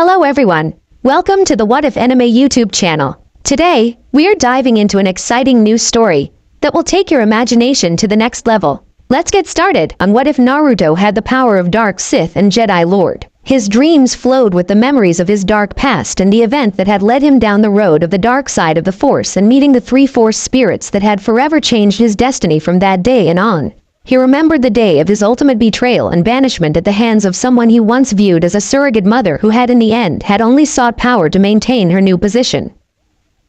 Hello everyone, welcome to the What If Anime YouTube channel. Today, we're diving into an exciting new story that will take your imagination to the next level. Let's get started on what if Naruto had the power of Dark Sith and Jedi Lord. His dreams flowed with the memories of his dark past and the event that had led him down the road of the dark side of the Force and meeting the three Force spirits that had forever changed his destiny from that day and on. He remembered the day of his ultimate betrayal and banishment at the hands of someone he once viewed as a surrogate mother who had in the end had only sought power to maintain her new position.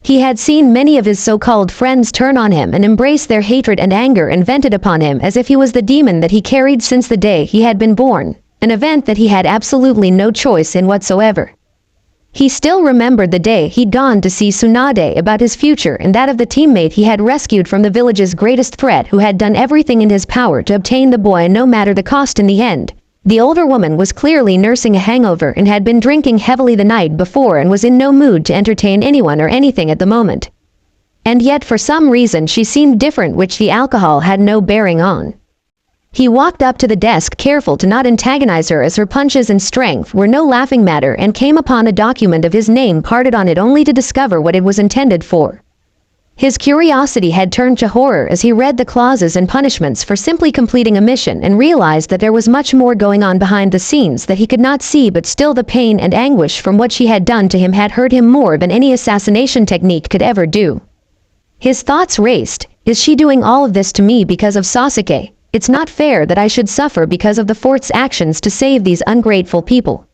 He had seen many of his so-called friends turn on him and embrace their hatred and anger and vented upon him as if he was the demon that he carried since the day he had been born, an event that he had absolutely no choice in whatsoever. He still remembered the day he'd gone to see Tsunade about his future and that of the teammate he had rescued from the village's greatest threat who had done everything in his power to obtain the boy no matter the cost in the end. The older woman was clearly nursing a hangover and had been drinking heavily the night before and was in no mood to entertain anyone or anything at the moment. And yet for some reason she seemed different, which the alcohol had no bearing on. He walked up to the desk, careful to not antagonize her as her punches and strength were no laughing matter, and came upon a document of his name parted on it only to discover what it was intended for. His curiosity had turned to horror as he read the clauses and punishments for simply completing a mission and realized that there was much more going on behind the scenes that he could not see, but still the pain and anguish from what she had done to him had hurt him more than any assassination technique could ever do. His thoughts raced. Is she doing all of this to me because of Sasuke? It's not fair that I should suffer because of the Force's actions to save these ungrateful people.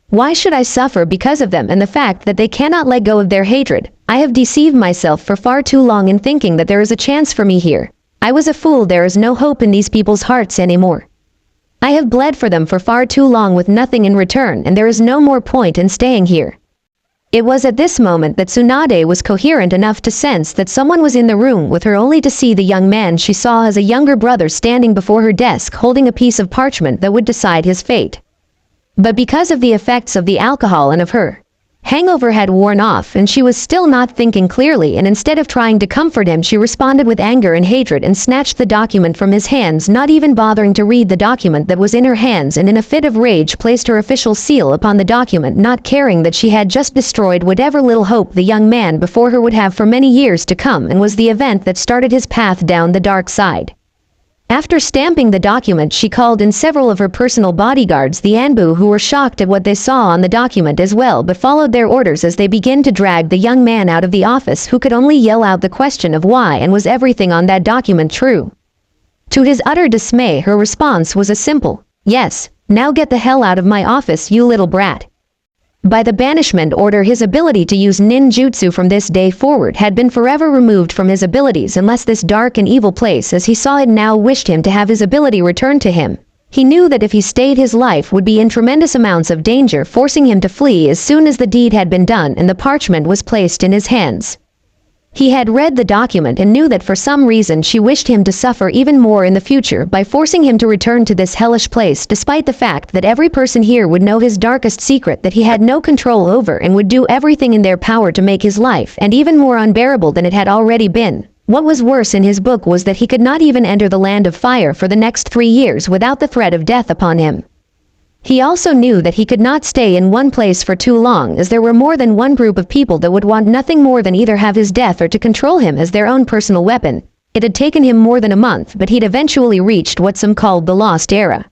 Why should I suffer because of them and the fact that they cannot let go of their hatred? I have deceived myself for far too long in thinking that there is a chance for me here. I was a fool. There is no hope in these people's hearts anymore. I have bled for them for far too long with nothing in return, and there is no more point in staying here. It was at this moment that Tsunade was coherent enough to sense that someone was in the room with her, only to see the young man she saw as a younger brother standing before her desk holding a piece of parchment that would decide his fate. But because of the effects of the alcohol and of her hangover had worn off and she was still not thinking clearly, and instead of trying to comfort him she responded with anger and hatred and snatched the document from his hands, not even bothering to read the document that was in her hands, and in a fit of rage placed her official seal upon the document, not caring that she had just destroyed whatever little hope the young man before her would have for many years to come, and was the event that started his path down the dark side. After stamping the document, she called in several of her personal bodyguards, the Anbu, who were shocked at what they saw on the document as well, but followed their orders as they began to drag the young man out of the office, who could only yell out the question of why, and was everything on that document true? To his utter dismay, her response was a simple, "Yes, now get the hell out of my office, you little brat." By the banishment order, his ability to use ninjutsu from this day forward had been forever removed from his abilities, unless this dark and evil place as he saw it now wished him to have his ability returned to him. He knew that if he stayed, his life would be in tremendous amounts of danger, forcing him to flee as soon as the deed had been done and the parchment was placed in his hands. He had read the document and knew that for some reason she wished him to suffer even more in the future by forcing him to return to this hellish place, despite the fact that every person here would know his darkest secret that he had no control over and would do everything in their power to make his life and even more unbearable than it had already been. What was worse in his book was that he could not even enter the land of fire for the next 3 years without the threat of death upon him. He also knew that he could not stay in one place for too long, as there were more than one group of people that would want nothing more than either have his death or to control him as their own personal weapon. It had taken him more than a month, but he'd eventually reached what some called the Lost Era.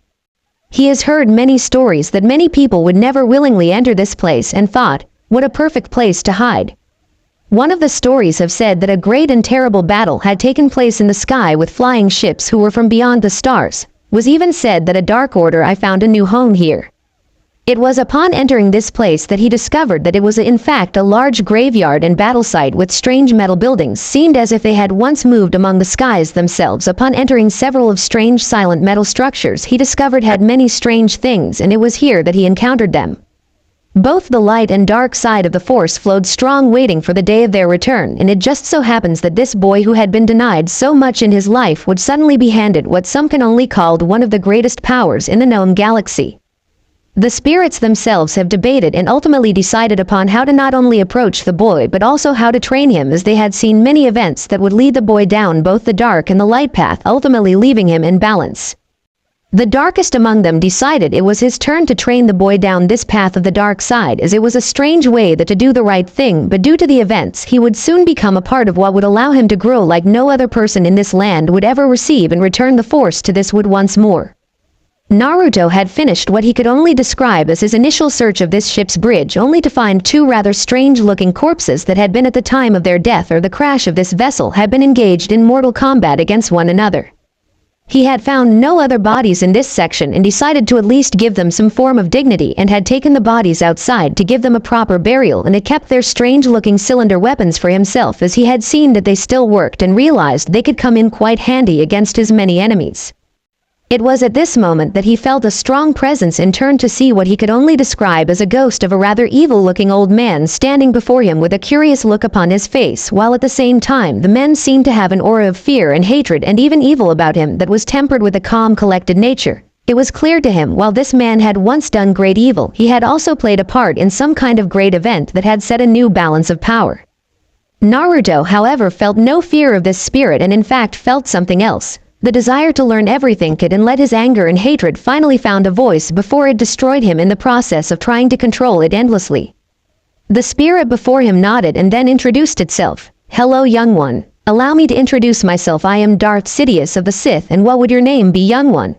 He has heard many stories that many people would never willingly enter this place and thought, what a perfect place to hide. One of the stories have said that a great and terrible battle had taken place in the sky with flying ships who were from beyond the stars. Was even said that a dark order I found a new home here. It was upon entering this place that he discovered that it was in fact a large graveyard and battle site with strange metal buildings, seemed as if they had once moved among the skies themselves. Upon entering several of strange silent metal structures he discovered had many strange things, and it was here that he encountered them. Both the light and dark side of the Force flowed strong, waiting for the day of their return, and it just so happens that this boy who had been denied so much in his life would suddenly be handed what some can only call one of the greatest powers in the known galaxy. The spirits themselves have debated and ultimately decided upon how to not only approach the boy but also how to train him, as they had seen many events that would lead the boy down both the dark and the light path, ultimately leaving him in balance. The darkest among them decided it was his turn to train the boy down this path of the dark side, as it was a strange way that to do the right thing, but due to the events he would soon become a part of what would allow him to grow like no other person in this land would ever receive and return the force to this wood once more. Naruto had finished what he could only describe as his initial search of this ship's bridge, only to find two rather strange-looking corpses that had been at the time of their death or the crash of this vessel had been engaged in mortal combat against one another. He had found no other bodies in this section and decided to at least give them some form of dignity, and had taken the bodies outside to give them a proper burial, and had kept their strange-looking cylinder weapons for himself, as he had seen that they still worked and realized they could come in quite handy against his many enemies. It was at this moment that he felt a strong presence and turned to see what he could only describe as a ghost of a rather evil-looking old man standing before him with a curious look upon his face, while at the same time the men seemed to have an aura of fear and hatred and even evil about him that was tempered with a calm, collected nature. It was clear to him, while this man had once done great evil, he had also played a part in some kind of great event that had set a new balance of power. Naruto, however, felt no fear of this spirit, and in fact felt something else. The desire to learn everything could, and let his anger and hatred finally found a voice before it destroyed him in the process of trying to control it endlessly. The spirit before him nodded and then introduced itself. "Hello, young one. Allow me to introduce myself. I am Darth Sidious of the Sith, and what would your name be, young one?"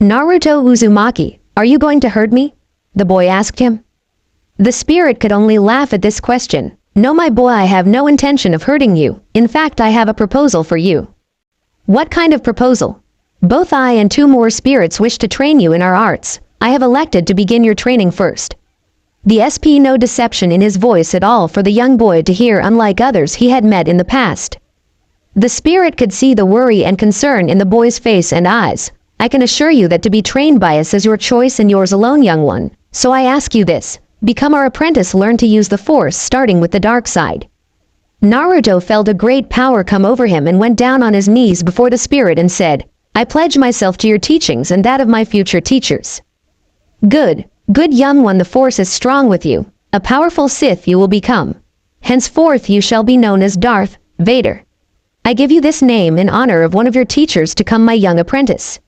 "Naruto Uzumaki. Are you going to hurt me?" the boy asked him. The spirit could only laugh at this question. "No, my boy, I have no intention of hurting you. In fact, I have a proposal for you." "What kind of proposal?" "Both I and two more spirits wish to train you in our arts. I have elected to begin your training first." The SP no deception in his voice at all for the young boy to hear, unlike others he had met in the past. The spirit could see the worry and concern in the boy's face and eyes. "I can assure you that to be trained by us is your choice and yours alone, young one. So I ask you this. Become our apprentice, learn to use the Force, starting with the dark side." Naruto felt a great power come over him and went down on his knees before the spirit and said, "I pledge myself to your teachings and that of my future teachers." Good young one, the Force is strong with you. A powerful Sith you will become. Henceforth you shall be known as Darth Vader. I give you this name in honor of one of your teachers to come my young apprentice."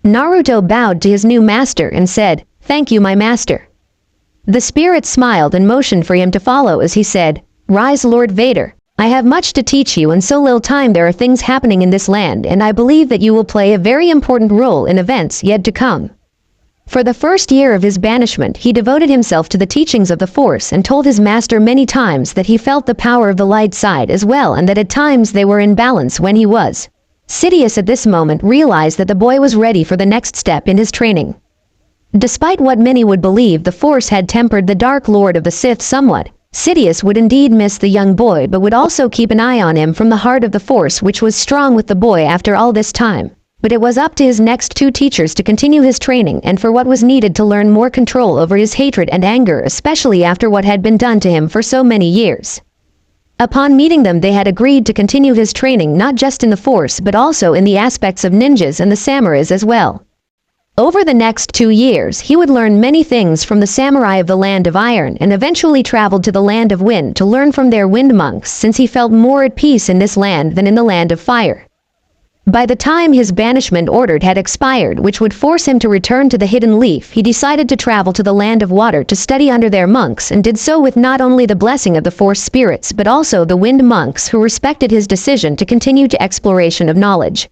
Naruto bowed to his new master and said, "Thank you, my master." The spirit smiled and motioned for him to follow as he said, "Rise, Lord Vader. I have much to teach you, and so little time there are things happening in this land, and I believe that you will play a very important role in events yet to come." For the first year of his banishment, he devoted himself to the teachings of the Force and told his master many times that he felt the power of the light side as well, and that at times they were in balance when he was. Sidious at this moment realized that the boy was ready for the next step in his training. Despite what many would believe the Force had tempered the Dark Lord of the Sith somewhat, Sidious would indeed miss the young boy, but would also keep an eye on him from the heart of the Force, which was strong with the boy after all this time. But it was up to his next two teachers to continue his training, and for what was needed to learn more control over his hatred and anger, especially after what had been done to him for so many years. Upon meeting them, they had agreed to continue his training not just in the Force but also in the aspects of ninjas and the samurais as well. Over the next 2 years, he would learn many things from the samurai of the Land of Iron and eventually traveled to the Land of Wind to learn from their wind monks, since he felt more at peace in this land than in the Land of Fire. By the time his banishment order had expired, which would force him to return to the Hidden Leaf, he decided to travel to the Land of Water to study under their monks, and did so with not only the blessing of the Force spirits but also the wind monks, who respected his decision to continue to exploration of knowledge.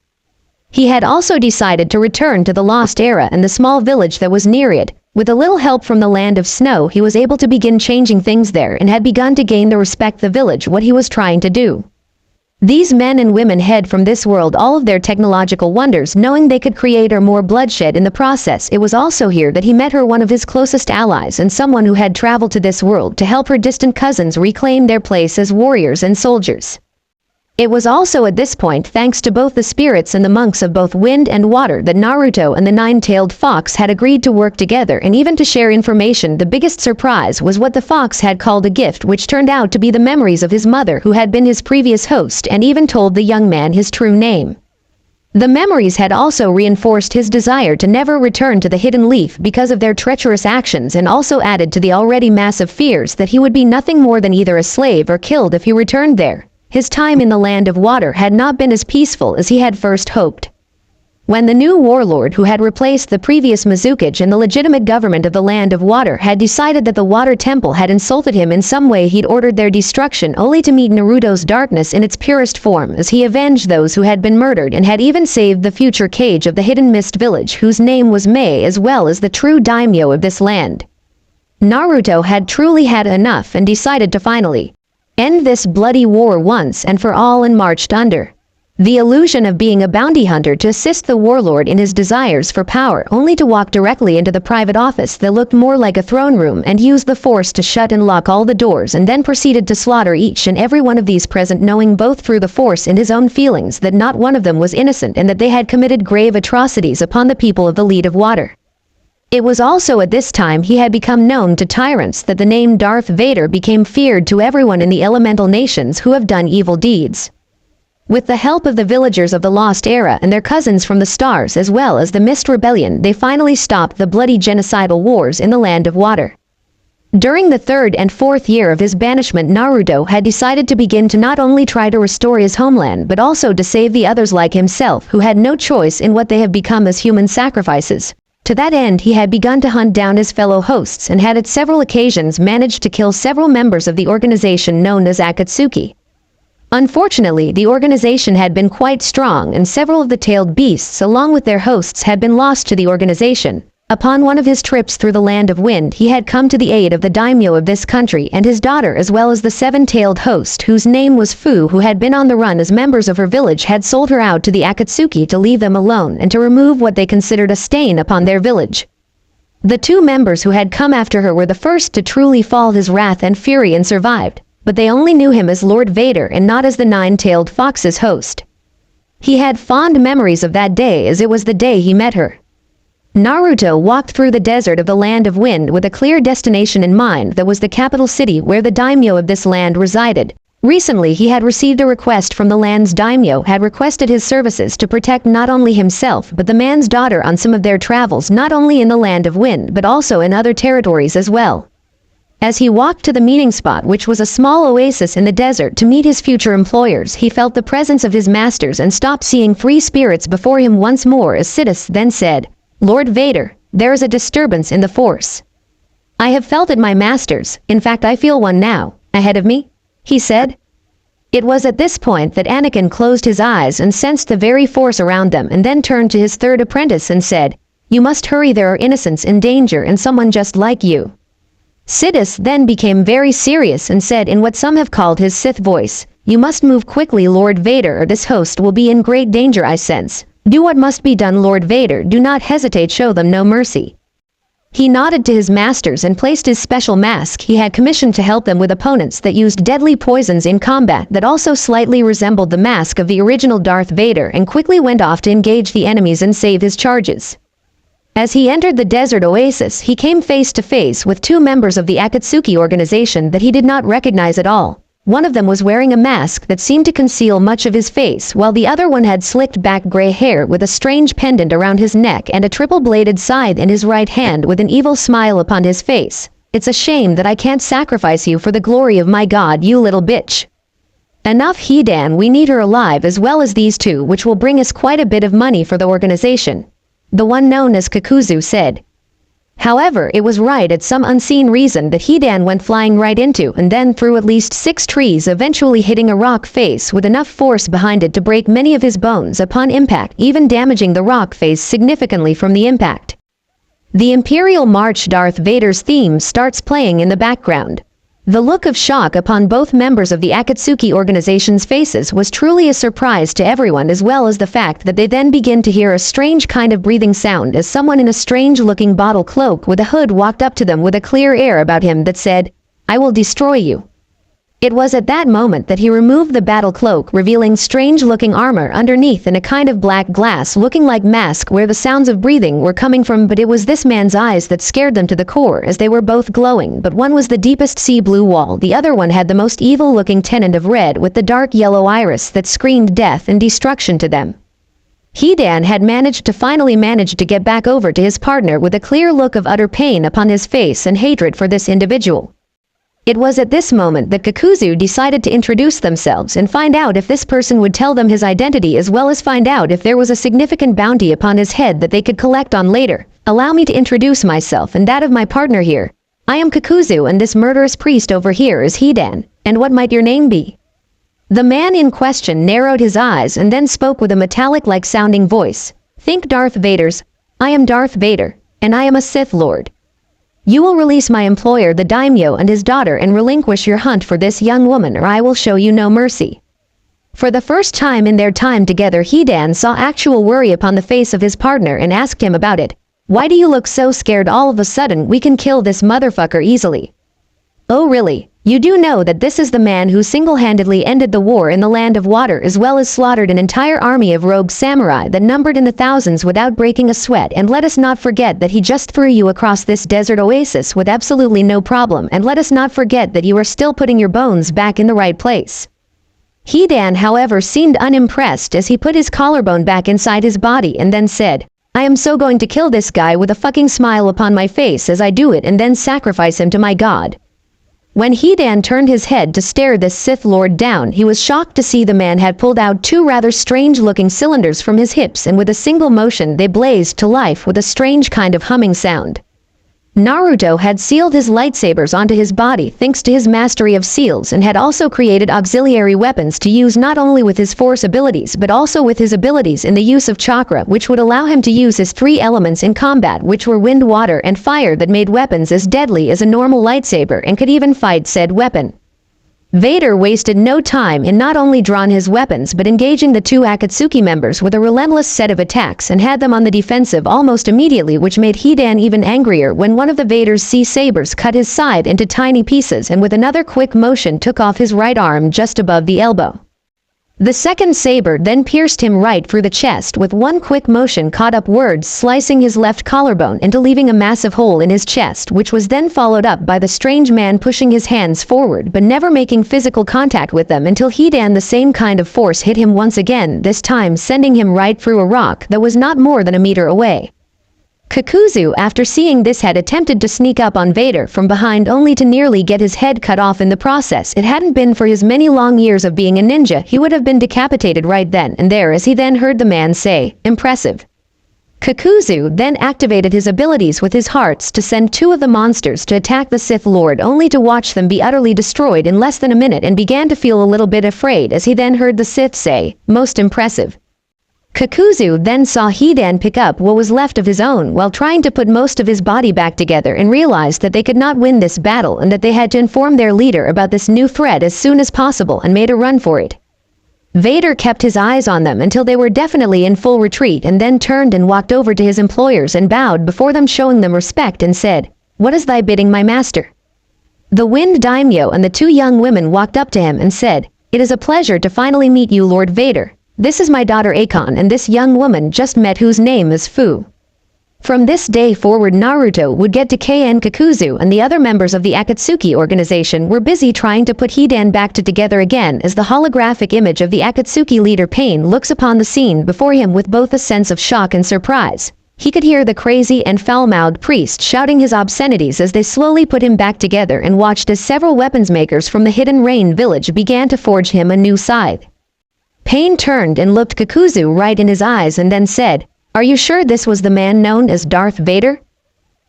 He had also decided to return to the Lost Era and the small village that was near it. With a little help from the Land of Snow, he was able to begin changing things there and had begun to gain the respect the village what he was trying to do. These men and women had from this world all of their technological wonders, knowing they could create or more bloodshed in the process. It was also here that he met one of his closest allies and someone who had traveled to this world to help her distant cousins reclaim their place as warriors and soldiers. It was also at this point, thanks to both the spirits and the monks of both wind and water, that Naruto and the nine-tailed fox had agreed to work together and even to share information. The biggest surprise was what the fox had called a gift, which turned out to be the memories of his mother, who had been his previous host, and even told the young man his true name. The memories had also reinforced his desire to never return to the Hidden Leaf because of their treacherous actions, and also added to the already massive fears that he would be nothing more than either a slave or killed if he returned there. His time in the Land of Water had not been as peaceful as he had first hoped. When the new warlord who had replaced the previous Mizukage in the legitimate government of the Land of Water had decided that the Water Temple had insulted him in some way, he'd ordered their destruction only to meet Naruto's darkness in its purest form as he avenged those who had been murdered and had even saved the future Kage of the Hidden Mist Village, whose name was Mei, as well as the true daimyo of this land. Naruto had truly had enough and decided to finally end this bloody war once and for all and marched under the illusion of being a bounty hunter to assist the warlord in his desires for power, only to walk directly into the private office that looked more like a throne room and use the force to shut and lock all the doors, and then proceeded to slaughter each and every one of these present, knowing both through the force and his own feelings that not one of them was innocent and that they had committed grave atrocities upon the people of the Lead of Water. It was also at this time he had become known to tyrants that the name Darth Vader became feared to everyone in the elemental nations who have done evil deeds. With the help of the villagers of the Lost Era and their cousins from the stars as well as the Mist Rebellion, they finally stopped the bloody genocidal wars in the Land of Water. During the 3rd and 4th year of his banishment, Naruto had decided to begin to not only try to restore his homeland but also to save the others like himself who had no choice in what they have become as human sacrifices. To that end, he had begun to hunt down his fellow hosts and had at several occasions managed to kill several members of the organization known as Akatsuki. Unfortunately, the organization had been quite strong and several of the tailed beasts along with their hosts had been lost to the organization. Upon one of his trips through the Land of Wind, he had come to the aid of the daimyo of this country and his daughter, as well as the 7-tailed host whose name was Fu, who had been on the run as members of her village had sold her out to the Akatsuki to leave them alone and to remove what they considered a stain upon their village. The 2 members who had come after her were the first to truly fall his wrath and fury and survived, but they only knew him as Lord Vader and not as the 9-tailed fox's host. He had fond memories of that day as it was the day he met her. Naruto walked through the desert of the Land of Wind with a clear destination in mind that was the capital city where the daimyo of this land resided. Recently he had received a request from the land's daimyo, had requested his services to protect not only himself but the man's daughter on some of their travels, not only in the Land of Wind but also in other territories as well. As he walked to the meeting spot, which was a small oasis in the desert, to meet his future employers, he felt the presence of his masters and stopped seeing 3 spirits before him once more as Sidious then said, "Lord Vader, there is a disturbance in the Force." "I have felt it, my masters, in fact I feel one now, ahead of me," he said. It was at this point that Anakin closed his eyes and sensed the very force around them and then turned to his 3rd apprentice and said, "You must hurry, there are innocents in danger and someone just like you." Sidious then became very serious and said in what some have called his Sith voice, "You must move quickly, Lord Vader, or this host will be in great danger, I sense. Do what must be done, Lord Vader, do not hesitate, show them no mercy." He nodded to his masters and placed his special mask he had commissioned to help them with opponents that used deadly poisons in combat that also slightly resembled the mask of the original Darth Vader, and quickly went off to engage the enemies and save his charges. As he entered the desert oasis, he came face to face with 2 members of the Akatsuki organization that he did not recognize at all. One of them was wearing a mask that seemed to conceal much of his face, while the other one had slicked back gray hair with a strange pendant around his neck and a triple-bladed scythe in his right hand with an evil smile upon his face. "It's a shame that I can't sacrifice you for the glory of my god, you little bitch." "Enough, Hidan, we need her alive as well as these 2, which will bring us quite a bit of money for the organization," the one known as Kakuzu said. However, it was right at some unseen reason that Hidan went flying right into and then through at least 6 trees, eventually hitting a rock face with enough force behind it to break many of his bones upon impact, even damaging the rock face significantly from the impact. The Imperial March Darth Vader's theme starts playing in the background. The look of shock upon both members of the Akatsuki organization's faces was truly a surprise to everyone, as well as the fact that they then begin to hear a strange kind of breathing sound as someone in a strange-looking bottle cloak with a hood walked up to them with a clear air about him that said, "I will destroy you." It was at that moment that he removed the battle cloak, revealing strange-looking armor underneath and a kind of black glass looking like mask where the sounds of breathing were coming from, but it was this man's eyes that scared them to the core, as they were both glowing, but one was the deepest sea blue wall, the other one had the most evil-looking tennant of red with the dark yellow iris that screamed death and destruction to them. Hidan had finally managed to get back over to his partner with a clear look of utter pain upon his face and hatred for this individual. It was at this moment that Kakuzu decided to introduce themselves and find out if this person would tell them his identity, as well as find out if there was a significant bounty upon his head that they could collect on later. Allow me to introduce myself and that of my partner here. I am Kakuzu, and this murderous priest over here is Hidan. And what might your name be? The man in question narrowed his eyes and then spoke with a metallic-like sounding voice. Think Darth Vader's. I am Darth Vader, and I am a Sith Lord. You will release my employer the daimyo and his daughter and relinquish your hunt for this young woman, or I will show you no mercy. For the first time in their time together, Hidan saw actual worry upon the face of his partner and asked him about it. Why do you look so scared all of a sudden? We can kill this motherfucker easily. Oh really? You do know that this is the man who single-handedly ended the war in the Land of Water, as well as slaughtered an entire army of rogue samurai that numbered in the thousands without breaking a sweat, and let us not forget that he just threw you across this desert oasis with absolutely no problem, and let us not forget that you are still putting your bones back in the right place. Hidan, however, seemed unimpressed as he put his collarbone back inside his body and then said, I am so going to kill this guy with a fucking smile upon my face as I do it, and then sacrifice him to my god. When Hidan turned his head to stare this Sith Lord down, he was shocked to see the man had pulled out two rather strange-looking cylinders from his hips, and with a single motion they blazed to life with a strange kind of humming sound. Naruto had sealed his lightsabers onto his body thanks to his mastery of seals, and had also created auxiliary weapons to use not only with his force abilities but also with his abilities in the use of chakra, which would allow him to use his three elements in combat, which were wind, water, and fire, that made weapons as deadly as a normal lightsaber and could even fight said weapon. Vader wasted no time in not only drawing his weapons but engaging the two Akatsuki members with a relentless set of attacks, and had them on the defensive almost immediately, which made Hidan even angrier when one of the Vader's sabers cut his side into tiny pieces and with another quick motion took off his right arm just above the elbow. The second saber then pierced him right through the chest with one quick motion, caught upwards, slicing his left collarbone into leaving a massive hole in his chest, which was then followed up by the strange man pushing his hands forward but never making physical contact with them until Hidan the same kind of force hit him once again, this time sending him right through a rock that was not more than a meter away. Kakuzu, after seeing this, had attempted to sneak up on Vader from behind, only to nearly get his head cut off in the process. It hadn't been for his many long years of being a ninja, he would have been decapitated right then and there, as he then heard the man say, "Impressive." Kakuzu then activated his abilities with his hearts to send two of the monsters to attack the Sith Lord, only to watch them be utterly destroyed in less than a minute, and began to feel a little bit afraid as he then heard the Sith say, "Most impressive." Kakuzu then saw Hidan pick up what was left of his own while trying to put most of his body back together, and realized that they could not win this battle and that they had to inform their leader about this new threat as soon as possible, and made a run for it. Vader kept his eyes on them until they were definitely in full retreat, and then turned and walked over to his employers and bowed before them, showing them respect, and said, "What is thy bidding, my master?" The Wind Daimyo and the two young women walked up to him and said, "It is a pleasure to finally meet you, Lord Vader. This is my daughter Akon, and this young woman just met, whose name is Fu." From this day forward, Naruto would get to KN. Kakuzu and the other members of the Akatsuki organization were busy trying to put Hidan back together again, as the holographic image of the Akatsuki leader Pain looks upon the scene before him with both a sense of shock and surprise. He could hear the crazy and foul-mouthed priest shouting his obscenities as they slowly put him back together, and watched as several weapons makers from the Hidden Rain village began to forge him a new scythe. Pain turned and looked Kakuzu right in his eyes and then said, "Are you sure this was the man known as Darth Vader?"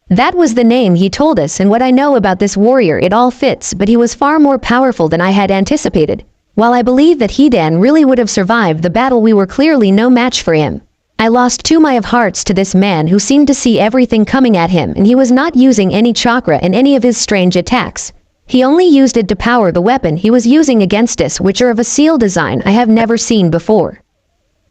"That was the name he told us, and what I know about this warrior, it all fits, but he was far more powerful than I had anticipated. While I believe that Hidan really would have survived the battle, we were clearly no match for him. I lost two of hearts to this man who seemed to see everything coming at him, and he was not using any chakra in any of his strange attacks. He only used it to power the weapon he was using against us, which are of a seal design I have never seen before."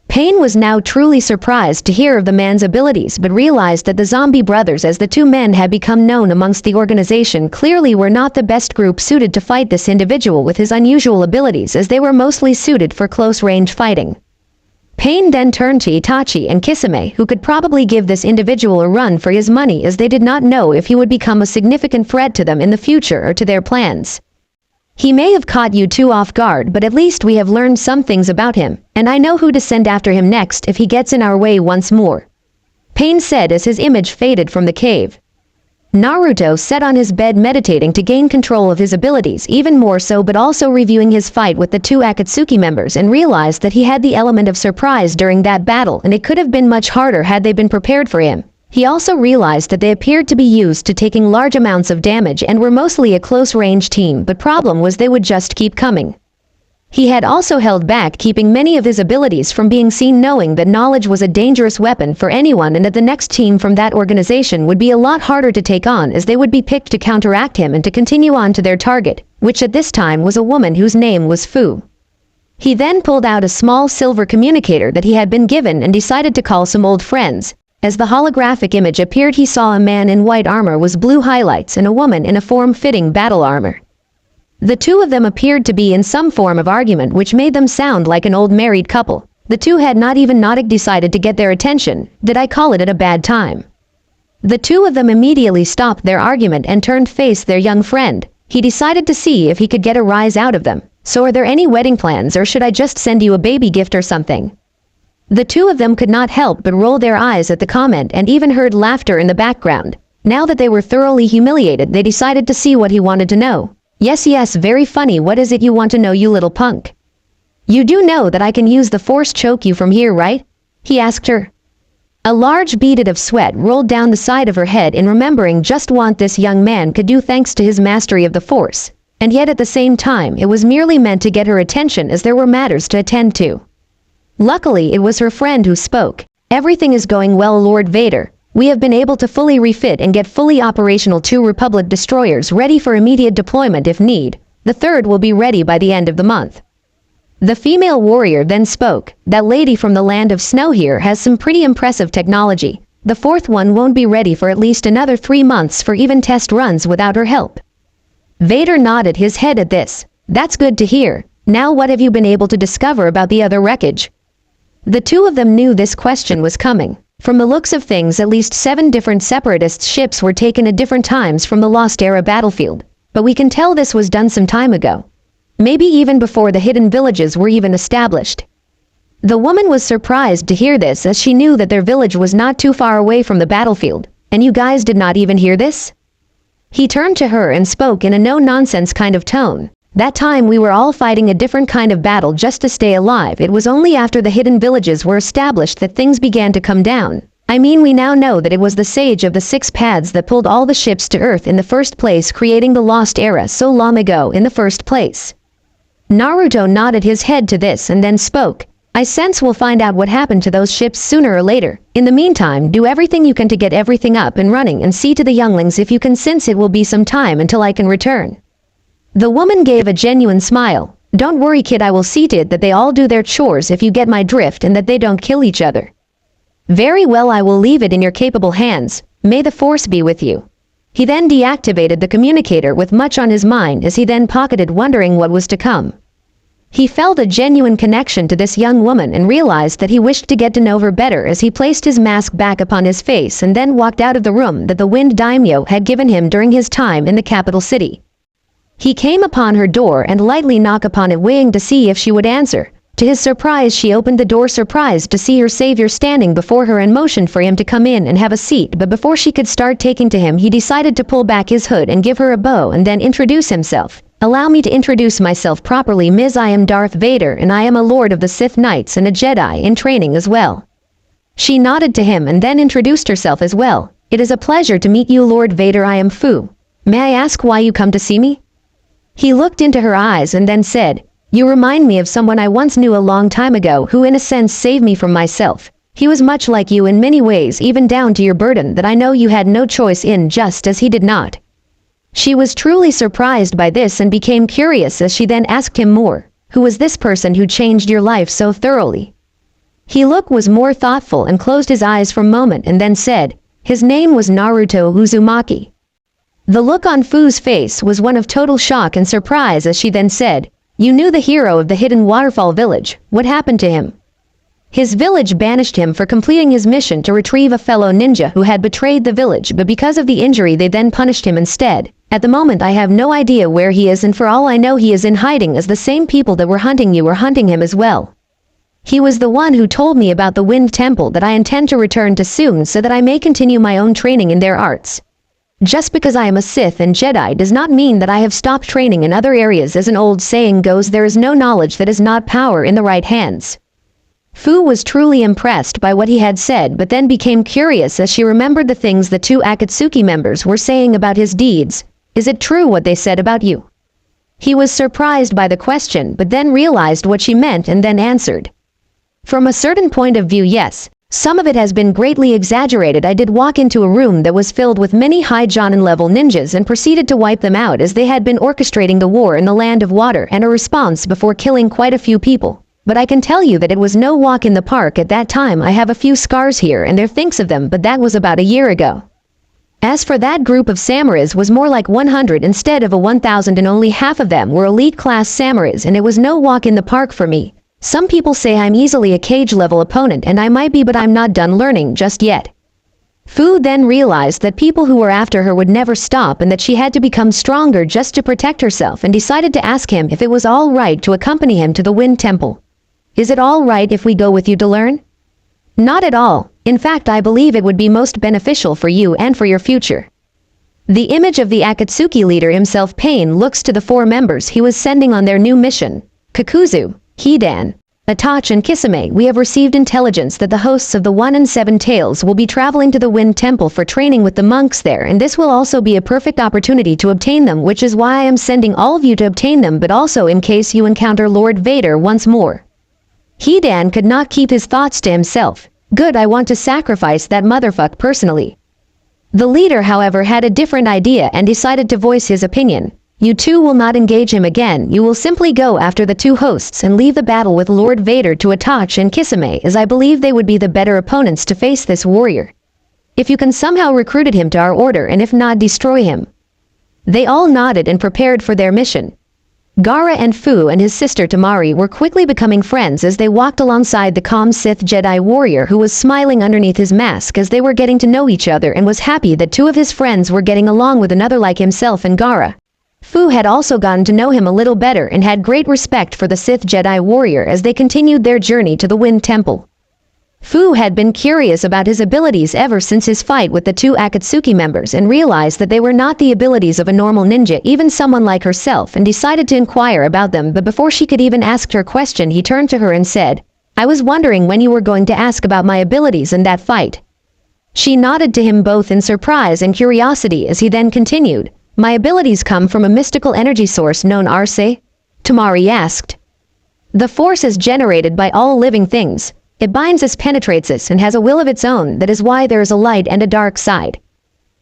Pain was now truly surprised to hear of the man's abilities, but realized that the zombie brothers, as the two men had become known amongst the organization, clearly were not the best group suited to fight this individual with his unusual abilities, as they were mostly suited for close-range fighting. Pain then turned to Itachi and Kisame, who could probably give this individual a run for his money, as they did not know if he would become a significant threat to them in the future or to their plans. "He may have caught you two off guard, but at least we have learned some things about him, and I know who to send after him next if he gets in our way once more," Pain said as his image faded from the cave. Naruto sat on his bed meditating to gain control of his abilities even more so, but also reviewing his fight with the two Akatsuki members, and realized that he had the element of surprise during that battle, and it could have been much harder had they been prepared for him. He also realized that they appeared to be used to taking large amounts of damage and were mostly a close-range team, but problem was they would just keep coming. He had also held back keeping many of his abilities from being seen, knowing that knowledge was a dangerous weapon for anyone and that the next team from that organization would be a lot harder to take on, as they would be picked to counteract him and to continue on to their target, which at this time was a woman whose name was Fu. He then pulled out a small silver communicator that he had been given and decided to call some old friends. As the holographic image appeared, he saw a man in white armor with blue highlights and a woman in a form-fitting battle armor. The two of them appeared to be in some form of argument, which made them sound like an old married couple. The two had not even decided to get their attention. Did I call it at a bad time? The two of them immediately stopped their argument and turned to face their young friend. He decided to see if he could get a rise out of them. So are there any wedding plans, or should I just send you a baby gift or something? The two of them could not help but roll their eyes at the comment and even heard laughter in the background. Now that they were thoroughly humiliated, they decided to see what he wanted to know. Yes, very funny. What is it you want to know, you little punk? You do know that I can use the force choke you from here, right? He asked her. A large bead of sweat rolled down the side of her head in remembering just what this young man could do thanks to his mastery of the force, and yet at the same time it was merely meant to get her attention, as there were matters to attend to. Luckily, it was her friend who spoke. Everything is going well, Lord Vader. We have been able to fully refit and get fully operational 2 Republic destroyers ready for immediate deployment if need. The third will be ready by the end of the month. The female warrior then spoke. That lady from the land of snow here has some pretty impressive technology. The fourth one won't be ready for at least another 3 months for even test runs without her help. Vader nodded his head at this. That's good to hear. Now what have you been able to discover about the other wreckage? The two of them knew this question was coming. From the looks of things, at least 7 different separatist ships were taken at different times from the Lost Era battlefield, but we can tell this was done some time ago. Maybe even before the hidden villages were even established. The woman was surprised to hear this, as she knew that their village was not too far away from the battlefield. And you guys did not even hear this? He turned to her and spoke in a no-nonsense kind of tone. That time we were all fighting a different kind of battle just to stay alive. It was only after the hidden villages were established that things began to come down. I mean, we now know that it was the Sage of the 6 Paths that pulled all the ships to Earth in the first place, creating the Lost Era so long ago in the first place. Naruto nodded his head to this and then spoke. I sense we'll find out what happened to those ships sooner or later. In the meantime, do everything you can to get everything up and running, and see to the younglings if you can, since it will be some time until I can return. The woman gave a genuine smile. Don't worry, kid, I will see to it that they all do their chores, if you get my drift, and that they don't kill each other. Very well, I will leave it in your capable hands. May the force be with you. He then deactivated the communicator with much on his mind, as he then pocketed, wondering what was to come. He felt a genuine connection to this young woman and realized that he wished to get to know her better, as he placed his mask back upon his face and then walked out of the room that the Wind Daimyo had given him during his time in the capital city. He came upon her door and lightly knocked upon it, waiting to see if she would answer. To his surprise, she opened the door, surprised to see her savior standing before her, and motioned for him to come in and have a seat, but before she could start taking to him, he decided to pull back his hood and give her a bow and then introduce himself. Allow me to introduce myself properly, Ms. I am Darth Vader, and I am a Lord of the Sith Knights and a Jedi in training as well. She nodded to him and then introduced herself as well. It is a pleasure to meet you, Lord Vader. I am Fu. May I ask why you come to see me? He looked into her eyes and then said, You remind me of someone I once knew a long time ago, who in a sense saved me from myself. He was much like you in many ways, even down to your burden that I know you had no choice in, just as he did not. She was truly surprised by this and became curious, as she then asked him more. Who was this person who changed your life so thoroughly? He was more thoughtful and closed his eyes for a moment and then said, His name was Naruto Uzumaki. The look on Fu's face was one of total shock and surprise, as she then said, You knew the hero of the hidden waterfall village. What happened to him? His village banished him for completing his mission to retrieve a fellow ninja who had betrayed the village, but because of the injury they then punished him instead. At the moment I have no idea where he is, and for all I know he is in hiding, as the same people that were hunting you were hunting him as well. He was the one who told me about the Wind Temple that I intend to return to soon, so that I may continue my own training in their arts. Just because I am a Sith and Jedi does not mean that I have stopped training in other areas. As an old saying goes, there is no knowledge that is not power in the right hands. Fu was truly impressed by what he had said, but then became curious as she remembered the things the two Akatsuki members were saying about his deeds. Is it true what they said about you? He was surprised by the question, but then realized what she meant and then answered. From a certain point of view, yes. Some of it has been greatly exaggerated. I did walk into a room that was filled with many high Jonin level ninjas and proceeded to wipe them out as they had been orchestrating the war in the land of water and a response before killing quite a few people. But I can tell you that it was no walk in the park at that time. I have a few scars here and there thinks of them, but that was about a year ago. As for that group of samurais was more like 100 instead of a 1,000, and only half of them were elite class samurais, and it was no walk in the park for me. Some people say I'm easily a cage-level opponent, and I might be, but I'm not done learning just yet. Fu then realized that people who were after her would never stop and that she had to become stronger just to protect herself, and decided to ask him if it was all right to accompany him to the Wind Temple. Is it all right if we go with you to learn? Not at all. In fact, I believe it would be most beneficial for you and for your future. The image of the Akatsuki leader himself, Pain, looks to the four members he was sending on their new mission. Kakuzu, Hidan, Itachi and Kisame, we have received intelligence that the hosts of the 1 and 7 Tails will be traveling to the Wind Temple for training with the monks there, and this will also be a perfect opportunity to obtain them, which is why I am sending all of you to obtain them, but also in case you encounter Lord Vader once more. Hidan could not keep his thoughts to himself. Good, I want to sacrifice that motherfuck personally. The leader, however, had a different idea and decided to voice his opinion. You two will not engage him again. You will simply go after the two hosts and leave the battle with Lord Vader to Itachi and Kisame, as I believe they would be the better opponents to face this warrior. If you can somehow recruit him to our order, and if not, destroy him. They all nodded and prepared for their mission. Gaara and Fu and his sister Tamari were quickly becoming friends as they walked alongside the calm Sith Jedi warrior who was smiling underneath his mask as they were getting to know each other, and was happy that two of his friends were getting along with another like himself and Gaara. Fu had also gotten to know him a little better and had great respect for the Sith Jedi warrior as they continued their journey to the Wind Temple. Fu had been curious about his abilities ever since his fight with the two Akatsuki members and realized that they were not the abilities of a normal ninja, even someone like herself, and decided to inquire about them, but before she could even ask her question, he turned to her and said, I was wondering when you were going to ask about my abilities in that fight. She nodded to him both in surprise and curiosity as he then continued, My abilities come from a mystical energy source known Arce? Tamari asked. The force is generated by all living things. It binds us, penetrates us, and has a will of its own. That is why there is a light and a dark side.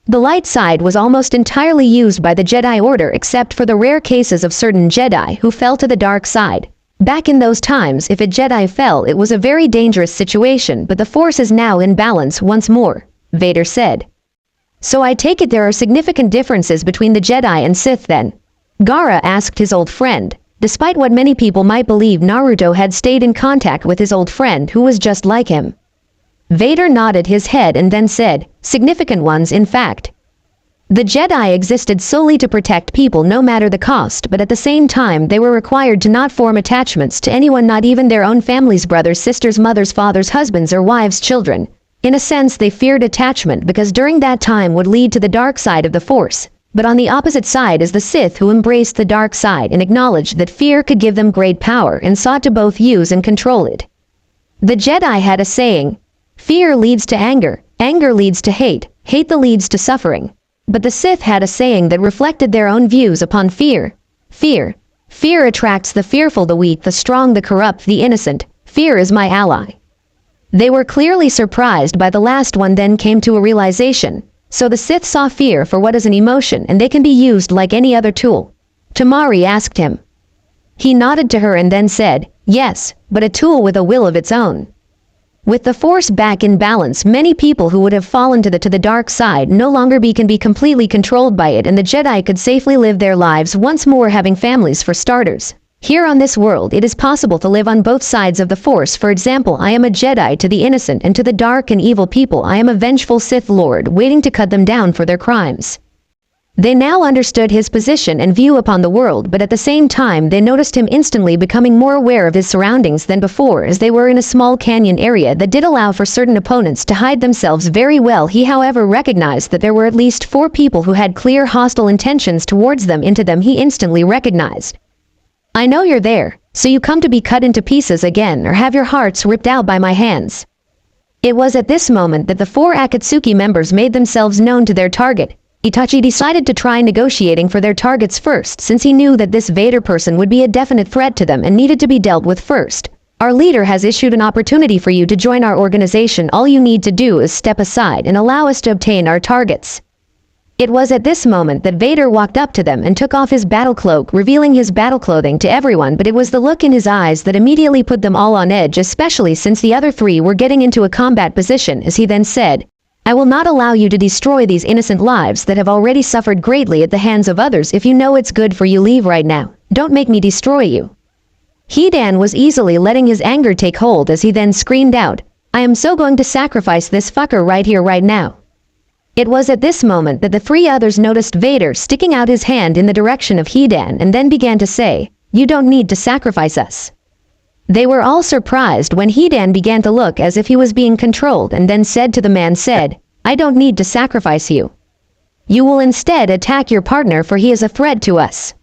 The light side was almost entirely used by the Jedi Order except for the rare cases of certain Jedi who fell to the dark side. Back in those times, if a Jedi fell, it was a very dangerous situation, but the force is now in balance once more, Vader said. So I take it there are significant differences between the Jedi and Sith then? Gaara asked his old friend. Despite what many people might believe, Naruto had stayed in contact with his old friend who was just like him. Vader nodded his head and then said, significant ones in fact. The Jedi existed solely to protect people no matter the cost, but at the same time they were required to not form attachments to anyone, not even their own families, brothers, sisters, mothers, fathers, husbands, or wives, children. In a sense, they feared attachment because during that time would lead to the dark side of the Force. But on the opposite side is the Sith, who embraced the dark side and acknowledged that fear could give them great power and sought to both use and control it. The Jedi had a saying, fear leads to anger, anger leads to hate, hate that leads to suffering. But the Sith had a saying that reflected their own views upon fear. Fear. Fear attracts the fearful, the weak, the strong, the corrupt, the innocent. Fear is my ally. They were clearly surprised by the last one, then came to a realization. So the Sith saw fear for what is an emotion, and they can be used like any other tool. Tamari asked him. He nodded to her and then said, yes, but a tool with a will of its own. With the Force back in balance, many people who would have fallen to the dark side no longer can be completely controlled by it, and the Jedi could safely live their lives once more, having families for starters. Here on this world, it is possible to live on both sides of the Force. For example, I am a Jedi to the innocent, and to the dark and evil people I am a vengeful Sith Lord waiting to cut them down for their crimes. They now understood his position and view upon the world, but at the same time they noticed him instantly becoming more aware of his surroundings than before, as they were in a small canyon area that did allow for certain opponents to hide themselves very well. He however recognized that there were at least 4 people who had clear hostile intentions towards them. Into them he instantly recognized. I know you're there, so you come to be cut into pieces again or have your hearts ripped out by my hands. It was at this moment that the 4 Akatsuki members made themselves known to their target. Itachi decided to try negotiating for their targets first, since he knew that this Vader person would be a definite threat to them and needed to be dealt with first. Our leader has issued an opportunity for you to join our organization. All you need to do is step aside and allow us to obtain our targets. It was at this moment that Vader walked up to them and took off his battle cloak, revealing his battle clothing to everyone, but it was the look in his eyes that immediately put them all on edge, especially since the other 3 were getting into a combat position, as he then said, I will not allow you to destroy these innocent lives that have already suffered greatly at the hands of others. If you know it's good for you, leave right now. Don't make me destroy you. Hidan was easily letting his anger take hold as he then screamed out, I am so going to sacrifice this fucker right here right now. It was at this moment that the 3 others noticed Vader sticking out his hand in the direction of Hidan and then began to say, you don't need to sacrifice us. They were all surprised when Hidan began to look as if he was being controlled and then said to the man, I don't need to sacrifice you. You will instead attack your partner, for he is a threat to us.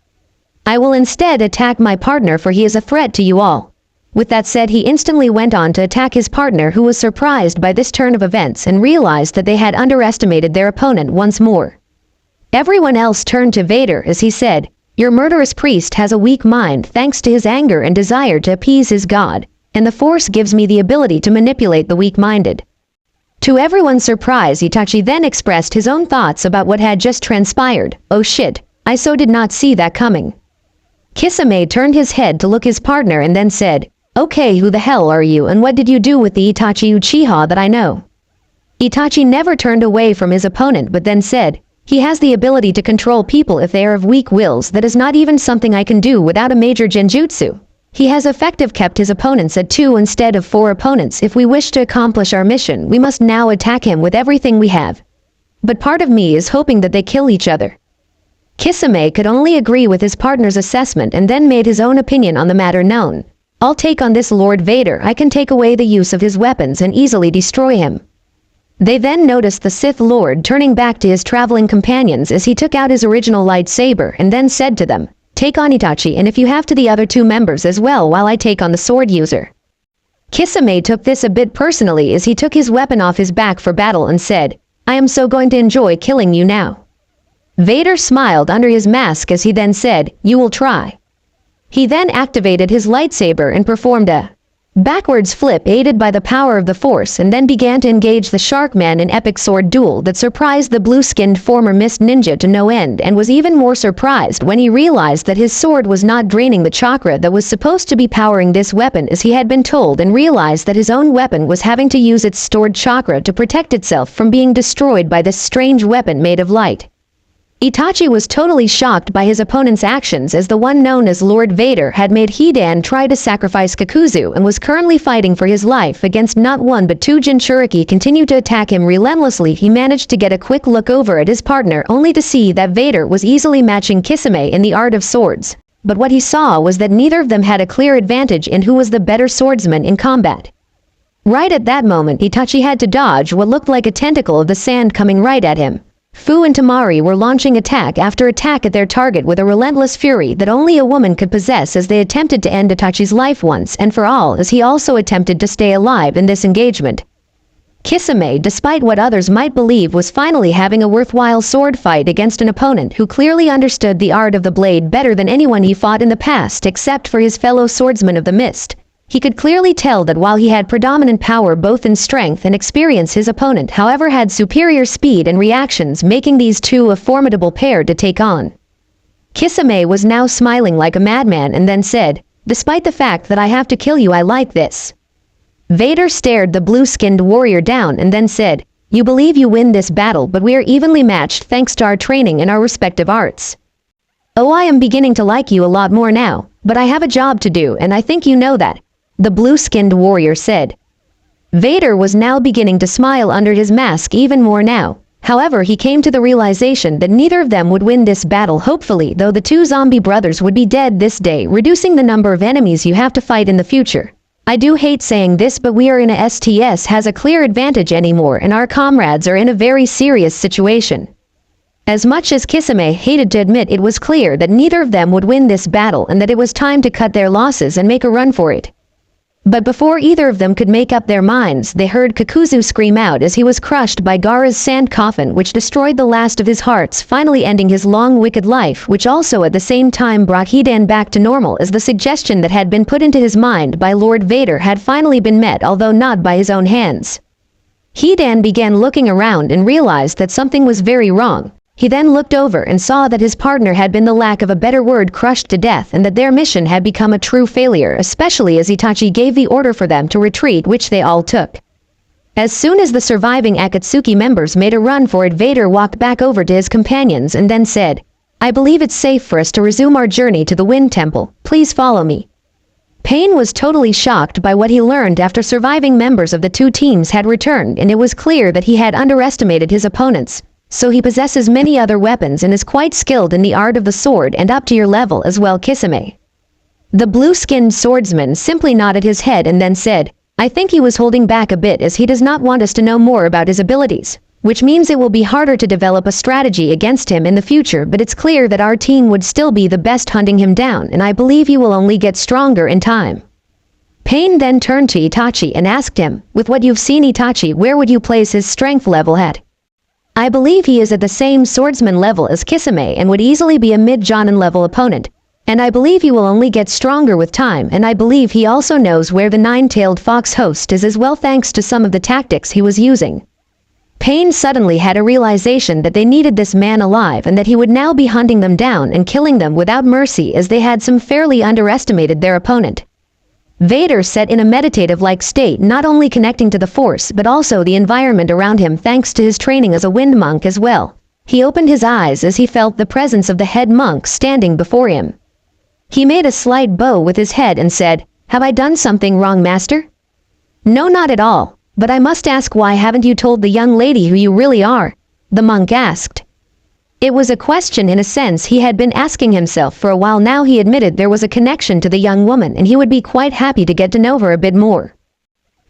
I will instead attack my partner, for he is a threat to you all. With that said, he instantly went on to attack his partner, who was surprised by this turn of events and realized that they had underestimated their opponent once more. Everyone else turned to Vader as he said, your murderous priest has a weak mind thanks to his anger and desire to appease his god, and the Force gives me the ability to manipulate the weak-minded. To everyone's surprise, Itachi then expressed his own thoughts about what had just transpired. Oh shit, I so did not see that coming. Kisame turned his head to look his partner and then said, okay, who the hell are you and what did you do with the Itachi Uchiha that I know? Itachi never turned away from his opponent but then said, he has the ability to control people if they are of weak wills. That is not even something I can do without a major genjutsu. He has effectively kept his opponents at 2 instead of 4 opponents. If we wish to accomplish our mission, we must now attack him with everything we have. But part of me is hoping that they kill each other. Kisame could only agree with his partner's assessment and then made his own opinion on the matter known. I'll take on this Lord Vader. I can take away the use of his weapons and easily destroy him. They then noticed the Sith Lord turning back to his traveling companions as he took out his original lightsaber and then said to them, take on Itachi, and if you have to the other 2 members as well while I take on the sword user. Kisame took this a bit personally as he took his weapon off his back for battle and said, I am so going to enjoy killing you now. Vader smiled under his mask as he then said, you will try. He then activated his lightsaber and performed a backwards flip aided by the power of the Force and then began to engage the Sharkman in epic sword duel that surprised the blue-skinned former mist ninja to no end, and was even more surprised when he realized that his sword was not draining the chakra that was supposed to be powering this weapon as he had been told, and realized that his own weapon was having to use its stored chakra to protect itself from being destroyed by this strange weapon made of light. Itachi was totally shocked by his opponent's actions, as the one known as Lord Vader had made Hidan try to sacrifice Kakuzu and was currently fighting for his life against not 1 but 2 Jinchuriki continued to attack him relentlessly. He managed to get a quick look over at his partner only to see that Vader was easily matching Kisame in the art of swords. But what he saw was that neither of them had a clear advantage in who was the better swordsman in combat. Right at that moment, Itachi had to dodge what looked like a tentacle of the sand coming right at him. Fu and Tamari were launching attack after attack at their target with a relentless fury that only a woman could possess, as they attempted to end Itachi's life once and for all, as he also attempted to stay alive in this engagement. Kisame, despite what others might believe, was finally having a worthwhile sword fight against an opponent who clearly understood the art of the blade better than anyone he fought in the past except for his fellow swordsman of the mist. He could clearly tell that while he had predominant power both in strength and experience, his opponent however had superior speed and reactions, making these 2 a formidable pair to take on. Kisame was now smiling like a madman and then said, despite the fact that I have to kill you, I like this. Vader stared the blue-skinned warrior down and then said, you believe you win this battle, but we are evenly matched thanks to our training in our respective arts. Oh, I am beginning to like you a lot more now, but I have a job to do and I think you know that, the blue-skinned warrior said. Vader was now beginning to smile under his mask even more now. However, he came to the realization that neither of them would win this battle hopefully, though the two zombie brothers would be dead this day, reducing the number of enemies you have to fight in the future. I do hate saying this, but we are in a STS has a clear advantage anymore and our comrades are in a very serious situation. As much as Kisame hated to admit, it was clear that neither of them would win this battle and that it was time to cut their losses and make a run for it. But before either of them could make up their minds, they heard Kakuzu scream out as he was crushed by Gaara's sand coffin, which destroyed the last of his hearts, finally ending his long wicked life, which also at the same time brought Hidan back to normal, as the suggestion that had been put into his mind by Lord Vader had finally been met, although not by his own hands. Hidan began looking around and realized that something was very wrong. He then looked over and saw that his partner had been, the lack of a better word, crushed to death, and that their mission had become a true failure, especially as Itachi gave the order for them to retreat, which they all took. As soon as the surviving Akatsuki members made a run for it, Vader walked back over to his companions and then said, "I believe it's safe for us to resume our journey to the Wind Temple. Please follow me." Pain was totally shocked by what he learned after surviving members of the two teams had returned, and it was clear that he had underestimated his opponents. So he possesses many other weapons and is quite skilled in the art of the sword and up to your level as well, Kisame. The blue-skinned swordsman simply nodded his head and then said, "I think he was holding back a bit as he does not want us to know more about his abilities, which means it will be harder to develop a strategy against him in the future, but it's clear that our team would still be the best hunting him down, and I believe he will only get stronger in time." Pain then turned to Itachi and asked him, "With what you've seen, Itachi, where would you place his strength level at?" "I believe he is at the same swordsman level as Kisame and would easily be a mid-Jonin level opponent. And I believe he will only get stronger with time, and I believe he also knows where the nine-tailed fox host is as well, thanks to some of the tactics he was using." Pain suddenly had a realization that they needed this man alive and that he would now be hunting them down and killing them without mercy, as they had some fairly underestimated their opponent. Vader sat in a meditative-like state, not only connecting to the Force but also the environment around him thanks to his training as a wind monk as well. He opened his eyes as he felt the presence of the head monk standing before him. He made a slight bow with his head and said, "Have I done something wrong, Master?" "No, not at all. But I must ask, why haven't you told the young lady who you really are?" the monk asked. It was a question in a sense he had been asking himself for a while now. He admitted there was a connection to the young woman and he would be quite happy to get to know her a bit more.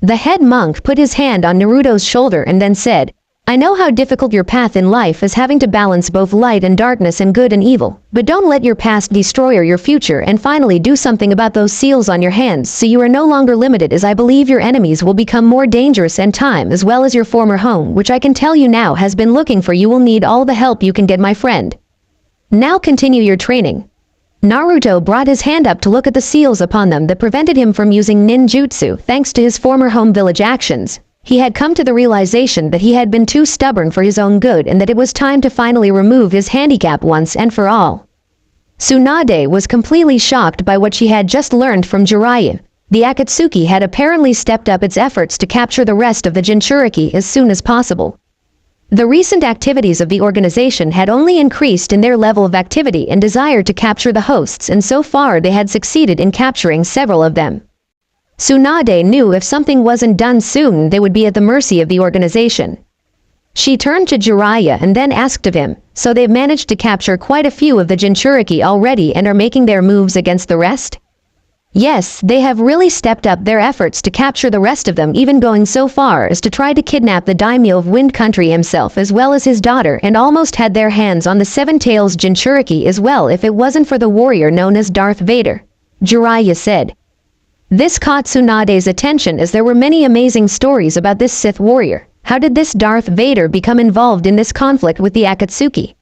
The head monk put his hand on Naruto's shoulder and then said, "I know how difficult your path in life is, having to balance both light and darkness and good and evil, but don't let your past destroy your future, and finally do something about those seals on your hands so you are no longer limited, as I believe your enemies will become more dangerous in time, as well as your former home, which I can tell you now has been looking for you, will need all the help you can get, my friend. Now continue your training." Naruto brought his hand up to look at the seals upon them that prevented him from using ninjutsu thanks to his former home village actions. He had come to the realization that he had been too stubborn for his own good and that it was time to finally remove his handicap once and for all. Tsunade was completely shocked by what she had just learned from Jiraiya. The Akatsuki had apparently stepped up its efforts to capture the rest of the Jinchuriki as soon as possible. The recent activities of the organization had only increased in their level of activity and desire to capture the hosts, and so far they had succeeded in capturing several of them. Tsunade knew if something wasn't done soon, they would be at the mercy of the organization. She turned to Jiraiya and then asked of him, "So they've managed to capture quite a few of the Jinchuriki already and are making their moves against the rest?" "Yes, they have really stepped up their efforts to capture the rest of them, even going so far as to try to kidnap the daimyo of Wind Country himself as well as his daughter, and almost had their hands on the Seven Tails Jinchuriki as well if it wasn't for the warrior known as Darth Vader," Jiraiya said. This caught Tsunade's attention, as there were many amazing stories about this Sith warrior. How did this Darth Vader become involved in this conflict with the Akatsuki?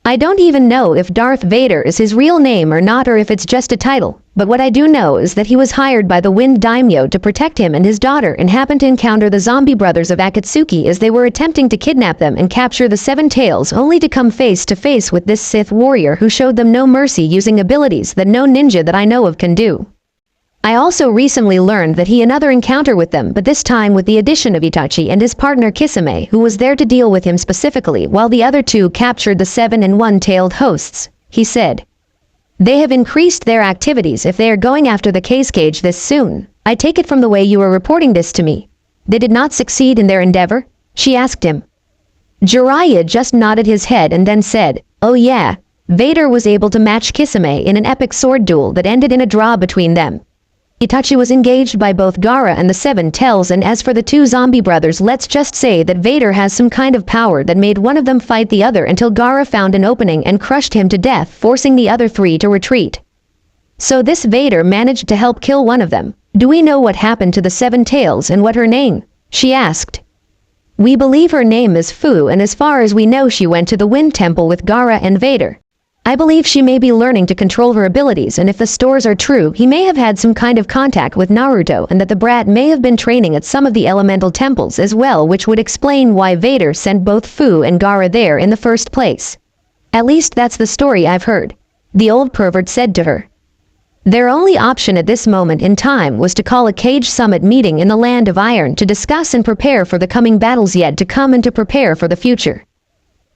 I don't even know if Darth Vader is his real name or not, or if it's just a title, but what I do know is that he was hired by the Wind Daimyo to protect him and his daughter, and happened to encounter the zombie brothers of Akatsuki as they were attempting to kidnap them and capture the Seven Tails, only to come face to face with this Sith warrior who showed them no mercy, using abilities that no ninja that I know of can do. I also recently learned that he had another encounter with them, but this time with the addition of Itachi and his partner Kisame, who was there to deal with him specifically, while the other two captured the 7 and 1-tailed hosts, he said. They have increased their activities if they are going after the case cage this soon. I take it from the way you are reporting this to me. They did not succeed in their endeavor? She asked him. Jiraiya just nodded his head and then said, "Oh yeah." Vader was able to match Kisame in an epic sword duel that ended in a draw between them. Itachi was engaged by both Gaara and the Seven Tails, and as for the two zombie brothers, let's just say that Vader has some kind of power that made one of them fight the other until Gaara found an opening and crushed him to death, forcing the other three to retreat. So this Vader managed to help kill one of them. "Do we know what happened to the Seven Tails and what her name?" she asked. "We believe her name is Fu, and as far as we know she went to the Wind Temple with Gaara and Vader. I believe she may be learning to control her abilities, and if the stories are true, he may have had some kind of contact with Naruto, and that the brat may have been training at some of the elemental temples as well, which would explain why Vader sent both Fu and Gaara there in the first place. At least that's the story I've heard," the old pervert said to her. Their only option at this moment in time was to call a Cage Summit meeting in the Land of Iron to discuss and prepare for the coming battles yet to come and to prepare for the future.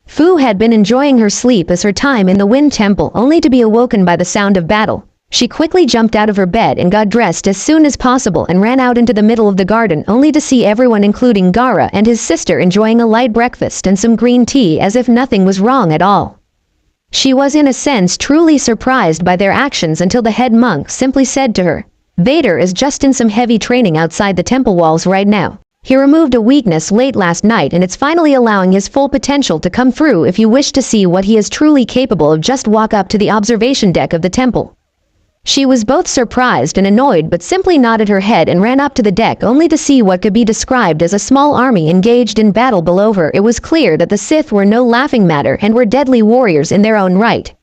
Fu had been enjoying her sleep as her time in the Wind Temple, only to be awoken by the sound of battle. She quickly jumped out of her bed and got dressed as soon as possible and ran out into the middle of the garden, only to see everyone including Gaara and his sister enjoying a light breakfast and some green tea as if nothing was wrong at all. She was in a sense truly surprised by their actions until the head monk simply said to her, "Vader is just in some heavy training outside the temple walls right now. He removed a weakness late last night and it's finally allowing his full potential to come through. If you wish to see what he is truly capable of, just walk up to the observation deck of the temple." She was both surprised and annoyed, but simply nodded her head and ran up to the deck only to see what could be described as a small army engaged in battle below her. It was clear that the Sith were no laughing matter and were deadly warriors in their own right.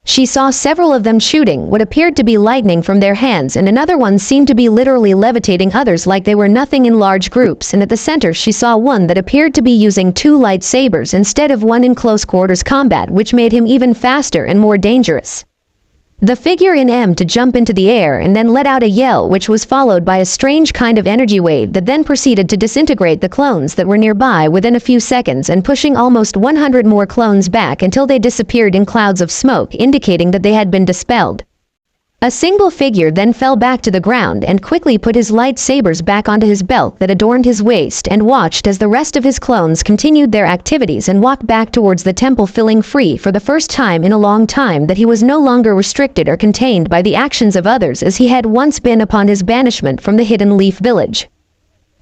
She saw several of them shooting what appeared to be lightning from their hands, and another one seemed to be literally levitating others like they were nothing in large groups, and at the center she saw one that appeared to be using two lightsabers instead of one in close quarters combat, which made him even faster and more dangerous. The figure in M to jump into the air and then let out a yell, which was followed by a strange kind of energy wave that then proceeded to disintegrate the clones that were nearby within a few seconds, and pushing almost 100 more clones back until they disappeared in clouds of smoke, indicating that they had been dispelled. A single figure then fell back to the ground and quickly put his lightsabers back onto his belt that adorned his waist and watched as the rest of his clones continued their activities and walked back towards the temple, feeling free for the first time in a long time, that he was no longer restricted or contained by the actions of others as he had once been upon his banishment from the Hidden Leaf Village.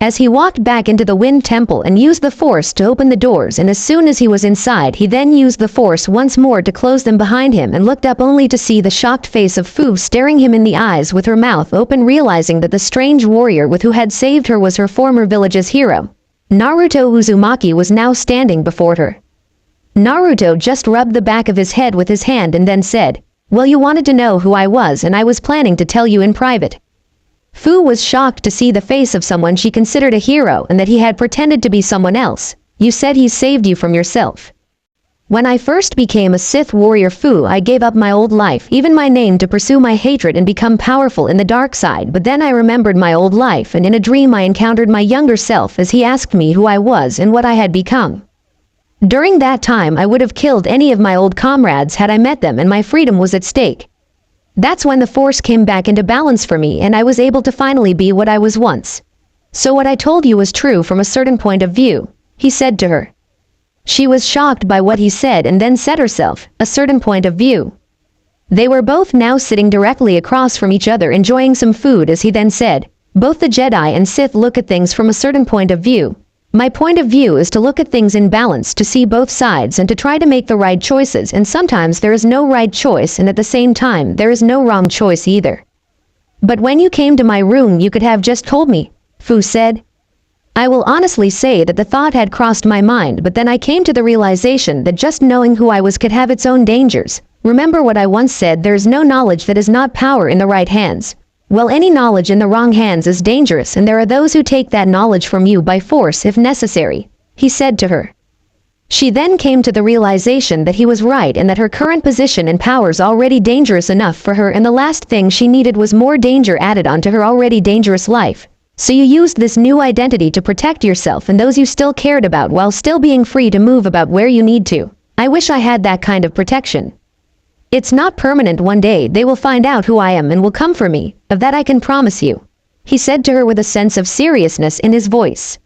As he walked back into the Wind Temple and used the Force to open the doors, and as soon as he was inside he then used the Force once more to close them behind him and looked up only to see the shocked face of Fu staring him in the eyes with her mouth open, realizing that the strange warrior with who had saved her was her former village's hero. Naruto Uzumaki was now standing before her. Naruto just rubbed the back of his head with his hand and then said, "Well, you wanted to know who I was, and I was planning to tell you in private." Fu was shocked to see the face of someone she considered a hero and that he had pretended to be someone else. "You said he saved you from yourself." "When I first became a Sith warrior, Fu, I gave up my old life, even my name, to pursue my hatred and become powerful in the dark side, but then I remembered my old life, and in a dream I encountered my younger self as he asked me who I was and what I had become. During that time I would have killed any of my old comrades had I met them, and my freedom was at stake. That's when the Force came back into balance for me and I was able to finally be what I was once. So what I told you was true from a certain point of view," he said to her. She was shocked by what he said and then said herself, "A certain point of view." They were both now sitting directly across from each other enjoying some food as he then said, "Both the Jedi and Sith look at things from a certain point of view. My point of view is to look at things in balance, to see both sides and to try to make the right choices, and sometimes there is no right choice and at the same time there is no wrong choice either. But when you came to my room you could have just told me," Fu said. "I will honestly say that the thought had crossed my mind, but then I came to the realization that just knowing who I was could have its own dangers. Remember what I once said, there is no knowledge that is not power in the right hands. Well, any knowledge in the wrong hands is dangerous, and there are those who take that knowledge from you by force if necessary," he said to her. She then came to the realization that he was right and that her current position and powers already dangerous enough for her, and the last thing she needed was more danger added onto her already dangerous life. "So you used this new identity to protect yourself and those you still cared about while still being free to move about where you need to. I wish I had that kind of protection. It's not permanent. One day they will find out who I am and will come for me, of that I can promise you," he said to her with a sense of seriousness in his voice.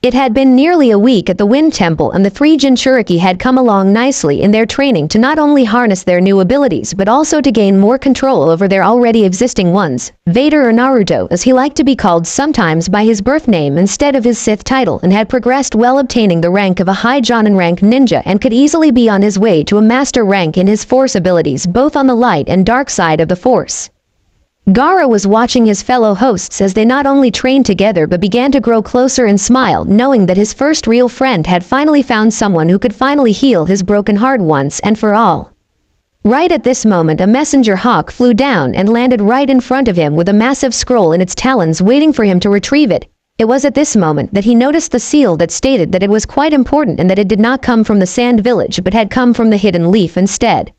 It had been nearly a week at the Wind Temple, and the three Jinchuriki had come along nicely in their training to not only harness their new abilities but also to gain more control over their already existing ones. Vader, or Naruto as he liked to be called sometimes by his birth name instead of his Sith title, and had progressed well, obtaining the rank of a high Jonin rank ninja, and could easily be on his way to a master rank in his Force abilities, both on the light and dark side of the Force. Gaara was watching his fellow hosts as they not only trained together but began to grow closer and smile, knowing that his first real friend had finally found someone who could finally heal his broken heart once and for all. Right at this moment, a messenger hawk flew down and landed right in front of him with a massive scroll in its talons, waiting for him to retrieve it. It was at this moment that he noticed the seal that stated that it was quite important and that it did not come from the Sand Village but had come from the Hidden Leaf instead.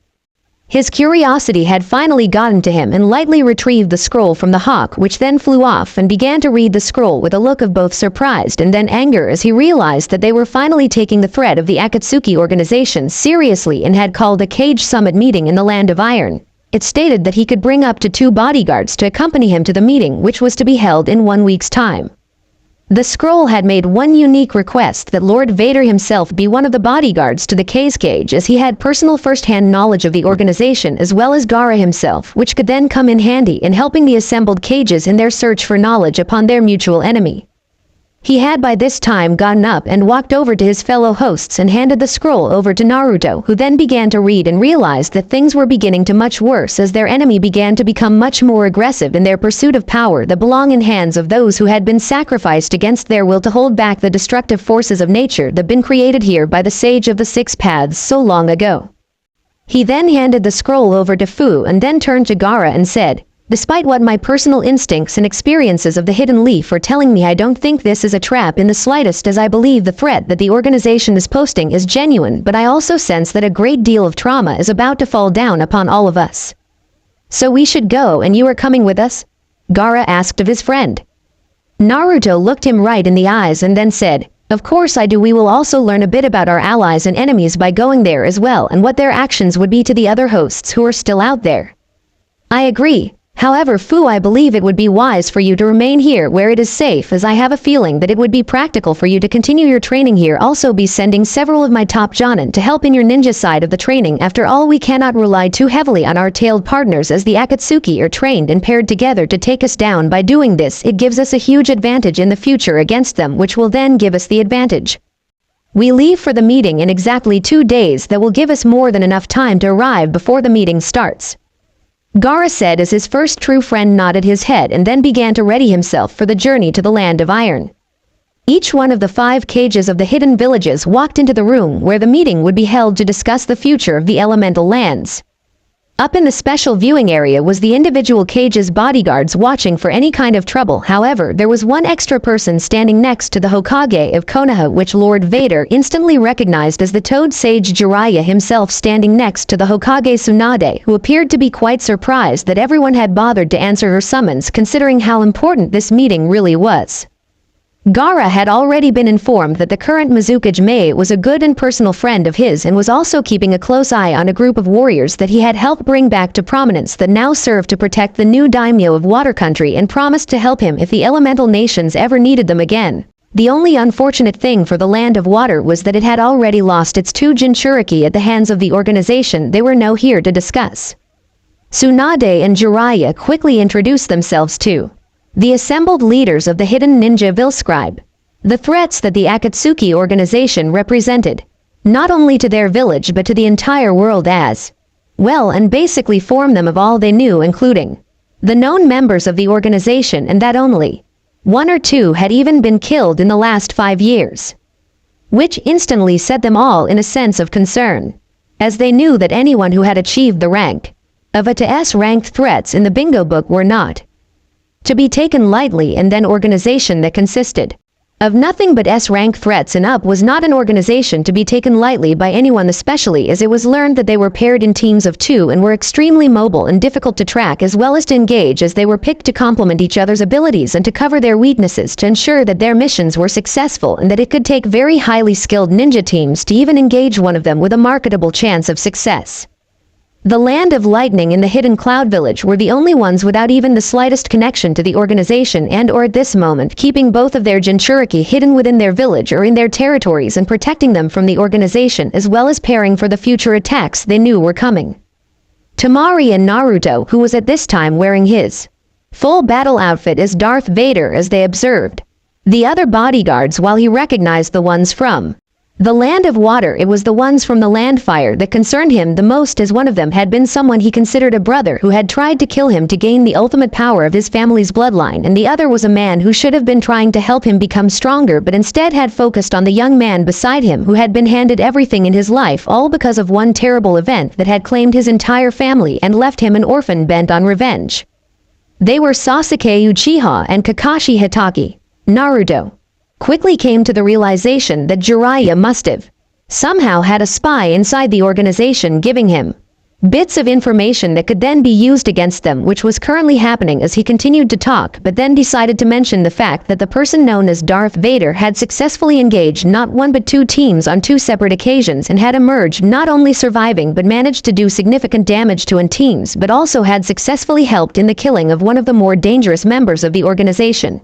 His curiosity had finally gotten to him, and lightly retrieved the scroll from the hawk, which then flew off and began to read the scroll with a look of both surprise and then anger as he realized that they were finally taking the threat of the Akatsuki organization seriously and had called a Cage Summit meeting in the Land of Iron. It stated that he could bring up to 2 bodyguards to accompany him to the meeting, which was to be held in 1 week's time. The scroll had made one unique request, that Lord Vader himself be one of the bodyguards to the Cage, as he had personal first-hand knowledge of the organization as well as Gaara himself, which could then come in handy in helping the assembled cages in their search for knowledge upon their mutual enemy. He had by this time gotten up and walked over to his fellow hosts and handed the scroll over to Naruto, who then began to read and realized that things were beginning to much worse as their enemy began to become much more aggressive in their pursuit of power that belong in hands of those who had been sacrificed against their will to hold back the destructive forces of nature that had been created here by the Sage of the Six Paths so long ago. He then handed the scroll over to Fu and then turned to Gaara and said, "Despite what my personal instincts and experiences of the Hidden Leaf are telling me, I don't think this is a trap in the slightest, as I believe the threat that the organization is posting is genuine, but I also sense that a great deal of trauma is about to fall down upon all of us. So we should go, and you are coming with us?" Gaara asked of his friend. Naruto looked him right in the eyes and then said, "Of course I do. We will also learn a bit about our allies and enemies by going there as well, and what their actions would be to the other hosts who are still out there." "I agree. However, Fu, I believe it would be wise for you to remain here where it is safe, as I have a feeling that it would be practical for you to continue your training here. Also be sending several of my top Jonin to help in your ninja side of the training. After all, we cannot rely too heavily on our tailed partners, as the Akatsuki are trained and paired together to take us down. By doing this, it gives us a huge advantage in the future against them, which will then give us the advantage. We leave for the meeting in exactly 2 days. That will give us more than enough time to arrive before the meeting starts," Gaara said as his first true friend nodded his head and then began to ready himself for the journey to the Land of Iron. Each one of the 5 cages of the hidden villages walked into the room where the meeting would be held to discuss the future of the elemental lands. Up in the special viewing area was the individual cage's bodyguards watching for any kind of trouble. However, there was one extra person standing next to the Hokage of Konoha, which Lord Vader instantly recognized as the Toad Sage Jiraiya himself, standing next to the Hokage Tsunade, who appeared to be quite surprised that everyone had bothered to answer her summons, considering how important this meeting really was. Gaara had already been informed that the current Mizukage Mei was a good and personal friend of his, and was also keeping a close eye on a group of warriors that he had helped bring back to prominence that now served to protect the new daimyo of Water Country, and promised to help him if the elemental nations ever needed them again. The only unfortunate thing for the Land of Water was that it had already lost its 2 Jinchuriki at the hands of the organization they were now here to discuss. Tsunade and Jiraiya quickly introduced themselves to the assembled leaders of the hidden ninja Vilscribe. The threats that the Akatsuki organization represented, not only to their village but to the entire world as well, and basically formed them of all they knew, including the known members of the organization, and that only 1 or 2 had even been killed in the last 5 years, which instantly set them all in a sense of concern, as they knew that anyone who had achieved the rank of A to S ranked threats in the bingo book were not to be taken lightly, and then organization that consisted of nothing but S-rank threats and up was not an organization to be taken lightly by anyone, especially as it was learned that they were paired in teams of 2 and were extremely mobile and difficult to track as well as to engage, as they were picked to complement each other's abilities and to cover their weaknesses to ensure that their missions were successful, and that it could take very highly skilled ninja teams to even engage one of them with a marketable chance of success. The Land of Lightning and the Hidden Cloud Village were the only ones without even the slightest connection to the organization and or at this moment keeping both of their Jinchuriki hidden within their village or in their territories and protecting them from the organization as well as preparing for the future attacks they knew were coming. Tamari and Naruto, who was at this time wearing his full battle outfit as Darth Vader as they observed the other bodyguards while he recognized the ones from the Land of Water. It was the ones from the Land Fire that concerned him the most, as one of them had been someone he considered a brother who had tried to kill him to gain the ultimate power of his family's bloodline, and the other was a man who should have been trying to help him become stronger but instead had focused on the young man beside him who had been handed everything in his life, all because of one terrible event that had claimed his entire family and left him an orphan bent on revenge. They were Sasuke Uchiha and Kakashi Hitake. Naruto quickly came to the realization that Jiraiya must have somehow had a spy inside the organization giving him bits of information that could then be used against them, which was currently happening as he continued to talk, but then decided to mention the fact that the person known as Darth Vader had successfully engaged not one but two teams on two separate occasions and had emerged not only surviving but managed to do significant damage to teams, but also had successfully helped in the killing of one of the more dangerous members of the organization.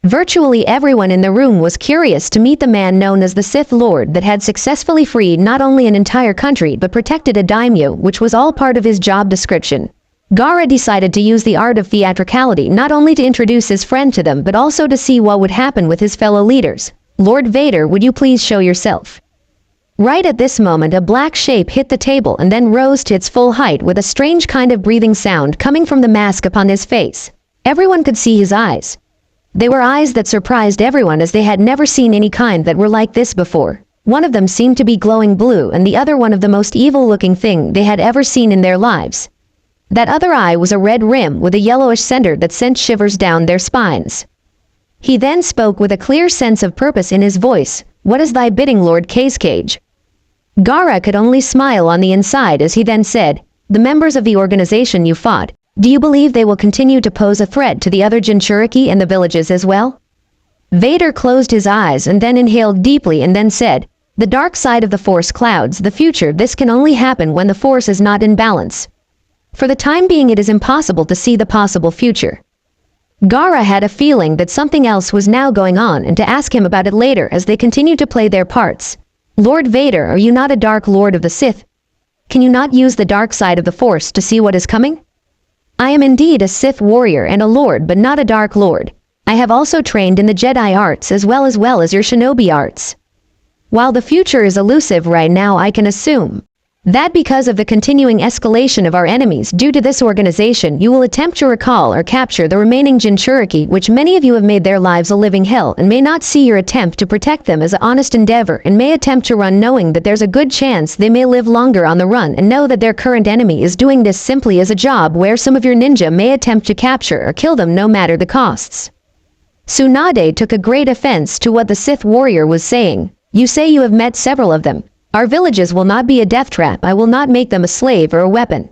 Virtually everyone in the room was curious to meet the man known as the Sith Lord that had successfully freed not only an entire country but protected a daimyo, which was all part of his job description. Gaara decided to use the art of theatricality not only to introduce his friend to them but also to see what would happen with his fellow leaders. "Lord Vader, would you please show yourself?" Right at this moment a black shape hit the table and then rose to its full height with a strange kind of breathing sound coming from the mask upon his face. Everyone could see his eyes. They were eyes that surprised everyone as they had never seen any kind that were like this before. One of them seemed to be glowing blue and the other one of the most evil-looking thing they had ever seen in their lives. That other eye was a red rim with a yellowish center that sent shivers down their spines. He then spoke with a clear sense of purpose in his voice. "What is thy bidding, Lord Cage?" Gaara could only smile on the inside as he then said, "The members of the organization you fought, do you believe they will continue to pose a threat to the other Jinchuriki and the villages as well?" Vader closed his eyes and then inhaled deeply and then said, "The dark side of the Force clouds the future. This can only happen when the Force is not in balance. For the time being it is impossible to see the possible future." Gaara had a feeling that something else was now going on and to ask him about it later as they continued to play their parts. "Lord Vader, are you not a Dark Lord of the Sith? Can you not use the dark side of the Force to see what is coming?" "I am indeed a Sith warrior and a Lord but not a Dark Lord. I have also trained in the Jedi arts as well as your shinobi arts. While the future is elusive right now, I can assume that because of the continuing escalation of our enemies due to this organization, you will attempt to recall or capture the remaining Jinchuriki, which many of you have made their lives a living hell and may not see your attempt to protect them as an honest endeavor and may attempt to run knowing that there's a good chance they may live longer on the run and know that their current enemy is doing this simply as a job where some of your ninja may attempt to capture or kill them no matter the costs." Tsunade took a great offense to what the Sith warrior was saying. "You say you have met several of them. Our villages will not be a death trap. I will not make them a slave or a weapon.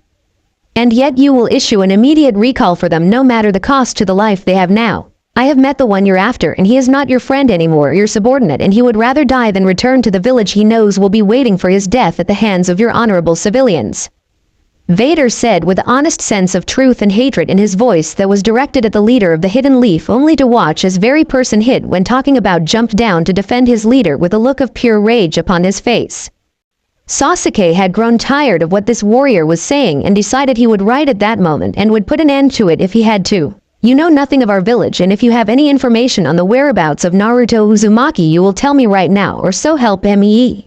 And yet you will issue an immediate recall for them no matter the cost to the life they have now. I have met the one you're after and he is not your friend anymore, your subordinate, and he would rather die than return to the village he knows will be waiting for his death at the hands of your honorable civilians." Vader said with an honest sense of truth and hatred in his voice that was directed at the leader of the Hidden Leaf, only to watch as very person hit when talking about jumped down to defend his leader with a look of pure rage upon his face. Sasuke had grown tired of what this warrior was saying and decided he would write at that moment and would put an end to it if he had to. "You know nothing of our village, and if you have any information on the whereabouts of Naruto Uzumaki you will tell me right now, or so help me."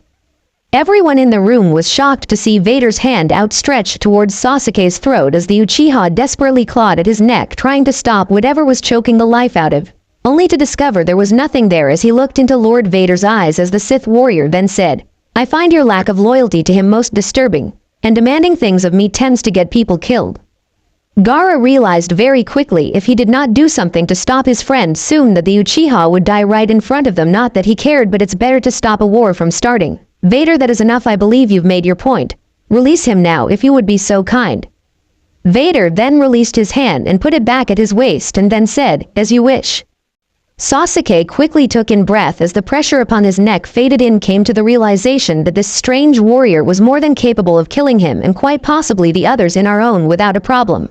Everyone in the room was shocked to see Vader's hand outstretched towards Sasuke's throat as the Uchiha desperately clawed at his neck trying to stop whatever was choking the life out of, only to discover there was nothing there as he looked into Lord Vader's eyes as the Sith warrior then said, "I find your lack of loyalty to him most disturbing, and demanding things of me tends to get people killed." Gaara realized very quickly if he did not do something to stop his friend soon that the Uchiha would die right in front of them. Not that he cared, but it's better to stop a war from starting. "Vader, that is enough. I believe you've made your point. Release him now if you would be so kind." Vader then released his hand and put it back at his waist and then said, "As you wish." Sasuke quickly took in breath as the pressure upon his neck faded and came to the realization that this strange warrior was more than capable of killing him and quite possibly the others in our own without a problem.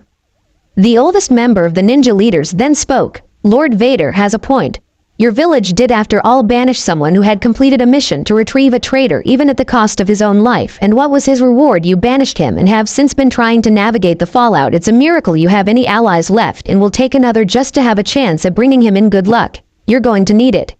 The oldest member of the ninja leaders then spoke. Lord Vader has a point. Your village did after all banish someone who had completed a mission to retrieve a traitor even at the cost of his own life, and what was his reward? You banished him and have since been trying to navigate the fallout. It's a miracle you have any allies left and will take another just to have a chance at bringing him in. Good luck. You're going to need it.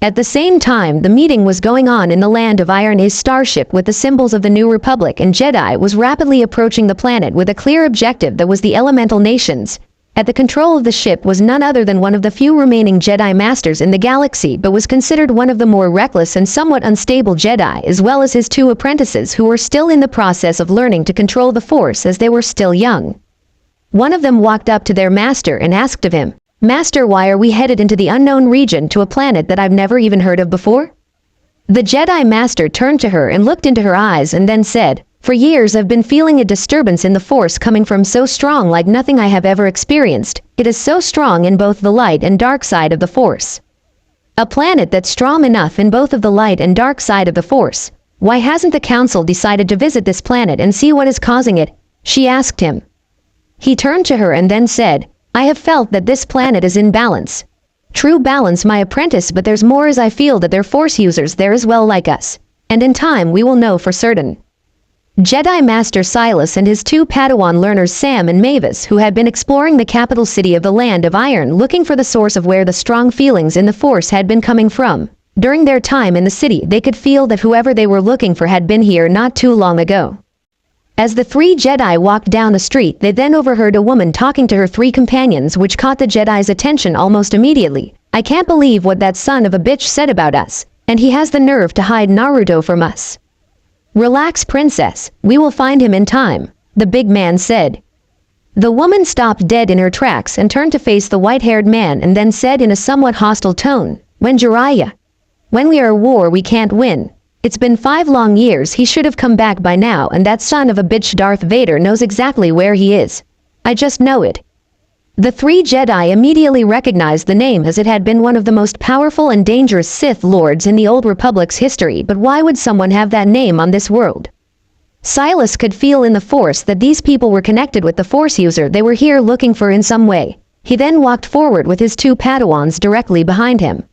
At the same time, the meeting was going on in the Land of Iron. A starship with the symbols of the New Republic and Jedi was rapidly approaching the planet with a clear objective that was the elemental nations. At the control of the ship was none other than one of the few remaining Jedi Masters in the galaxy, but was considered one of the more reckless and somewhat unstable Jedi, as well as his two apprentices who were still in the process of learning to control the Force as they were still young. One of them walked up to their master and asked of him, "Master, why are we headed into the unknown region to a planet that I've never even heard of before?" The Jedi Master turned to her and looked into her eyes and then said, "For years I've been feeling a disturbance in the Force coming from so strong like nothing I have ever experienced. It is so strong in both the light and dark side of the Force. A planet that's strong enough in both of the light and dark side of the Force. Why hasn't the Council decided to visit this planet and see what is causing it?" she asked him. He turned to her and then said, "I have felt that this planet is in balance. True balance, my apprentice, but there's more, as I feel that they're Force users there as well like us. And in time we will know for certain." Jedi Master Silas and his two Padawan learners Sam and Mavis, who had been exploring the capital city of the Land of Iron looking for the source of where the strong feelings in the Force had been coming from. During their time in the city, they could feel that whoever they were looking for had been here not too long ago. As the three Jedi walked down the street, they then overheard a woman talking to her three companions, which caught the Jedi's attention almost immediately. "I can't believe what that son of a bitch said about us, and he has the nerve to hide Naruto from us." "Relax, princess, we will find him in time," the big man said. The woman stopped dead in her tracks and turned to face the white-haired man and then said in a somewhat hostile tone, "When Jiraiya? When we are at war we can't win. It's been 5 long years, he should have come back by now, and that son of a bitch Darth Vader knows exactly where he is. I just know it." The three Jedi immediately recognized the name as it had been one of the most powerful and dangerous Sith Lords in the Old Republic's history, but why would someone have that name on this world? Silas could feel in the Force that these people were connected with the Force user they were here looking for in some way. He then walked forward with his two Padawans directly behind him.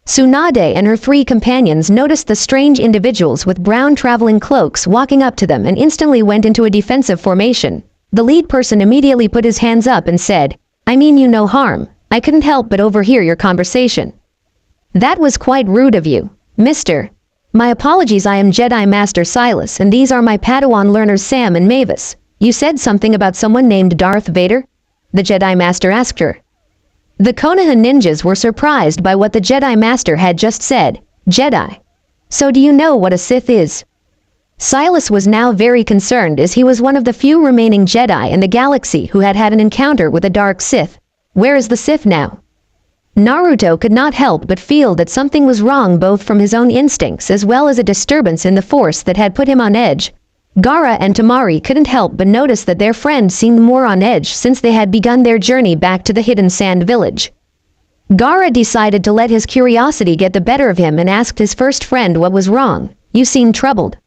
Tsunade and her three companions noticed the strange individuals with brown traveling cloaks walking up to them and instantly went into a defensive formation. The lead person immediately put his hands up and said, "I mean you no harm. I couldn't help but overhear your conversation." "That was quite rude of you, Mr. My apologies, I am Jedi Master Silas and these are my Padawan learners Sam and Mavis. You said something about someone named Darth Vader?" the Jedi Master asked her. The Konoha ninjas were surprised by what the Jedi Master had just said. "Jedi? So do you know what a Sith is?" Silas was now very concerned as he was one of the few remaining Jedi in the galaxy who had had an encounter with a dark Sith. Where is the Sith now? Naruto could not help but feel that something was wrong, both from his own instincts as well as a disturbance in the Force that had put him on edge. Gaara and Temari couldn't help but notice that their friend seemed more on edge since they had begun their journey back to the Hidden Sand Village. Gaara decided to let his curiosity get the better of him and asked his first friend what was wrong. "You seem troubled."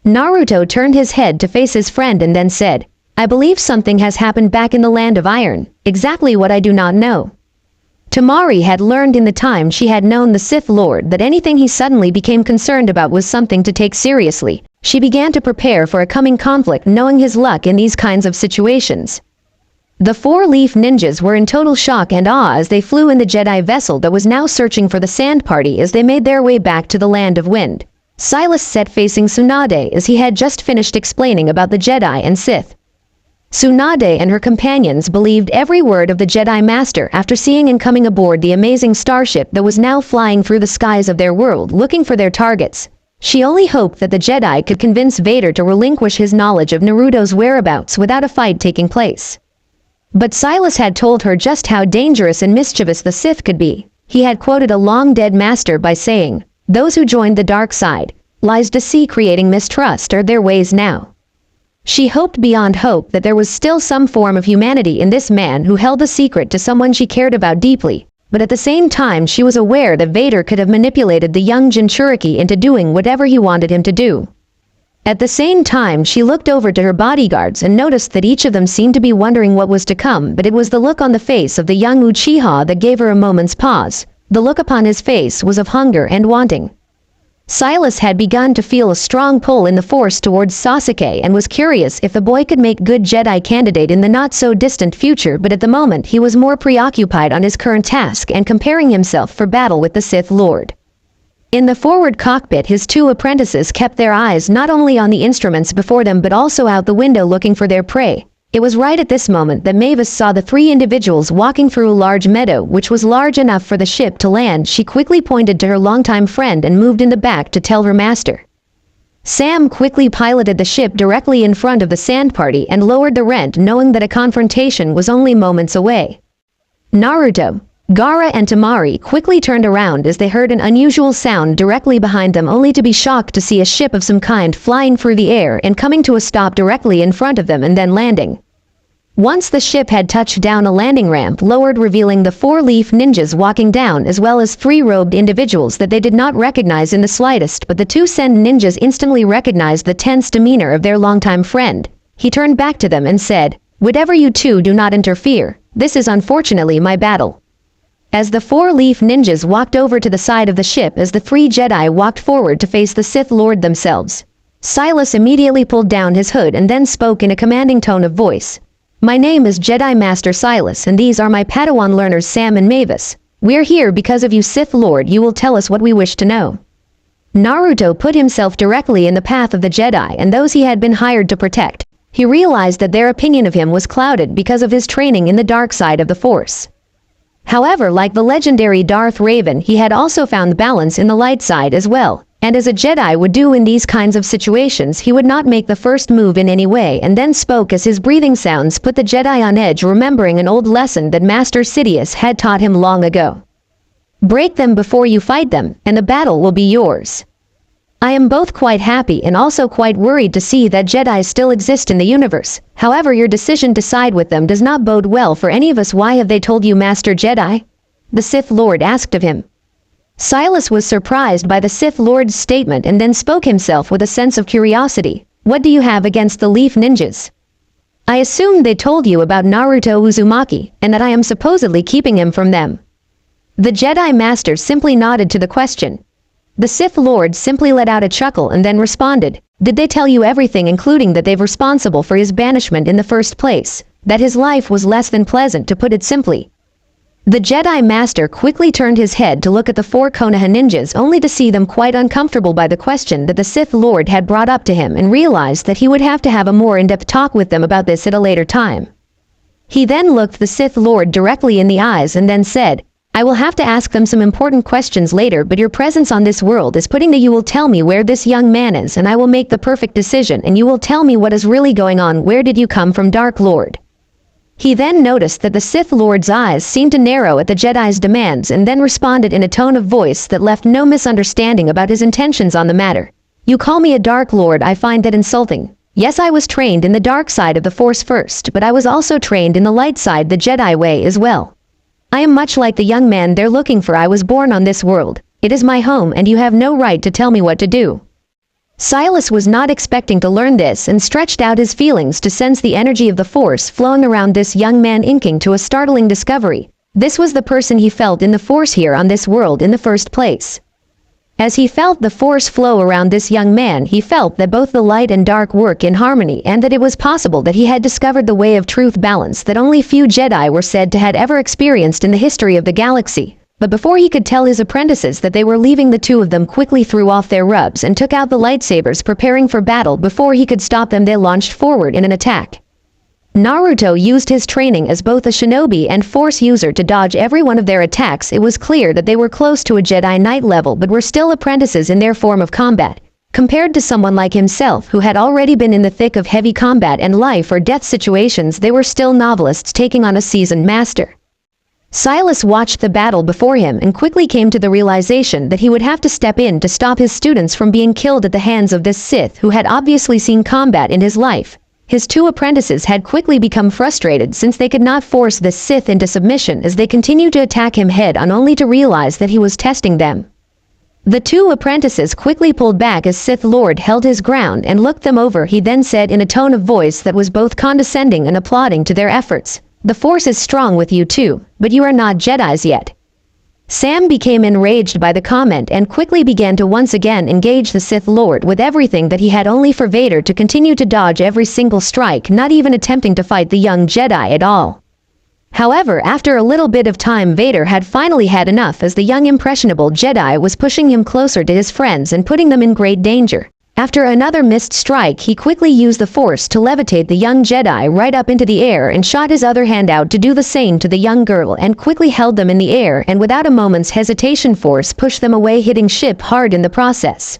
Naruto turned his head to face his friend and then said, "I believe something has happened back in the Land of Iron. Exactly what I do not know." Temari had learned in the time she had known the Sith Lord that anything he suddenly became concerned about was something to take seriously. She began to prepare for a coming conflict, knowing his luck in these kinds of situations. The four-leaf ninjas were in total shock and awe as they flew in the Jedi vessel that was now searching for the Sand Party as they made their way back to the Land of Wind. Silas sat facing Tsunade as he had just finished explaining about the Jedi and Sith. Tsunade and her companions believed every word of the Jedi Master after seeing and coming aboard the amazing starship that was now flying through the skies of their world looking for their targets. She only hoped that the Jedi could convince Vader to relinquish his knowledge of Naruto's whereabouts without a fight taking place. But Silas had told her just how dangerous and mischievous the Sith could be. He had quoted a long-dead master by saying, "Those who joined the dark side, lies to see creating mistrust are their ways now." She hoped beyond hope that there was still some form of humanity in this man who held a secret to someone she cared about deeply. but at the same time she was aware that Vader could have manipulated the young Jinchuriki into doing whatever he wanted him to do. At the same time, she looked over to her bodyguards and noticed that each of them seemed to be wondering what was to come, but it was the look on the face of the young Uchiha that gave her a moment's pause. The look upon his face was of hunger and wanting. Silas had begun to feel a strong pull in the Force towards Sasuke and was curious if the boy could make good Jedi candidate in the not-so-distant future, but at the moment he was more preoccupied on his current task and comparing himself for battle with the Sith Lord. In the forward cockpit, his two apprentices kept their eyes not only on the instruments before them but also out the window looking for their prey. It was right at this moment that Mavis saw the three individuals walking through a large meadow which was large enough for the ship to land. She quickly pointed to her longtime friend and moved in the back to tell her master. Sam quickly piloted the ship directly in front of the sand party and lowered the rent, knowing that a confrontation was only moments away. Naruto, Gaara and Temari quickly turned around as they heard an unusual sound directly behind them, only to be shocked to see a ship of some kind flying through the air and coming to a stop directly in front of them and then landing. Once the ship had touched down, a landing ramp lowered, revealing the four-leaf ninjas walking down as well as three robed individuals that they did not recognize in the slightest, but the two Send ninjas instantly recognized the tense demeanor of their longtime friend. He turned back to them and said, "Whatever, you two do not interfere. This is unfortunately my battle." As the four-leaf ninjas walked over to the side of the ship, as the three Jedi walked forward to face the Sith Lord themselves, Silas immediately pulled down his hood and then spoke in a commanding tone of voice. "My name is Jedi Master Silas, and these are my Padawan learners Sam and Mavis. We're here because of you, Sith Lord. You will tell us what we wish to know." Naruto put himself directly in the path of the Jedi and those he had been hired to protect. He realized that their opinion of him was clouded because of his training in the dark side of the Force. However, like the legendary Darth Raven, he had also found balance in the light side as well, and as a Jedi would do in these kinds of situations, he would not make the first move in any way, and then spoke as his breathing sounds put the Jedi on edge, remembering an old lesson that Master Sidious had taught him long ago. "Break them before you fight them, and the battle will be yours." I am both quite happy and also quite worried to see that Jedi still exist in the universe. However, your decision to side with them does not bode well for any of us. Why have they told you, Master Jedi? The Sith Lord asked of him. Silas was surprised by the Sith Lord's statement and then spoke himself with a sense of curiosity. "What do you have against the Leaf Ninjas?" "I assumed they told you about Naruto Uzumaki, and that I am supposedly keeping him from them." The Jedi Master simply nodded to the question. The Sith Lord simply let out a chuckle and then responded, "Did they tell you everything, including that they're responsible for his banishment in the first place? That his life was less than pleasant, to put it simply?" The Jedi Master quickly turned his head to look at the four Konoha ninjas, only to see them quite uncomfortable by the question that the Sith Lord had brought up to him, and realized that he would have to have a more in-depth talk with them about this at a later time. He then looked the Sith Lord directly in the eyes and then said, "I will have to ask them some important questions later, but your presence on this world is putting that you will tell me where this young man is, and I will make the perfect decision, and you will tell me what is really going on. Where did you come from, Dark Lord?" He then noticed that the Sith Lord's eyes seemed to narrow at the Jedi's demands and then responded in a tone of voice that left no misunderstanding about his intentions on the matter. "You call me a Dark Lord. I find that insulting. Yes, I was trained in the dark side of the Force first, but I was also trained in the light side, the Jedi way, as well. I am much like the young man they're looking for. I was born on this world. It is my home, and you have no right to tell me what to do." Silas was not expecting to learn this and stretched out his feelings to sense the energy of the Force flowing around this young man, inking to a startling discovery. This was the person he felt in the Force here on this world in the first place. As he felt the Force flow around this young man, he felt that both the light and dark work in harmony, and that it was possible that he had discovered the way of truth balance that only few Jedi were said to had ever experienced in the history of the galaxy. But before he could tell his apprentices that they were leaving, the two of them quickly threw off their robes and took out the lightsabers, preparing for battle. Before he could stop them, they launched forward in an attack. Naruto used his training as both a shinobi and Force user to dodge every one of their attacks. It was clear that they were close to a Jedi Knight level, but were still apprentices in their form of combat. Compared to someone like himself who had already been in the thick of heavy combat and life or death situations, they were still novelists taking on a seasoned master. Silas watched the battle before him and quickly came to the realization that he would have to step in to stop his students from being killed at the hands of this Sith who had obviously seen combat in his life. His two apprentices had quickly become frustrated since they could not force this Sith into submission as they continued to attack him head-on only to realize that he was testing them. The two apprentices quickly pulled back as Sith Lord held his ground and looked them over. He then said in a tone of voice that was both condescending and applauding to their efforts, "The Force is strong with you too, but you are not Jedis yet." Sam became enraged by the comment and quickly began to once again engage the Sith Lord with everything that he had, only for Vader to continue to dodge every single strike, not even attempting to fight the young Jedi at all. However, after a little bit of time, Vader had finally had enough as the young impressionable Jedi was pushing him closer to his friends and putting them in great danger. After another missed strike, he quickly used the Force to levitate the young Jedi right up into the air and shot his other hand out to do the same to the young girl and quickly held them in the air and without a moment's hesitation Force pushed them away, hitting ship hard in the process.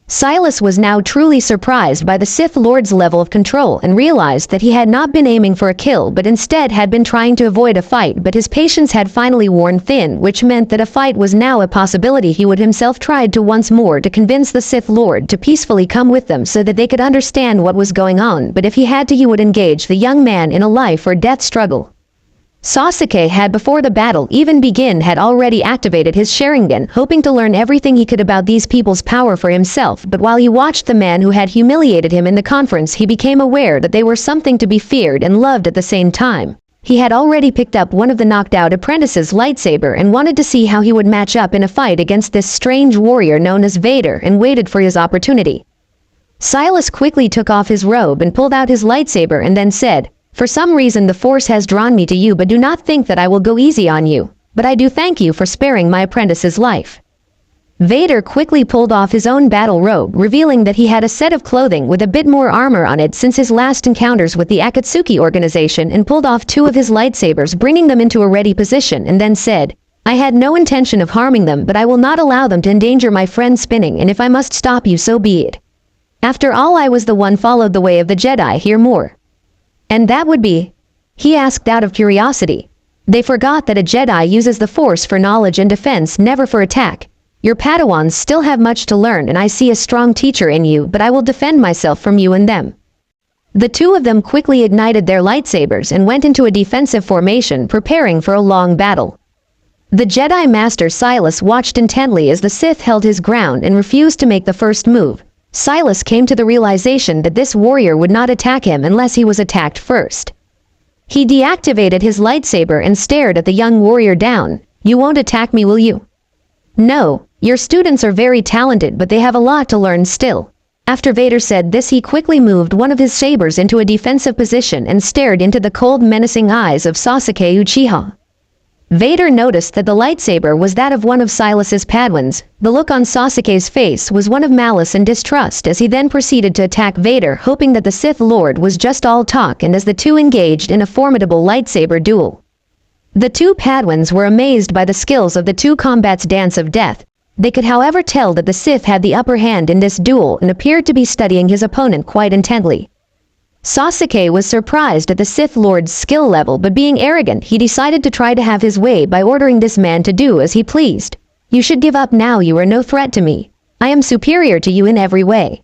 Silas was now truly surprised by the Sith Lord's level of control and realized that he had not been aiming for a kill but instead had been trying to avoid a fight, but his patience had finally worn thin, which meant that a fight was now a possibility. He would himself tried to once more to convince the Sith Lord to peacefully come with them so that they could understand what was going on, but if he had to, he would engage the young man in a life or death struggle. Sasuke had, before the battle even began, had already activated his Sharingan, hoping to learn everything he could about these people's power for himself, but while he watched the man who had humiliated him in the conference, he became aware that they were something to be feared and loved at the same time. He had already picked up one of the knocked-out apprentice's lightsaber and wanted to see how he would match up in a fight against this strange warrior known as Vader, and waited for his opportunity. Silas quickly took off his robe and pulled out his lightsaber and then said, "For some reason the Force has drawn me to you, but do not think that I will go easy on you. But I do thank you for sparing my apprentice's life." Vader quickly pulled off his own battle robe, revealing that he had a set of clothing with a bit more armor on it since his last encounters with the Akatsuki organization, and pulled off two of his lightsabers, bringing them into a ready position, and then said, "I had no intention of harming them, but I will not allow them to endanger my friend spinning, and if I must stop you, so be it. After all, I was the one followed the way of the Jedi. Hear more." "And that would be?" he asked out of curiosity. They forgot that a Jedi uses the Force for knowledge and defense, never for attack. Your Padawans still have much to learn, and I see a strong teacher in you, but I will defend myself from you and them. The two of them quickly ignited their lightsabers and went into a defensive formation, preparing for a long battle. The Jedi Master Silas watched intently as the Sith held his ground and refused to make the first move. Silas came to the realization that this warrior would not attack him unless he was attacked first. He deactivated his lightsaber and stared at the young warrior down. "You won't attack me, will you?" "No, your students are very talented, but they have a lot to learn still." After Vader said this, he quickly moved one of his sabers into a defensive position and stared into the cold, menacing eyes of Sasuke Uchiha. Vader noticed that the lightsaber was that of one of Silas's Padawans. The look on Sasuke's face was one of malice and distrust as he then proceeded to attack Vader, hoping that the Sith Lord was just all talk, and as the two engaged in a formidable lightsaber duel. The two Padawans were amazed by the skills of the two combat's dance of death. They could however tell that the Sith had the upper hand in this duel and appeared to be studying his opponent quite intently. Sasuke was surprised at the Sith Lord's skill level, but being arrogant, he decided to try to have his way by ordering this man to do as he pleased. "You should give up now. You are no threat to me. I am superior to you in every way."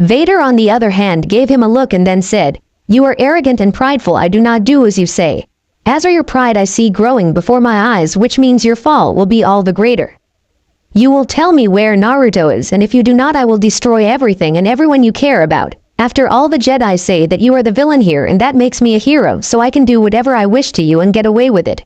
Vader, on the other hand, gave him a look and then said, "You are arrogant and prideful. I do not do as you say. As are your pride, I see growing before my eyes, which means your fall will be all the greater. You will tell me where Naruto is, and if you do not, I will destroy everything and everyone you care about. After all, the Jedi say that you are the villain here, and that makes me a hero, so I can do whatever I wish to you and get away with it.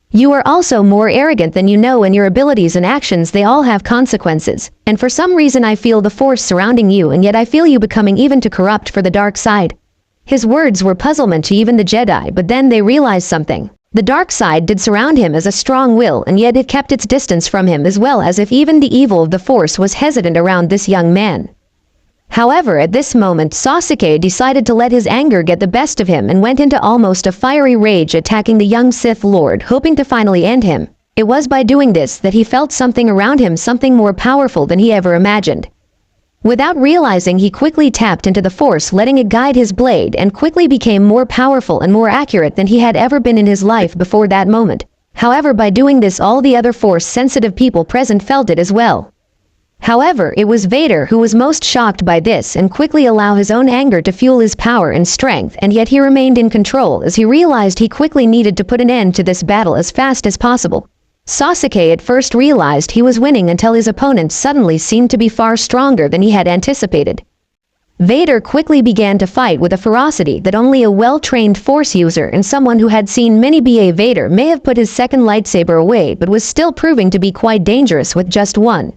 You are also more arrogant than you know, and your abilities and actions, they all have consequences. And for some reason I feel the Force surrounding you, and yet I feel you becoming even too corrupt for the dark side." His words were puzzlement to even the Jedi, but then they realized something. The dark side did surround him as a strong will, and yet it kept its distance from him as well, as if even the evil of the Force was hesitant around this young man. However, at this moment, Sasuke decided to let his anger get the best of him and went into almost a fiery rage, attacking the young Sith Lord, hoping to finally end him. It was by doing this that he felt something around him, something more powerful than he ever imagined. Without realizing, he quickly tapped into the Force, letting it guide his blade, and quickly became more powerful and more accurate than he had ever been in his life before that moment. However, by doing this, all the other Force-sensitive people present felt it as well. However, it was Vader who was most shocked by this and quickly allowed his own anger to fuel his power and strength, and yet he remained in control as he realized he quickly needed to put an end to this battle as fast as possible. Sasuke at first realized he was winning until his opponent suddenly seemed to be far stronger than he had anticipated. Vader quickly began to fight with a ferocity that only a well-trained Force user and someone who had seen many BA Vader may have put his second lightsaber away, but was still proving to be quite dangerous with just one.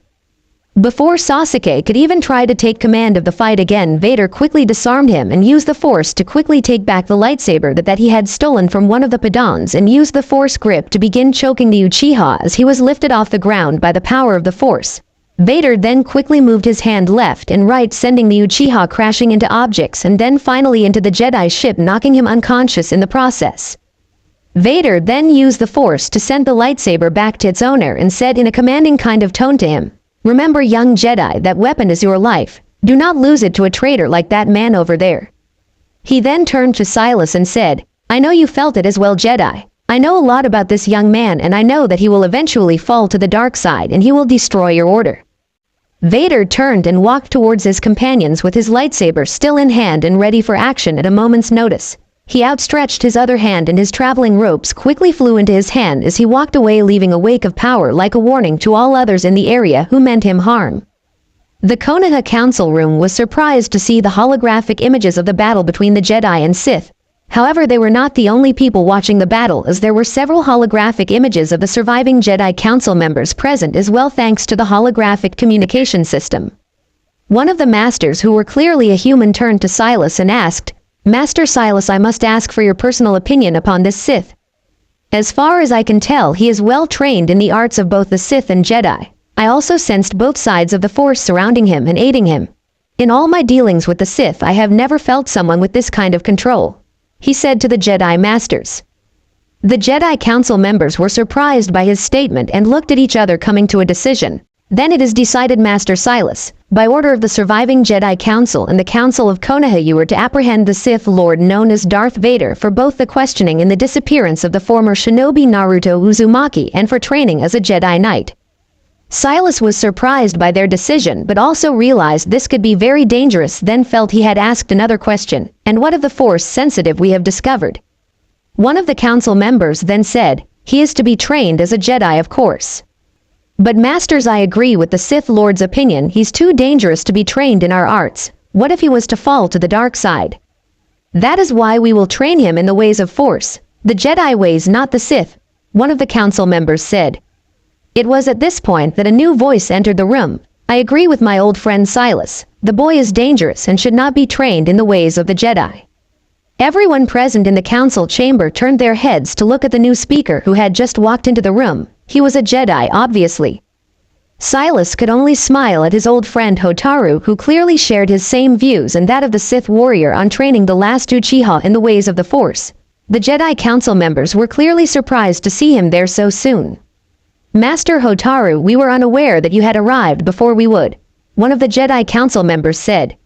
Before Sasuke could even try to take command of the fight again, Vader quickly disarmed him and used the Force to quickly take back the lightsaber that he had stolen from one of the Padans and used the Force grip to begin choking the Uchiha as he was lifted off the ground by the power of the Force. Vader then quickly moved his hand left and right, sending the Uchiha crashing into objects and then finally into the Jedi ship, knocking him unconscious in the process. Vader then used the Force to send the lightsaber back to its owner and said in a commanding kind of tone to him, "Remember, young Jedi, that weapon is your life. Do not lose it to a traitor like that man over there." He then turned to Silas and said, "I know you felt it as well, Jedi. I know a lot about this young man, and I know that he will eventually fall to the dark side and he will destroy your order." Vader turned and walked towards his companions with his lightsaber still in hand and ready for action at a moment's notice. He outstretched his other hand and his traveling ropes quickly flew into his hand as he walked away, leaving a wake of power like a warning to all others in the area who meant him harm. The Konoha Council Room was surprised to see the holographic images of the battle between the Jedi and Sith. However, they were not the only people watching the battle, as there were several holographic images of the surviving Jedi Council members present as well, thanks to the holographic communication system. One of the masters, who were clearly a human, turned to Silas and asked, "Master Silas, I must ask for your personal opinion upon this Sith. As far as I can tell, he is well trained in the arts of both the Sith and Jedi. I also sensed both sides of the Force surrounding him and aiding him. In all my dealings with the Sith, I have never felt someone with this kind of control," he said to the Jedi Masters. The Jedi Council members were surprised by his statement and looked at each other, coming to a decision. "Then it is decided, Master Silas. By order of the surviving Jedi Council and the Council of Konoha, you are to apprehend the Sith Lord known as Darth Vader for both the questioning and the disappearance of the former shinobi Naruto Uzumaki and for training as a Jedi Knight." Silas was surprised by their decision but also realized this could be very dangerous, then felt he had asked another question, "And what of the Force sensitive we have discovered?" One of the council members then said, "He is to be trained as a Jedi, of course. But Masters, I agree with the Sith Lord's opinion. He's too dangerous to be trained in our arts. What if he was to fall to the dark side? That is why we will train him in the ways of Force, the Jedi ways, not the Sith," one of the council members said. It was at this point that a new voice entered the room. "I agree with my old friend Silas. The boy is dangerous and should not be trained in the ways of the Jedi." Everyone present in the council chamber turned their heads to look at the new speaker who had just walked into the room. He was a Jedi, obviously. Silas could only smile at his old friend Hotaru, who clearly shared his same views and that of the Sith warrior on training the last Uchiha in the ways of the Force. The Jedi Council members were clearly surprised to see him there so soon. "Master Hotaru, we were unaware that you had arrived before we would," one of the Jedi Council members said.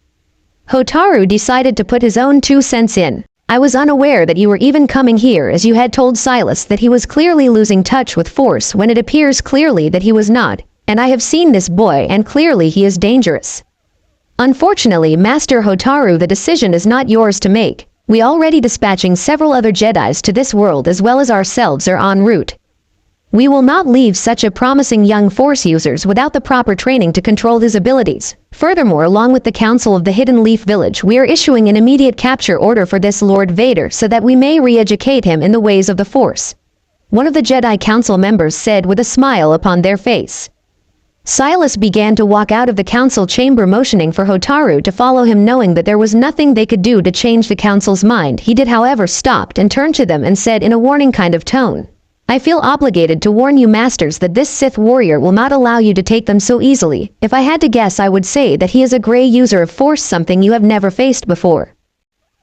Hotaru decided to put his own 2 cents in. "I was unaware that you were even coming here, as you had told Silas that he was clearly losing touch with Force when it appears clearly that he was not, and I have seen this boy and clearly he is dangerous." "Unfortunately, Master Hotaru, the decision is not yours to make. We already dispatching several other Jedis to this world as well as ourselves are en route. We will not leave such a promising young Force users without the proper training to control his abilities. Furthermore, along with the Council of the Hidden Leaf Village, we are issuing an immediate capture order for this Lord Vader so that we may re-educate him in the ways of the Force," one of the Jedi Council members said with a smile upon their face. Silas began to walk out of the council chamber, motioning for Hotaru to follow him, knowing that there was nothing they could do to change the council's mind. He did, however, stopped and turned to them and said in a warning kind of tone, "I feel obligated to warn you, Masters, that this Sith warrior will not allow you to take them so easily. If I had to guess, I would say that he is a gray user of Force, something you have never faced before."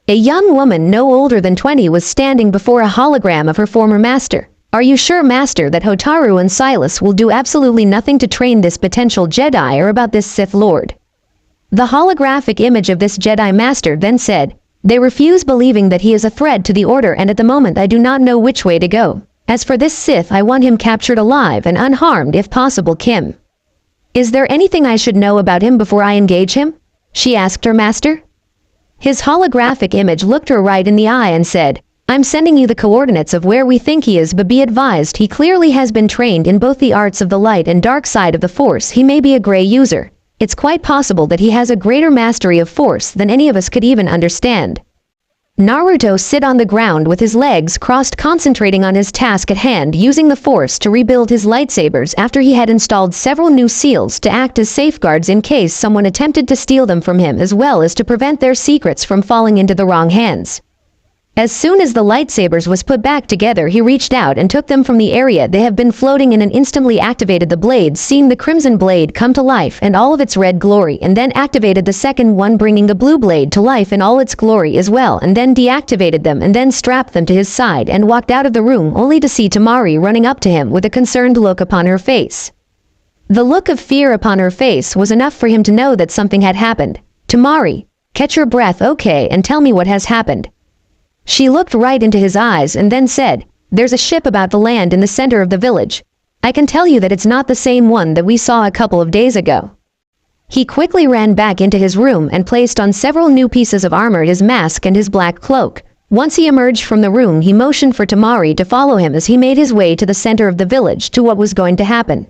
A young woman no older than 20 was standing before a hologram of her former master. "Are you sure, Master, that Hotaru and Silas will do absolutely nothing to train this potential Jedi or about this Sith Lord?" The holographic image of this Jedi Master then said, "They refuse, believing that he is a threat to the Order, and at the moment I do not know which way to go. As for this Sith, I want him captured alive and unharmed if possible, Kim." Is there anything I should know about him before I engage him? She asked her master. His holographic image looked her right in the eye and said, I'm sending you the coordinates of where we think he is, but be advised he clearly has been trained in both the arts of the light and dark side of the Force. He may be a gray user. It's quite possible that he has a greater mastery of Force than any of us could even understand. Naruto sit on the ground with his legs crossed, concentrating on his task at hand, using the Force to rebuild his lightsabers after he had installed several new seals to act as safeguards in case someone attempted to steal them from him, as well as to prevent their secrets from falling into the wrong hands. As soon as the lightsabers was put back together, he reached out and took them from the area they have been floating in and instantly activated the blades, seeing the crimson blade come to life and all of its red glory, and then activated the second one, bringing the blue blade to life in all its glory as well, and then deactivated them and then strapped them to his side and walked out of the room, only to see Tamari running up to him with a concerned look upon her face. The look of fear upon her face was enough for him to know that something had happened. Tamari, catch your breath, okay, and tell me what has happened. She looked right into his eyes and then said, There's a ship about to land in the center of the village. I can tell you that it's not the same one that we saw a couple of days ago. He quickly ran back into his room and placed on several new pieces of armor, his mask and his black cloak. Once he emerged from the room, he motioned for Tamari to follow him as he made his way to the center of the village to what was going to happen.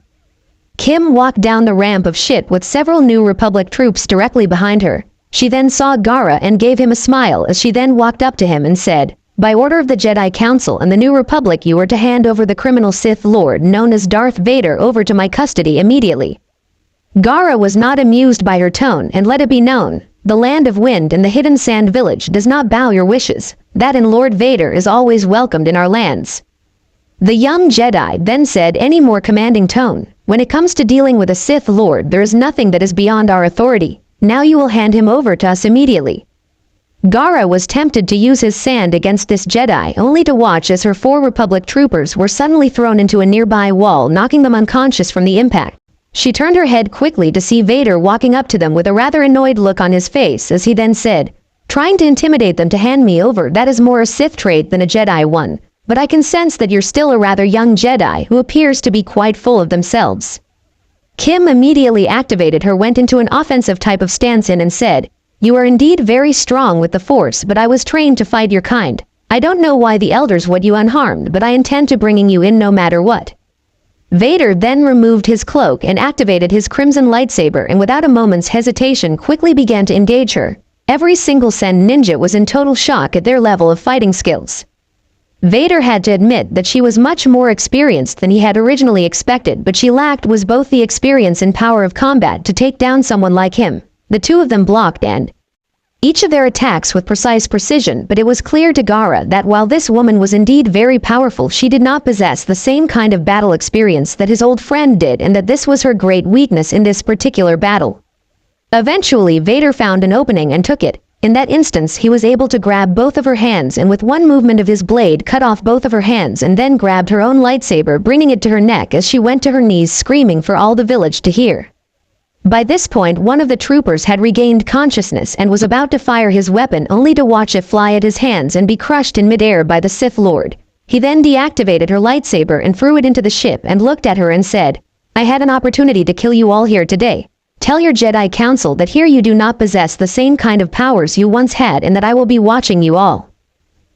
Kim walked down the ramp of shit with several new Republic troops directly behind her. She then saw Gaara and gave him a smile as she then walked up to him and said, By order of the Jedi Council and the New Republic, you are to hand over the criminal Sith Lord known as Darth Vader over to my custody immediately. Gaara was not amused by her tone and let it be known, the land of wind and the hidden sand village does not bow your wishes, that in Lord Vader is always welcomed in our lands. The young Jedi then said any more commanding tone, When it comes to dealing with a Sith Lord, there is nothing that is beyond our authority. Now you will hand him over to us immediately. Gaara was tempted to use his sand against this Jedi, only to watch as her 4 Republic troopers were suddenly thrown into a nearby wall, knocking them unconscious from the impact. She turned her head quickly to see Vader walking up to them with a rather annoyed look on his face as he then said, Trying to intimidate them to hand me over, that is more a Sith trait than a Jedi one, but I can sense that you're still a rather young Jedi who appears to be quite full of themselves. Kim immediately activated her, went into an offensive type of stance in and said, You are indeed very strong with the Force, but I was trained to fight your kind. I don't know why the elders would you unharmed, but I intend to bringing you in no matter what. Vader then removed his cloak and activated his crimson lightsaber and without a moment's hesitation quickly began to engage her. Every single Sen ninja was in total shock at their level of fighting skills. Vader had to admit that she was much more experienced than he had originally expected, but she lacked was both the experience and power of combat to take down someone like him. The two of them blocked and each of their attacks with precise precision, but it was clear to Gaara that while this woman was indeed very powerful, she did not possess the same kind of battle experience that his old friend did, and that this was her great weakness in this particular battle. Eventually, Vader found an opening and took it. In that instance, he was able to grab both of her hands and with one movement of his blade cut off both of her hands and then grabbed her own lightsaber, bringing it to her neck as she went to her knees, screaming for all the village to hear. By this point, one of the troopers had regained consciousness and was about to fire his weapon, only to watch it fly at his hands and be crushed in midair by the Sith Lord. He then deactivated her lightsaber and threw it into the ship and looked at her and said, I had an opportunity to kill you all here today. Tell your Jedi Council that here you do not possess the same kind of powers you once had and that I will be watching you all.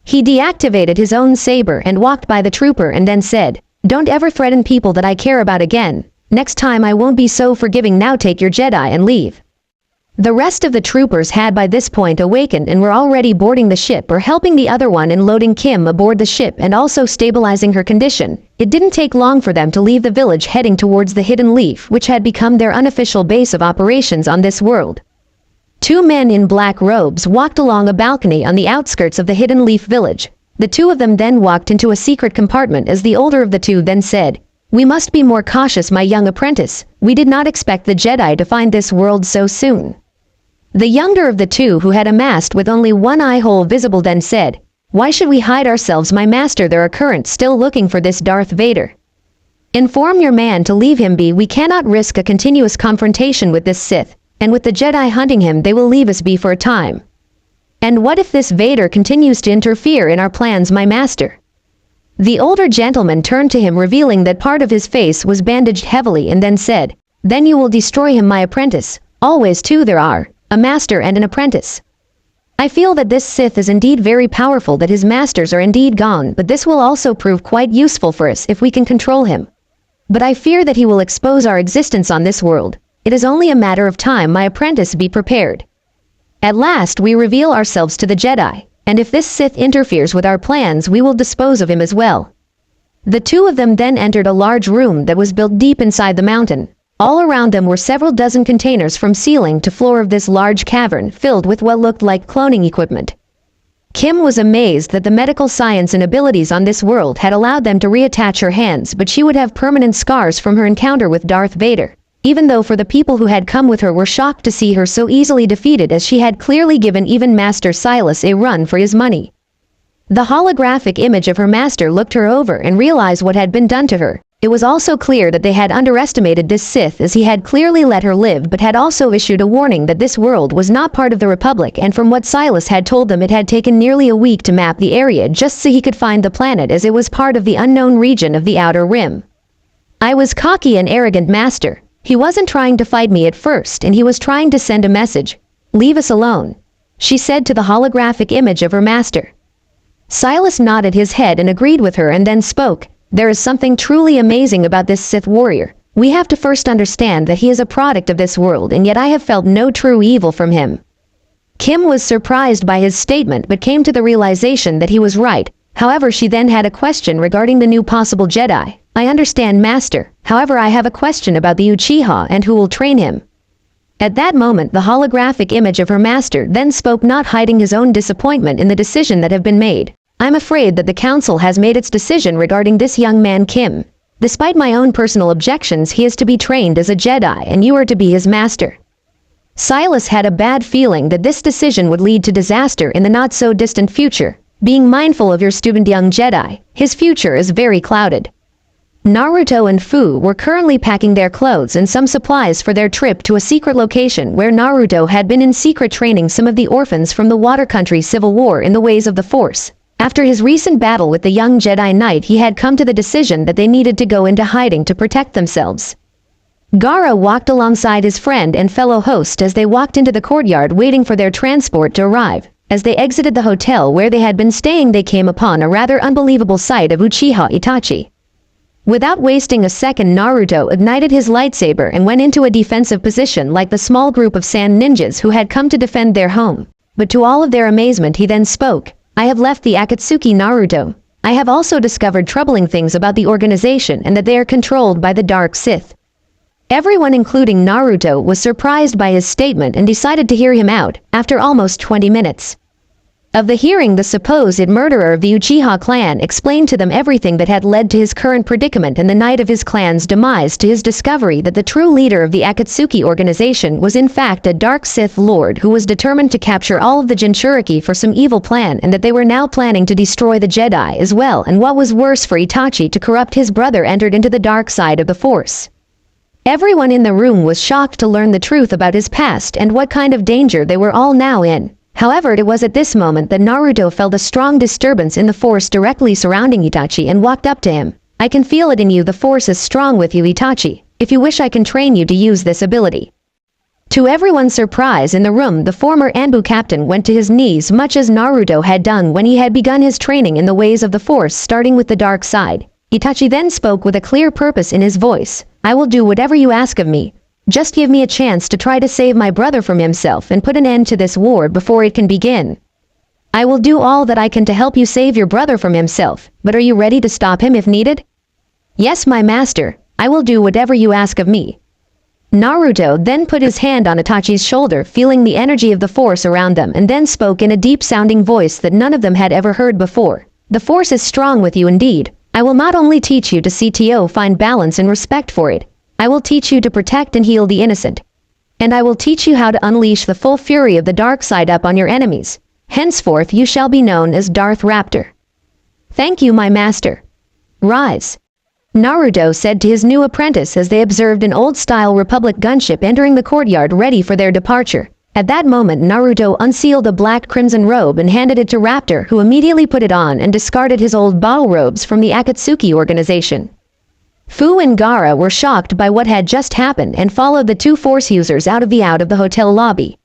He deactivated his own saber and walked by the trooper and then said, Don't ever threaten people that I care about again. Next time I won't be so forgiving. Now take your Jedi and leave. The rest of the troopers had by this point awakened and were already boarding the ship or helping the other one in loading Kim aboard the ship and also stabilizing her condition. It didn't take long for them to leave the village, heading towards the Hidden Leaf, which had become their unofficial base of operations on this world. 2 men in black robes walked along a balcony on the outskirts of the Hidden Leaf village. The 2 of them then walked into a secret compartment as the older of the 2 then said, We must be more cautious, my young apprentice. We did not expect the Jedi to find this world so soon. The younger of the 2, who had a mask with only one eye hole visible, then said, Why should we hide ourselves, my master? There are currents still looking for this Darth Vader. Inform your man to leave him be. We cannot risk a continuous confrontation with this Sith, and with the Jedi hunting him they will leave us be for a time. And what if this Vader continues to interfere in our plans, my master? The older gentleman turned to him, revealing that part of his face was bandaged heavily, and then said, Then you will destroy him, my apprentice. Always two there are, a master and an apprentice. I feel that this Sith is indeed very powerful, that his masters are indeed gone, but this will also prove quite useful for us if we can control him. But I fear that he will expose our existence on this world. It is only a matter of time, my apprentice, be prepared. At last we reveal ourselves to the Jedi, and if this Sith interferes with our plans, we will dispose of him as well. The two of them then entered a large room that was built deep inside the mountain. All around them were several dozen containers from ceiling to floor of this large cavern filled with what looked like cloning equipment. Kim was amazed that the medical science and abilities on this world had allowed them to reattach her hands, but she would have permanent scars from her encounter with Darth Vader, even though for the people who had come with her were shocked to see her so easily defeated, as she had clearly given even Master Silas a run for his money. The holographic image of her master looked her over and realized what had been done to her. It was also clear that they had underestimated this Sith, as he had clearly let her live but had also issued a warning that this world was not part of the Republic, and from what Silas had told them, it had taken nearly a week to map the area just so he could find the planet, as it was part of the unknown region of the Outer Rim. I was cocky and arrogant, master. He wasn't trying to fight me at first, and he was trying to send a message. Leave us alone, she said to the holographic image of her master. Silas nodded his head and agreed with her and then spoke. There is something truly amazing about this Sith warrior. We have to first understand that he is a product of this world, and yet I have felt no true evil from him. Kim was surprised by his statement but came to the realization that he was right. However, she then had a question regarding the new possible Jedi. I understand, master. However, I have a question about the Uchiha and who will train him. At that moment, the holographic image of her master then spoke, not hiding his own disappointment in the decision that had been made. I'm afraid that the council has made its decision regarding this young man Kim. Despite my own personal objections, he is to be trained as a Jedi and you are to be his master. Silas had a bad feeling that this decision would lead to disaster in the not-so-distant future. Being mindful of your student young Jedi, his future is very clouded. Naruto and Fu were currently packing their clothes and some supplies for their trip to a secret location where Naruto had been in secret training some of the orphans from the Water Country Civil War in the ways of the Force. After his recent battle with the young Jedi Knight, he had come to the decision that they needed to go into hiding to protect themselves. Gaara walked alongside his friend and fellow host as they walked into the courtyard waiting for their transport to arrive. As they exited the hotel where they had been staying, they came upon a rather unbelievable sight of Uchiha Itachi. Without wasting a second, Naruto ignited his lightsaber and went into a defensive position like the small group of sand ninjas who had come to defend their home. But to all of their amazement, he then spoke. I have left the Akatsuki, Naruto. I have also discovered troubling things about the organization and that they are controlled by the Dark Sith. Everyone, including Naruto, was surprised by his statement and decided to hear him out after almost 20 minutes. Of the hearing, the supposed murderer of the Uchiha clan explained to them everything that had led to his current predicament and the night of his clan's demise, to his discovery that the true leader of the Akatsuki organization was in fact a dark Sith Lord who was determined to capture all of the Jinchuriki for some evil plan, and that they were now planning to destroy the Jedi as well, and what was worse for Itachi, to corrupt his brother, entered into the dark side of the Force. Everyone in the room was shocked to learn the truth about his past and what kind of danger they were all now in. However, it was at this moment that Naruto felt a strong disturbance in the Force directly surrounding Itachi and walked up to him. I can feel it in you. The Force is strong with you, Itachi. If you wish, I can train you to use this ability. To everyone's surprise in the room, the former Anbu captain went to his knees, much as Naruto had done when he had begun his training in the ways of the Force, starting with the dark side. Itachi then spoke with a clear purpose in his voice. I will do whatever you ask of me. Just give me a chance to try to save my brother from himself and put an end to this war before it can begin. I will do all that I can to help you save your brother from himself, but are you ready to stop him if needed? Yes, my master. I will do whatever you ask of me. Naruto then put his hand on Itachi's shoulder, feeling the energy of the Force around them, and then spoke in a deep-sounding voice that none of them had ever heard before. The Force is strong with you indeed. I will not only teach you to find balance and respect for it, I will teach you to protect and heal the innocent. And I will teach you how to unleash the full fury of the dark side up on your enemies. Henceforth you shall be known as Darth Raptor. Thank you, my master. Rise. Naruto said to his new apprentice as they observed an old-style Republic gunship entering the courtyard ready for their departure. At that moment, Naruto unsealed a black crimson robe and handed it to Raptor, who immediately put it on and discarded his old bottle robes from the Akatsuki organization. Fu and Gaara were shocked by what had just happened and followed the two Force users out of the hotel lobby.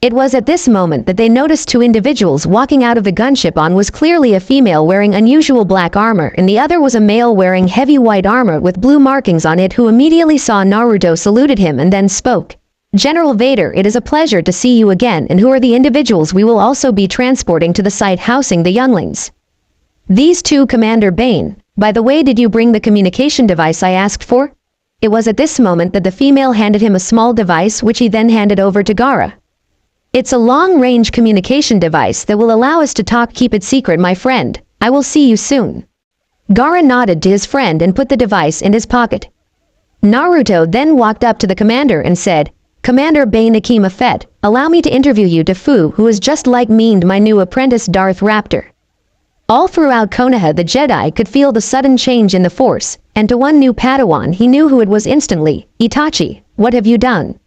It was at this moment that they noticed two individuals walking out of the gunship. On was clearly a female wearing unusual black armor, and the other was a male wearing heavy white armor with blue markings on it, who immediately saw Naruto, saluted him, and then spoke. General Vader, it is a pleasure to see you again, and who are the individuals we will also be transporting to the site housing the younglings? These two, Commander Bane. By the way, did you bring the communication device I asked for? It was at this moment that the female handed him a small device, which he then handed over to Gaara. It's a long-range communication device that will allow us to talk. Keep it secret, my friend. I will see you soon. Gaara nodded to his friend and put the device in his pocket. Naruto then walked up to the commander and said, Commander Bane Akima Fett, allow me to interview you to Fu, who is just like me and my new apprentice Darth Raptor. All throughout Konoha the Jedi could feel the sudden change in the Force, and to one new Padawan he knew who it was instantly. Itachi, what have you done?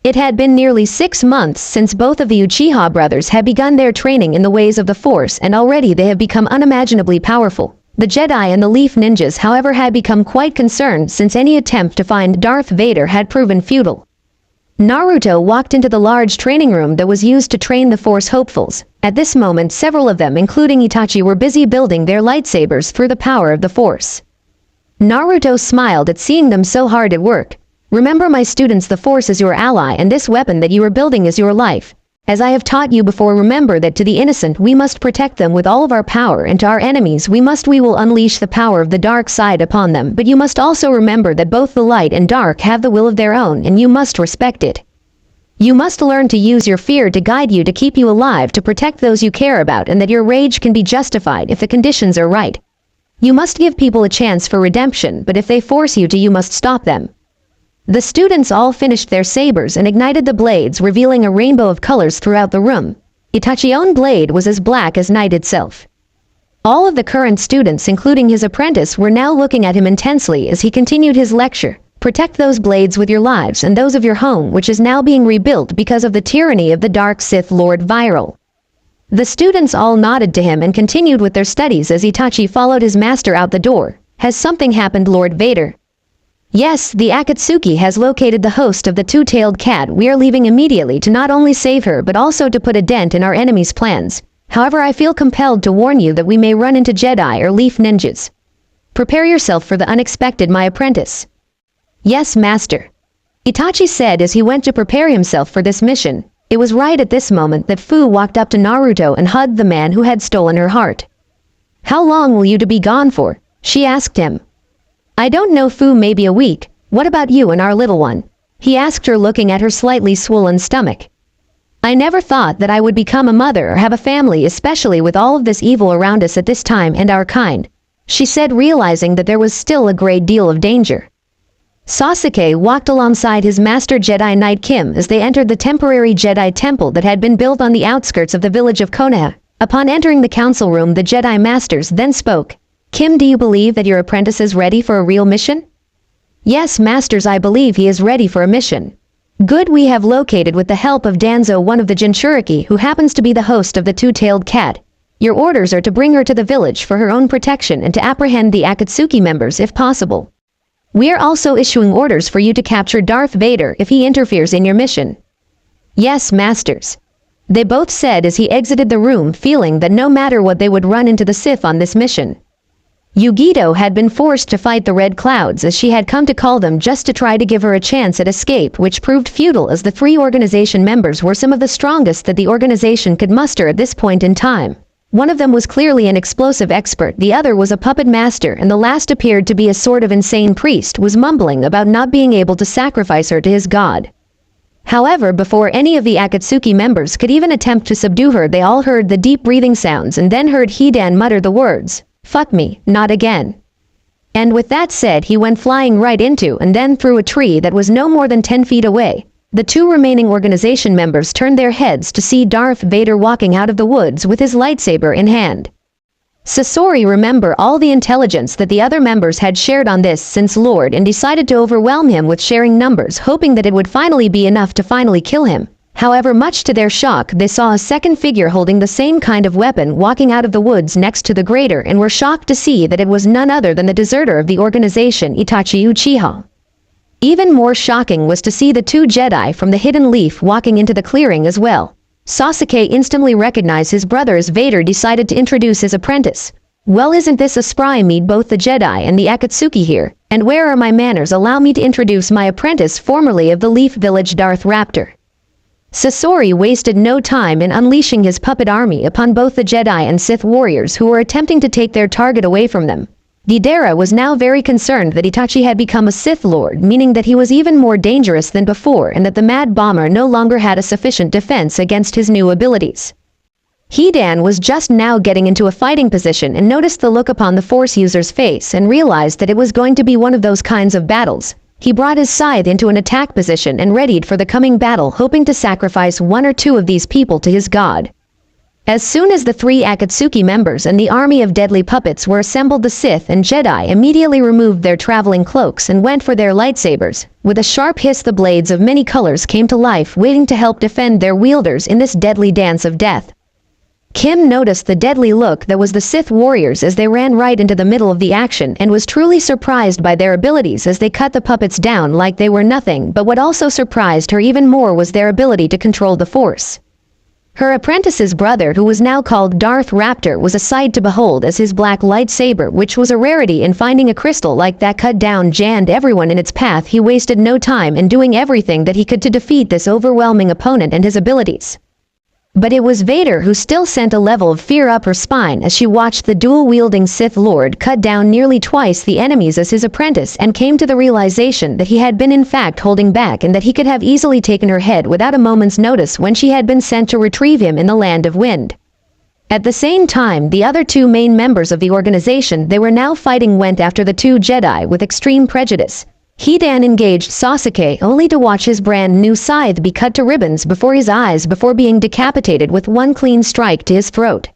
It had been nearly 6 months since both of the Uchiha brothers had begun their training in the ways of the Force, and already they have become unimaginably powerful. The Jedi and the Leaf Ninjas, however, had become quite concerned since any attempt to find Darth Vader had proven futile. Naruto walked into the large training room that was used to train the Force hopefuls. At this moment several of them, including Itachi, were busy building their lightsabers through the power of the Force. Naruto smiled at seeing them so hard at work. Remember, my students, the Force is your ally, and this weapon that you are building is your life. As I have taught you before, remember that to the innocent we must protect them with all of our power, and to our enemies we will unleash the power of the dark side upon them. But you must also remember that both the light and dark have the will of their own, and you must respect it. You must learn to use your fear to guide you, to keep you alive, to protect those you care about, and that your rage can be justified if the conditions are right. You must give people a chance for redemption, but if they force you to, you must stop them. The students all finished their sabers and ignited the blades, revealing a rainbow of colors throughout the room. Itachi's own blade was as black as night itself. All of the current students, including his apprentice, were now looking at him intensely as he continued his lecture. Protect those blades with your lives and those of your home, which is now being rebuilt because of the tyranny of the dark Sith Lord Viral. The students all nodded to him and continued with their studies as Itachi followed his master out the door. Has something happened, Lord Vader? Yes, the Akatsuki has located the host of the two-tailed cat. We are leaving immediately to not only save her but also to put a dent in our enemy's plans. However, I feel compelled to warn you that we may run into Jedi or Leaf Ninjas. Prepare yourself for the unexpected, my apprentice. Yes, master. Itachi said as he went to prepare himself for this mission. It was right at this moment that Fu walked up to Naruto and hugged the man who had stolen her heart. How long will you be gone for? She asked him. I don't know, Fu, maybe a week. What about you and our little one? He asked her, looking at her slightly swollen stomach. I never thought that I would become a mother or have a family, especially with all of this evil around us at this time and our kind, she said, realizing that there was still a great deal of danger. Sasuke walked alongside his master Jedi Knight Kim as they entered the temporary Jedi temple that had been built on the outskirts of the village of Konoha. Upon entering the council room, the Jedi masters then spoke. Kim, do you believe that your apprentice is ready for a real mission? Yes, masters, I believe he is ready for a mission. Good, we have located with the help of Danzo one of the Jinchuriki who happens to be the host of the two-tailed cat. Your orders are to bring her to the village for her own protection and to apprehend the Akatsuki members if possible. We are also issuing orders for you to capture Darth Vader if he interferes in your mission. Yes, masters. They both said as he exited the room, feeling that no matter what they would run into the Sith on this mission. Yugito had been forced to fight the Red Clouds, as she had come to call them, just to try to give her a chance at escape, which proved futile as the 3 organization members were some of the strongest that the organization could muster at this point in time. One of them was clearly an explosive expert, the other was a puppet master, and the last appeared to be a sort of insane priest, was mumbling about not being able to sacrifice her to his god. However, before any of the Akatsuki members could even attempt to subdue her, they all heard the deep breathing sounds and then heard Hidan mutter the words, "Fuck me, not again." And with that said, he went flying right into and then through a tree that was no more than 10 feet away. The 2 remaining organization members turned their heads to see Darth Vader walking out of the woods with his lightsaber in hand. Sasori remembered all the intelligence that the other members had shared on this since Lord and decided to overwhelm him with sharing numbers, hoping that it would finally be enough to finally kill him. However, much to their shock, they saw a second figure holding the same kind of weapon walking out of the woods next to the greater and were shocked to see that it was none other than the deserter of the organization Itachi Uchiha. Even more shocking was to see the two Jedi from the Hidden Leaf walking into the clearing as well. Sasuke instantly recognized his brother as Vader decided to introduce his apprentice. "Well, isn't this a spry meet both the Jedi and the Akatsuki here? And where are my manners? Allow me to introduce my apprentice, formerly of the Leaf Village, Darth Raptor." Sasori wasted no time in unleashing his puppet army upon both the Jedi and Sith warriors who were attempting to take their target away from them. Deidara was now very concerned that Itachi had become a Sith Lord, meaning that he was even more dangerous than before and that the Mad Bomber no longer had a sufficient defense against his new abilities. Hidan was just now getting into a fighting position and noticed the look upon the Force user's face and realized that it was going to be one of those kinds of battles. He brought his scythe into an attack position and readied for the coming battle, hoping to sacrifice one or two of these people to his god. As soon as the three Akatsuki members and the army of deadly puppets were assembled, the Sith and Jedi immediately removed their traveling cloaks and went for their lightsabers. With a sharp hiss, the blades of many colors came to life, waiting to help defend their wielders in this deadly dance of death. Kim noticed the deadly look that was the Sith warriors as they ran right into the middle of the action and was truly surprised by their abilities as they cut the puppets down like they were nothing, but what also surprised her even more was their ability to control the Force. Her apprentice's brother, who was now called Darth Raptor, was a sight to behold as his black lightsaber, which was a rarity in finding a crystal like that, cut down jammed everyone in its path. He wasted no time in doing everything that he could to defeat this overwhelming opponent and his abilities. But it was Vader who still sent a level of fear up her spine as she watched the dual-wielding Sith Lord cut down nearly twice the enemies as his apprentice and came to the realization that he had been in fact holding back and that he could have easily taken her head without a moment's notice when she had been sent to retrieve him in the Land of Wind. At the same time, the other two main members of the organization they were now fighting went after the two Jedi with extreme prejudice. Hidan engaged Sasuke only to watch his brand new scythe be cut to ribbons before his eyes before being decapitated with one clean strike to his throat.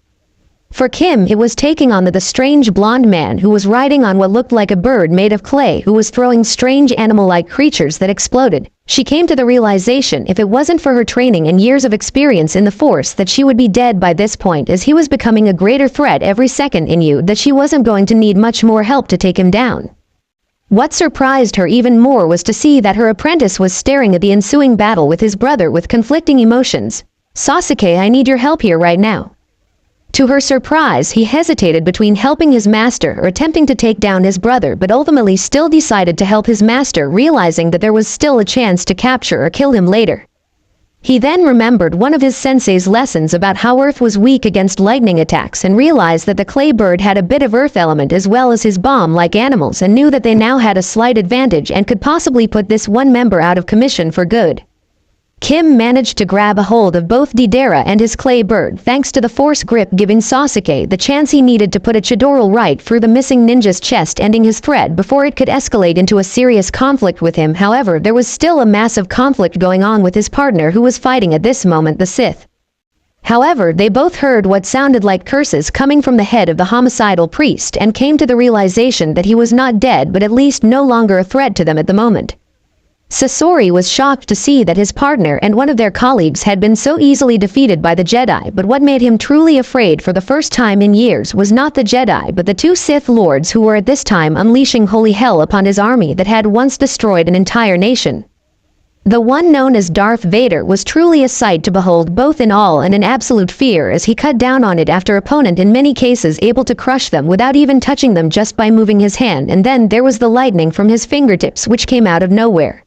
For Kim, it was taking on the strange blonde man who was riding on what looked like a bird made of clay who was throwing strange animal-like creatures that exploded. She came to the realization if it wasn't for her training and years of experience in the Force that she would be dead by this point, as he was becoming a greater threat every second in you that she wasn't going to need much more help to take him down. What surprised her even more was to see that her apprentice was staring at the ensuing battle with his brother with conflicting emotions. "Sasuke, I need your help here right now." To her surprise, he hesitated between helping his master or attempting to take down his brother, but ultimately still decided to help his master, realizing that there was still a chance to capture or kill him later. He then remembered one of his sensei's lessons about how Earth was weak against lightning attacks and realized that the clay bird had a bit of Earth element as well as his bomb-like animals, and knew that they now had a slight advantage and could possibly put this one member out of commission for good. Kim managed to grab a hold of both Deidara and his clay bird thanks to the Force grip, giving Sasuke the chance he needed to put a Chidori right through the missing ninja's chest, ending his threat before it could escalate into a serious conflict with him. However, there was still a massive conflict going on with his partner who was fighting at this moment, the Sith. However, they both heard what sounded like curses coming from the head of the homicidal priest and came to the realization that he was not dead but at least no longer a threat to them at the moment. Sasori was shocked to see that his partner and one of their colleagues had been so easily defeated by the Jedi, but what made him truly afraid for the first time in years was not the Jedi but the two Sith Lords who were at this time unleashing holy hell upon his army that had once destroyed an entire nation. The one known as Darth Vader was truly a sight to behold, both in awe and in absolute fear as he cut down on it after opponent, in many cases able to crush them without even touching them just by moving his hand, and then there was the lightning from his fingertips which came out of nowhere.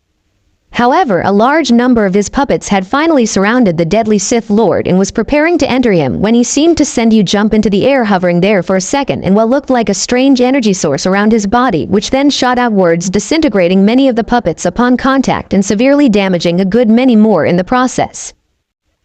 However, a large number of his puppets had finally surrounded the deadly Sith Lord and was preparing to enter him when he seemed to send you jump into the air, hovering there for a second in what looked like a strange energy source around his body, which then shot outwards, disintegrating many of the puppets upon contact and severely damaging a good many more in the process.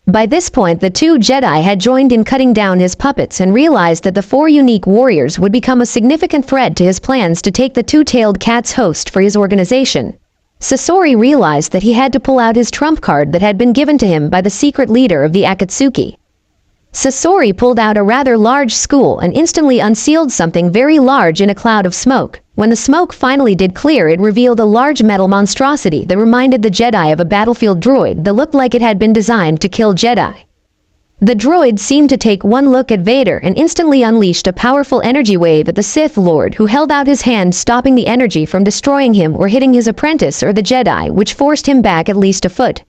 By this point, the two Jedi had joined in cutting down his puppets and realized that the four unique warriors would become a significant threat to his plans to take the two-tailed cat's host for his organization. Sasori realized that he had to pull out his trump card that had been given to him by the secret leader of the Akatsuki. Sasori pulled out a rather large school and instantly unsealed something very large in a cloud of smoke. When the smoke finally did clear, it revealed a large metal monstrosity that reminded the Jedi of a battlefield droid that looked like it had been designed to kill Jedi. The droid seemed to take one look at Vader and instantly unleashed a powerful energy wave at the Sith Lord, who held out his hand, stopping the energy from destroying him or hitting his apprentice or the Jedi, which forced him back at least a foot.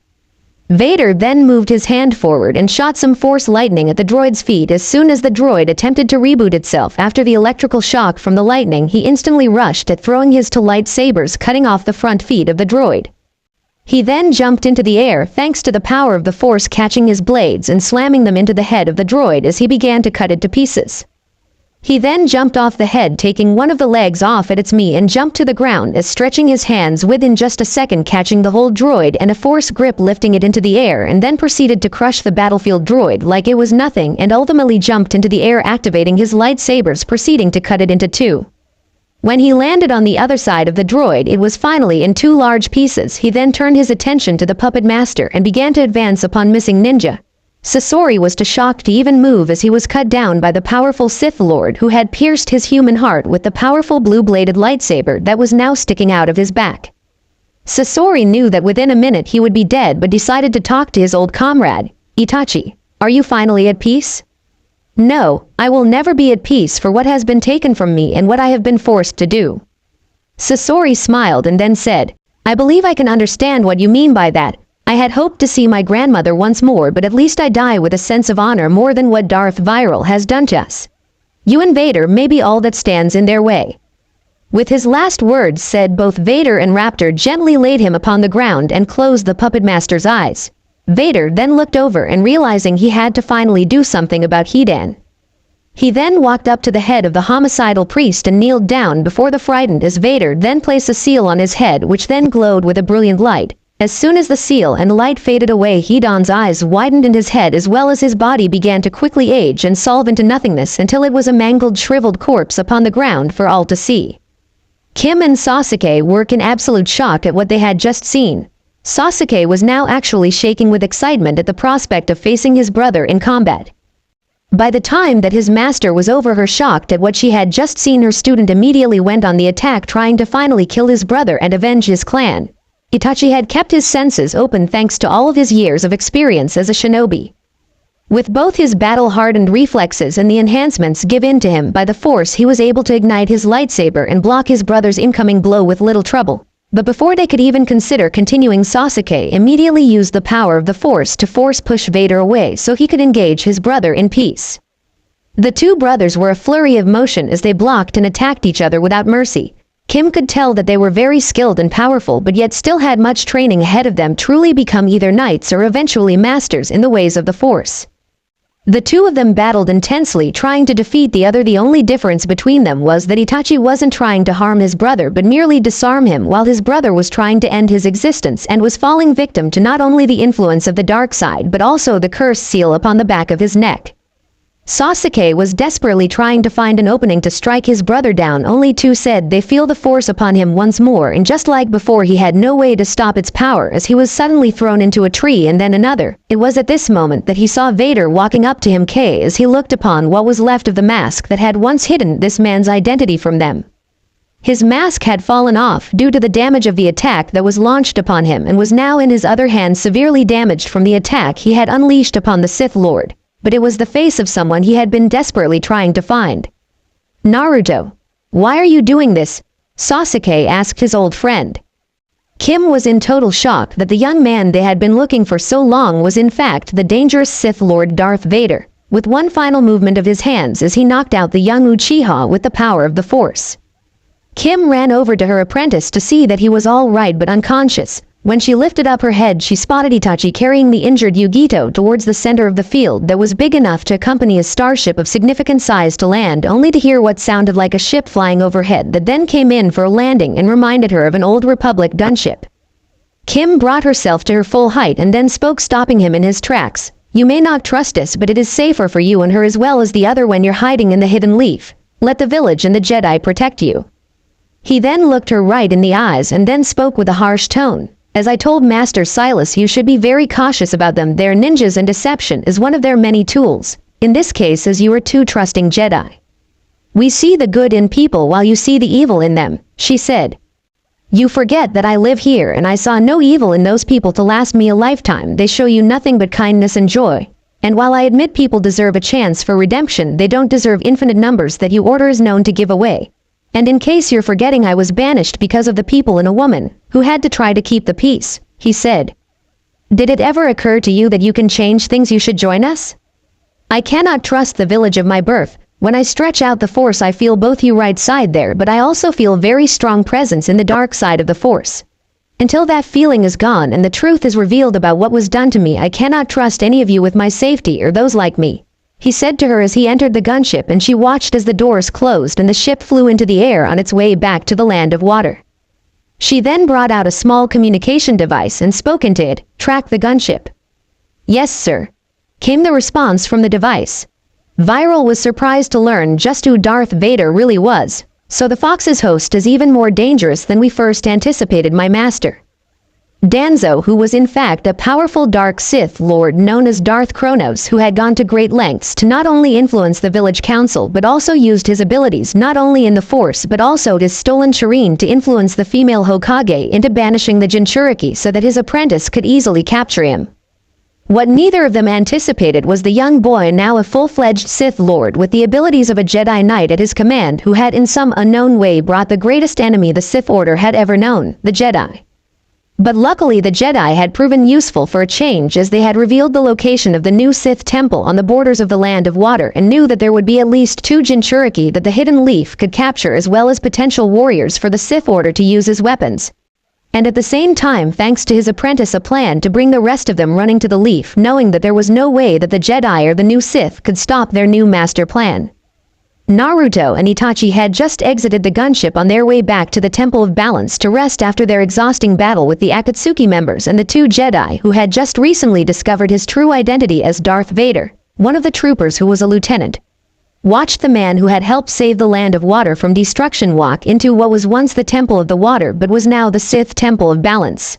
Vader then moved his hand forward and shot some force lightning at the droid's feet. As soon as the droid attempted to reboot itself after the electrical shock from the lightning, he instantly rushed at throwing his two lightsabers, cutting off the front feet of the droid. He then jumped into the air thanks to the power of the force, catching his blades and slamming them into the head of the droid as he began to cut it to pieces. He then jumped off the head, taking one of the legs off at its knee, and jumped to the ground as stretching his hands within just a second, catching the whole droid and a force grip, lifting it into the air, and then proceeded to crush the battlefield droid like it was nothing, and ultimately jumped into the air, activating his lightsabers, proceeding to cut it into two. When he landed on the other side of the droid, it was finally in two large pieces. He then turned his attention to the puppet master and began to advance upon missing ninja. Sasori was too shocked to even move as he was cut down by the powerful Sith Lord, who had pierced his human heart with the powerful blue-bladed lightsaber that was now sticking out of his back. Sasori knew that within a minute he would be dead, but decided to talk to his old comrade. Itachi, are you finally at peace? No, I will never be at peace for what has been taken from me and what I have been forced to do. Sasori smiled and then said, I believe I can understand what you mean by that. I had hoped to see my grandmother once more, but at least I die with a sense of honor more than what Darth Vader has done to us. You and Vader may be all that stands in their way. With his last words said, both Vader and Raptor gently laid him upon the ground and closed the puppet master's eyes. Vader then looked over and, realizing he had to finally do something about Hidan, he then walked up to the head of the homicidal priest and kneeled down before the frightened as Vader then placed a seal on his head, which then glowed with a brilliant light. As soon as the seal and light faded away, Hidan's eyes widened and his head as well as his body began to quickly age and solve into nothingness until it was a mangled, shriveled corpse upon the ground for all to see. Kim and Sasuke were in absolute shock at what they had just seen. Sasuke was now actually shaking with excitement at the prospect of facing his brother in combat. By the time that his master was over her shocked at what she had just seen, her student immediately went on the attack, trying to finally kill his brother and avenge his clan. Itachi had kept his senses open thanks to all of his years of experience as a shinobi. With both his battle-hardened reflexes and the enhancements given to him by the Force, he was able to ignite his lightsaber and block his brother's incoming blow with little trouble. But before they could even consider continuing, Sasuke immediately used the power of the Force to force-push Vader away so he could engage his brother in peace. The two brothers were a flurry of motion as they blocked and attacked each other without mercy. Kim could tell that they were very skilled and powerful, but yet still had much training ahead of them, truly become either knights or eventually masters in the ways of the Force. The two of them battled intensely, trying to defeat the other. The only difference between them was that Itachi wasn't trying to harm his brother but merely disarm him, while his brother was trying to end his existence and was falling victim to not only the influence of the dark side but also the curse seal upon the back of his neck. Sasuke was desperately trying to find an opening to strike his brother down, only to said they feel the Force upon him once more, and just like before he had no way to stop its power as he was suddenly thrown into a tree and then another. It was at this moment that he saw Vader walking up to him as he looked upon what was left of the mask that had once hidden this man's identity from them. His mask had fallen off due to the damage of the attack that was launched upon him and was now in his other hand severely damaged from the attack he had unleashed upon the Sith Lord. But it was the face of someone he had been desperately trying to find. Naruto, why are you doing this? Sasuke asked his old friend. Kim was in total shock that the young man they had been looking for so long was in fact the dangerous Sith Lord Darth Vader, with one final movement of his hands as he knocked out the young Uchiha with the power of the Force. Kim ran over to her apprentice to see that he was all right but unconscious. When she lifted up her head, she spotted Itachi carrying the injured Yugito towards the center of the field that was big enough to accompany a starship of significant size to land, only to hear what sounded like a ship flying overhead that then came in for a landing and reminded her of an old Republic gunship. Kim brought herself to her full height and then spoke, stopping him in his tracks. You may not trust us, but it is safer for you and her as well as the other when you're hiding in the hidden leaf. Let the village and the Jedi protect you. He then looked her right in the eyes and then spoke with a harsh tone. As I told Master Silas, you should be very cautious about them. They're ninjas and deception is one of their many tools. in this case as you are two trusting Jedi. We see the good in people while you see the evil in them, she said. You forget that I live here and I saw no evil in those people to last me a lifetime. They show you nothing but kindness and joy. And while I admit people deserve a chance for redemption, they don't deserve infinite numbers that you order is known to give away. And in case you're forgetting, I was banished because of the people and a woman who had to try to keep the peace, he said. Did it ever occur to you that you can change things? You should join us? I cannot trust the village of my birth. When I stretch out the Force, I feel both you right side there, but I also feel very strong presence in the dark side of the Force. Until that feeling is gone and the truth is revealed about what was done to me, I cannot trust any of you with my safety or those like me, he said to her as he entered the gunship, and she watched as the doors closed and the ship flew into the air on its way back to the land of water. She then brought out a small communication device and spoke into it. Track the gunship. Yes, sir, came the response from the device. Viral was surprised to learn just who Darth Vader really was. So the Fox's host is even more dangerous than we first anticipated, my master. Danzo, who was in fact a powerful dark Sith Lord known as Darth Kronos, who had gone to great lengths to not only influence the village council but also used his abilities not only in the Force but also his stolen Shireen to influence the female Hokage into banishing the Jinchuriki so that his apprentice could easily capture him. What neither of them anticipated was the young boy, now a full-fledged Sith Lord with the abilities of a Jedi Knight at his command, who had in some unknown way brought the greatest enemy the Sith Order had ever known, the Jedi. But luckily the Jedi had proven useful for a change, as they had revealed the location of the new Sith temple on the borders of the Land of Water and knew that there would be at least 2 Jinchuriki that the Hidden Leaf could capture, as well as potential warriors for the Sith Order to use as weapons. And at the same time, thanks to his apprentice, a plan to bring the rest of them running to the Leaf, knowing that there was no way that the Jedi or the new Sith could stop their new master plan. Naruto and Itachi had just exited the gunship on their way back to the Temple of Balance to rest after their exhausting battle with the Akatsuki members and the 2 Jedi who had just recently discovered his true identity as Darth Vader. One of the troopers, who was a lieutenant, watched the man who had helped save the Land of Water from destruction walk into what was once the Temple of the Water but was now the Sith Temple of Balance.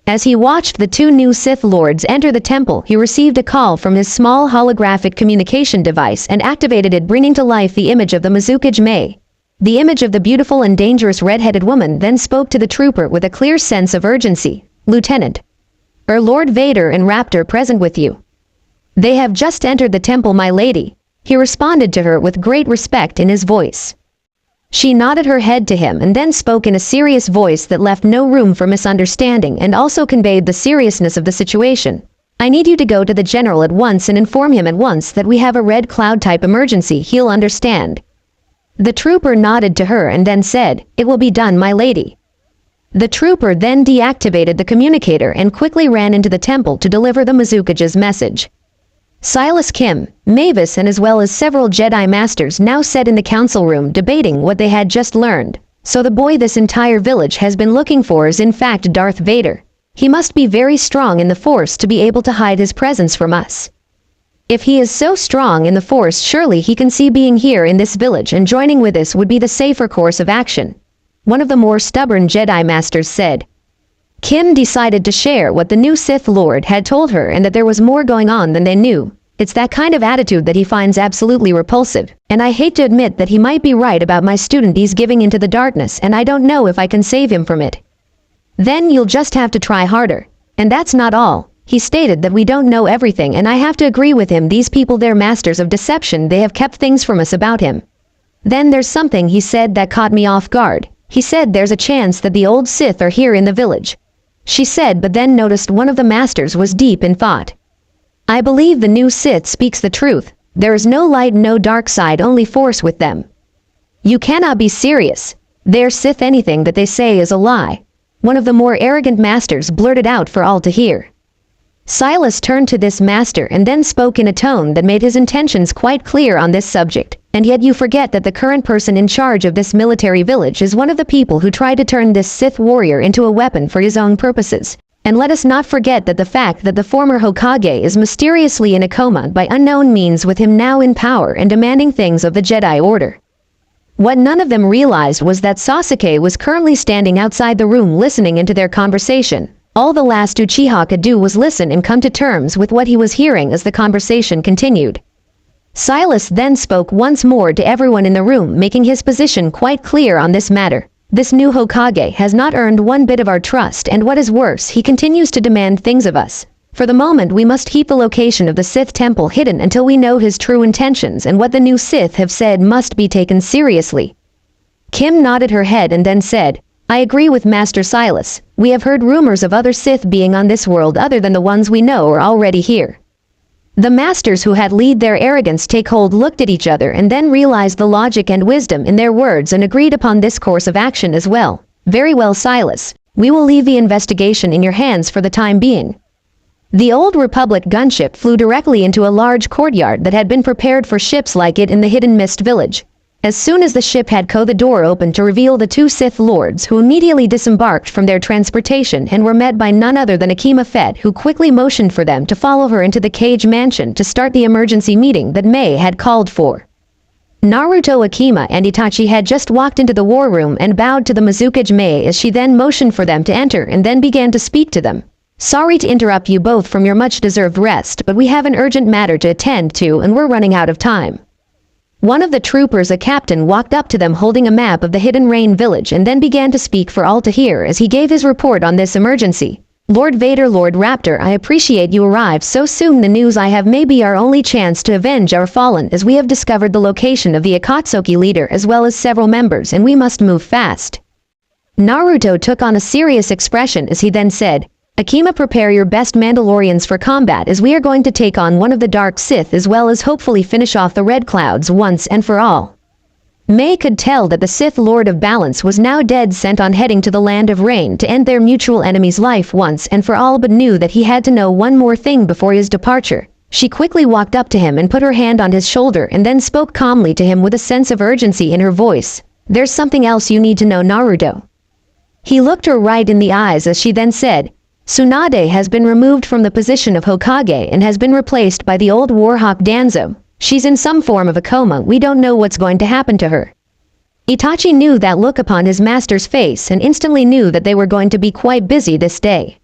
As he watched the 2 new Sith Lords enter the temple, he received a call from his small holographic communication device and activated it, bringing to life the image of the Mizukage Mei. The image of the beautiful and dangerous red-headed woman then spoke to the trooper with a clear sense of urgency. Lieutenant, are Lord Vader and Raptor present with you? They have just entered the temple, my lady, he responded to her with great respect in his voice. She nodded her head to him and then spoke in a serious voice that left no room for misunderstanding and also conveyed the seriousness of the situation. I need you to go to the general at once and inform him at once that we have a red cloud type emergency. He'll understand. The trooper nodded to her and then said, It will be done, my lady. The trooper then deactivated the communicator and quickly ran into the temple to deliver the Mizukage's message. Silas Kim, Mavis, and as well as several Jedi Masters now sat in the council room debating what they had just learned. So the boy this entire village has been looking for is in fact Darth Vader. He must be very strong in the Force to be able to hide his presence from us. If he is so strong in the Force, surely he can see being here in this village and joining with us would be the safer course of action, one of the more stubborn Jedi Masters said. Kim decided to share what the new Sith Lord had told her, and that there was more going on than they knew. It's that kind of attitude that he finds absolutely repulsive, and I hate to admit that he might be right about my student. He's giving into the darkness and I don't know if I can save him from it. Then you'll just have to try harder. And that's not all. He stated that we don't know everything, and I have to agree with him. These people, they're masters of deception. They have kept things from us about him. Then there's something he said that caught me off guard. He said there's a chance that the old Sith are here in the village. She said, but then noticed one of the masters was deep in thought. I believe the new Sith speaks the truth. There is no light, no dark side, only Force with them. You cannot be serious. They're Sith. Anything that they say is a lie. One of the more arrogant masters blurted out for all to hear. Silas turned to this master and then spoke in a tone that made his intentions quite clear on this subject. And yet you forget that the current person in charge of this military village is one of the people who tried to turn this Sith warrior into a weapon for his own purposes. And let us not forget that the fact that the former Hokage is mysteriously in a coma by unknown means, with him now in power and demanding things of the Jedi Order. What none of them realized was that Sasuke was currently standing outside the room listening into their conversation. All the last Uchiha could do was listen and come to terms with what he was hearing as the conversation continued. Silas then spoke once more to everyone in the room, making his position quite clear on this matter. This new Hokage has not earned one bit of our trust, and what is worse, he continues to demand things of us. For the moment, we must keep the location of the Sith temple hidden until we know his true intentions, and what the new Sith have said must be taken seriously. Kim nodded her head and then said, I agree with Master Silas. We have heard rumors of other Sith being on this world other than the ones we know are already here. The masters who had let their arrogance take hold looked at each other and then realized the logic and wisdom in their words and agreed upon this course of action as well. Very well, Silas. We will leave the investigation in your hands for the time being. The Old Republic gunship flew directly into a large courtyard that had been prepared for ships like it in the Hidden Mist village. As soon as the ship had the door opened to reveal the two Sith lords, who immediately disembarked from their transportation and were met by none other than Akima Fett, who quickly motioned for them to follow her into the Cage Mansion to start the emergency meeting that Mei had called for. Naruto, Akima, and Itachi had just walked into the war room and bowed to the Mizukage Mei as she then motioned for them to enter and then began to speak to them. Sorry to interrupt you both from your much-deserved rest, but we have an urgent matter to attend to and we're running out of time. One of the troopers, a captain, walked up to them holding a map of the Hidden Rain village and then began to speak for all to hear as he gave his report on this emergency. Lord Vader, Lord Raptor, I appreciate you arrived so soon. The news I have may be our only chance to avenge our fallen, as we have discovered the location of the Akatsuki leader as well as several members, and we must move fast. Naruto took on a serious expression as he then said, Akima, prepare your best Mandalorians for combat, as we are going to take on one of the Dark Sith as well as hopefully finish off the Red Clouds once and for all. Mei could tell that the Sith Lord of Balance was now dead set on heading to the Land of Rain to end their mutual enemy's life once and for all, but knew that he had to know one more thing before his departure. She quickly walked up to him and put her hand on his shoulder and then spoke calmly to him with a sense of urgency in her voice. There's something else you need to know, Naruto. He looked her right in the eyes as she then said, Tsunade has been removed from the position of Hokage and has been replaced by the old warhawk Danzo. She's in some form of a coma. We don't know what's going to happen to her. Itachi knew that look upon his master's face and instantly knew that they were going to be quite busy this day.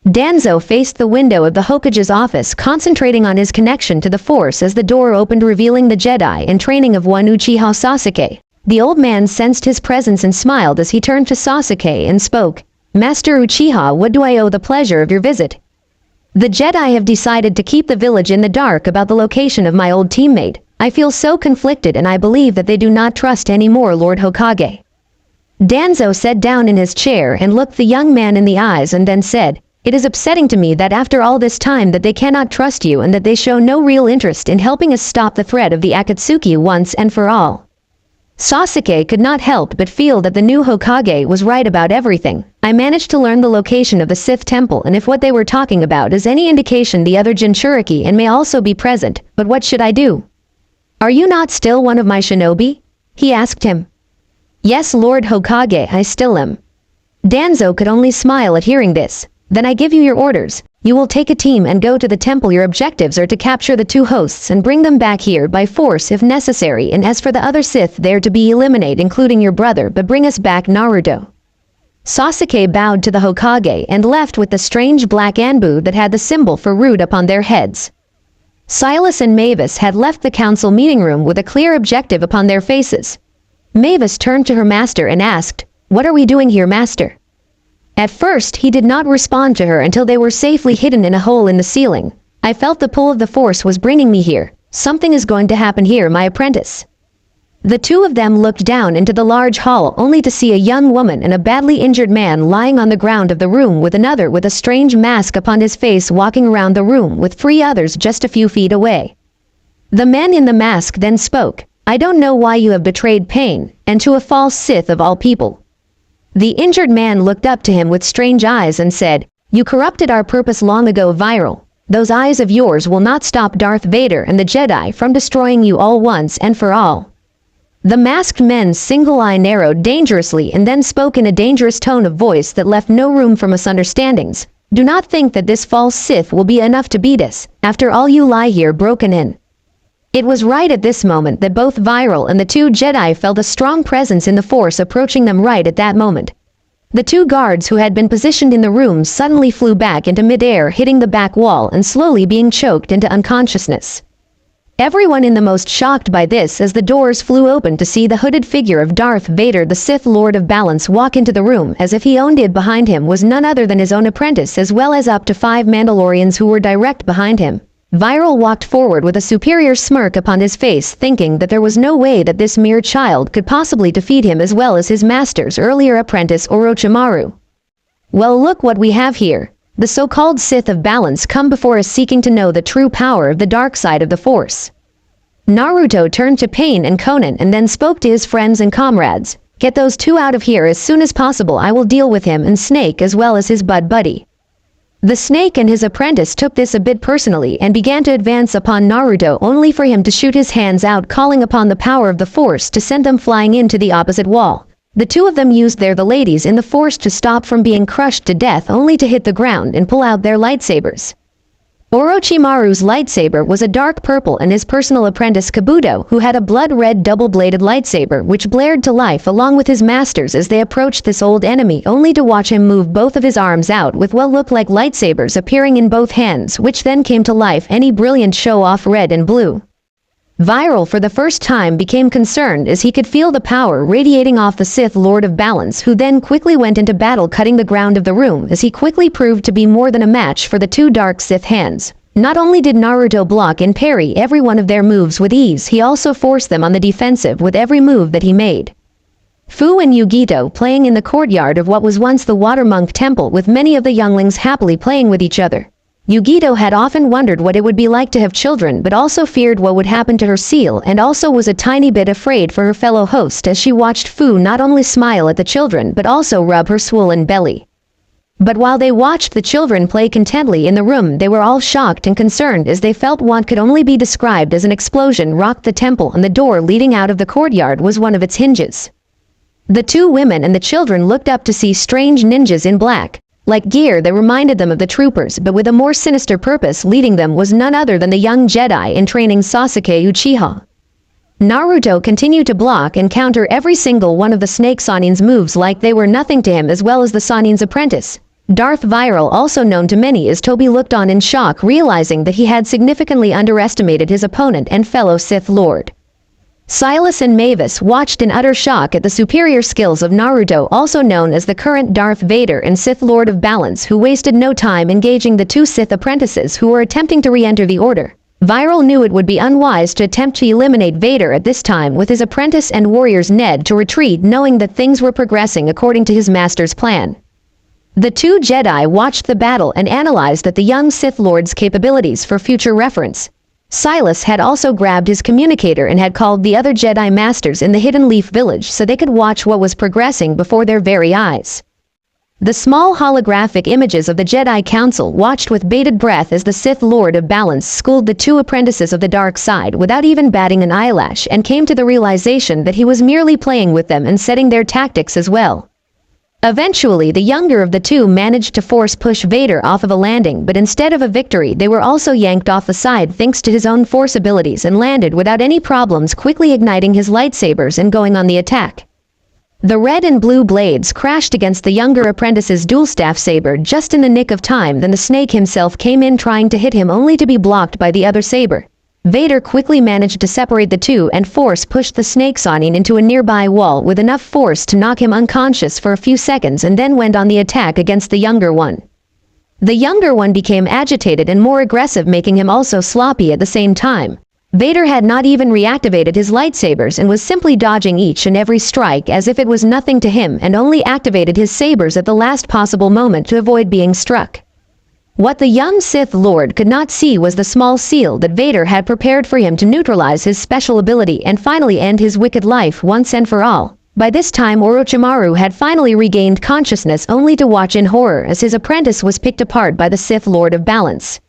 Danzo faced the window of the Hokage's office, concentrating on his connection to the Force as the door opened, revealing the Jedi in training of one Uchiha Sasuke. The old man sensed his presence and smiled as he turned to Sasuke and spoke, Master Uchiha, what do I owe the pleasure of your visit? The Jedi have decided to keep the village in the dark about the location of my old teammate. I feel so conflicted, and I believe that they do not trust anymore Lord Hokage. Danzo sat down in his chair and looked the young man in the eyes and then said, It is upsetting to me that after all this time that they cannot trust you and that they show no real interest in helping us stop the threat of the Akatsuki once and for all. Sasuke could not help but feel that the new Hokage was right about everything. I managed to learn the location of the Sith temple, and if what they were talking about is any indication, the other Jinchuriki and may also be present, but what should I do? Are you not still one of my shinobi? He asked him. Yes, Lord Hokage, I still am. Danzo could only smile at hearing this. Then I give you your orders. You will take a team and go to the temple. Your objectives are to capture the two hosts and bring them back here by force if necessary, and as for the other Sith, they are to be eliminated, including your brother, but bring us back Naruto. Sasuke bowed to the Hokage and left with the strange black Anbu that had the symbol for root upon their heads. Silas and Mavis had left the council meeting room with a clear objective upon their faces. Mavis turned to her master and asked, What are we doing here, master? At first, he did not respond to her until they were safely hidden in a hole in the ceiling. I felt the pull of the Force was bringing me here. Something is going to happen here, my apprentice. The two of them looked down into the large hall only to see a young woman and a badly injured man lying on the ground of the room, with another with a strange mask upon his face walking around the room with three others just a few feet away. The man in the mask then spoke, I don't know why you have betrayed Pain, and to a false Sith of all people. The injured man looked up to him with strange eyes and said, You corrupted our purpose long ago, Viral. Those eyes of yours will not stop Darth Vader and the Jedi from destroying you all once and for all. The masked man's single eye narrowed dangerously and then spoke in a dangerous tone of voice that left no room for misunderstandings. Do not think that this false Sith will be enough to beat us. After all, you lie here broken in. It was right at this moment that both Viral and the two Jedi felt a strong presence in the Force approaching them right at that moment. The two guards who had been positioned in the room suddenly flew back into midair, hitting the back wall and slowly being choked into unconsciousness. Everyone in the most shocked by this as the doors flew open to see the hooded figure of Darth Vader, the Sith Lord of Balance, walk into the room as if he owned it. Behind him was none other than his own apprentice, as well as up to 5 Mandalorians who were direct behind him. Viral walked forward with a superior smirk upon his face, thinking that there was no way that this mere child could possibly defeat him as well as his master's earlier apprentice Orochimaru. Well, look what we have here. The so-called Sith of Balance come before us seeking to know the true power of the dark side of the Force. Naruto turned to Pain and Conan and then spoke to his friends and comrades. Get those two out of here as soon as possible. I will deal with him and Snake as well as his buddy. The Snake and his apprentice took this a bit personally and began to advance upon Naruto, only for him to shoot his hands out, calling upon the power of the Force to send them flying into the opposite wall. The two of them used the ladies in the Force to stop from being crushed to death, only to hit the ground and pull out their lightsabers. Orochimaru's lightsaber was a dark purple, and his personal apprentice Kabuto, who had a blood-red double-bladed lightsaber which blared to life along with his master's as they approached this old enemy, only to watch him move both of his arms out with what looked like lightsabers appearing in both hands, which then came to life any brilliant show-off red and blue. Viral for the first time became concerned as he could feel the power radiating off the Sith Lord of Balance, who then quickly went into battle, cutting the ground of the room as he quickly proved to be more than a match for the two dark Sith hands. Not only did Naruto block and parry every one of their moves with ease, he also forced them on the defensive with every move that he made. Fu and Yugito playing in the courtyard of what was once the Water Monk Temple, with many of the younglings happily playing with each other. Yugito had often wondered what it would be like to have children, but also feared what would happen to her seal, and also was a tiny bit afraid for her fellow host as she watched Fu not only smile at the children but also rub her swollen belly. But while they watched the children play contentedly in the room, they were all shocked and concerned as they felt what could only be described as an explosion rocked the temple, and the door leading out of the courtyard was one of its hinges. The two women and the children looked up to see strange ninjas in black, like gear that reminded them of the troopers, but with a more sinister purpose. Leading them was none other than the young Jedi in training, Sasuke Uchiha. Naruto continued to block and counter every single one of the Snake Sannin's moves like they were nothing to him, as well as the Sannin's apprentice. Darth Viral, also known to many as Toby, looked on in shock, realizing that he had significantly underestimated his opponent and fellow Sith Lord. Silas and Mavis watched in utter shock at the superior skills of Naruto, also known as the current Darth Vader and Sith Lord of Balance, who wasted no time engaging the two Sith apprentices who were attempting to re-enter the Order. Viral knew it would be unwise to attempt to eliminate Vader at this time, with his apprentice and warriors Ned to retreat, knowing that things were progressing according to his master's plan. The two Jedi watched the battle and analyzed the young Sith Lord's capabilities for future reference. Silas had also grabbed his communicator and had called the other Jedi Masters in the Hidden Leaf Village so they could watch what was progressing before their very eyes. The small holographic images of the Jedi Council watched with bated breath as the Sith Lord of Balance schooled the two apprentices of the dark side without even batting an eyelash, and came to the realization that he was merely playing with them and setting their tactics as well. Eventually, the younger of the two managed to force push Vader off of a landing, but instead of a victory, they were also yanked off the side thanks to his own force abilities and landed without any problems, quickly igniting his lightsabers and going on the attack. The red and blue blades crashed against the younger apprentice's dual staff saber just in the nick of time. Then the Snake himself came in trying to hit him, only to be blocked by the other saber. Vader quickly managed to separate the two and force pushed the Snake Sannin into a nearby wall with enough force to knock him unconscious for a few seconds, and then went on the attack against the younger one. The younger one became agitated and more aggressive, making him also sloppy at the same time. Vader had not even reactivated his lightsabers and was simply dodging each and every strike as if it was nothing to him, and only activated his sabers at the last possible moment to avoid being struck. What the young Sith Lord could not see was the small seal that Vader had prepared for him to neutralize his special ability and finally end his wicked life once and for all. By this time, Orochimaru had finally regained consciousness, only to watch in horror as his apprentice was picked apart by the Sith Lord of Balance.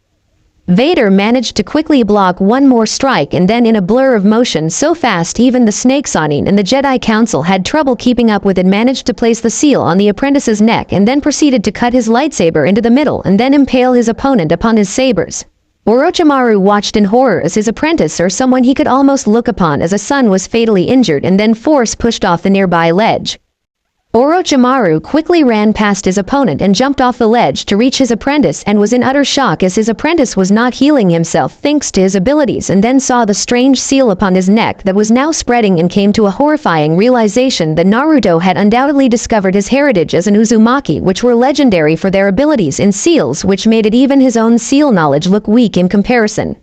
Vader managed to quickly block one more strike, and then in a blur of motion so fast even the Snake Sannin and the Jedi Council had trouble keeping up with it, managed to place the seal on the apprentice's neck and then proceeded to cut his lightsaber into the middle and then impale his opponent upon his sabers. Orochimaru watched in horror as his apprentice, or someone he could almost look upon as a son, was fatally injured and then force pushed off the nearby ledge. Orochimaru quickly ran past his opponent and jumped off the ledge to reach his apprentice and was in utter shock as his apprentice was not healing himself thanks to his abilities, and then saw the strange seal upon his neck that was now spreading and came to a horrifying realization that Naruto had undoubtedly discovered his heritage as an Uzumaki, which were legendary for their abilities in seals, which made it even his own seal knowledge look weak in comparison.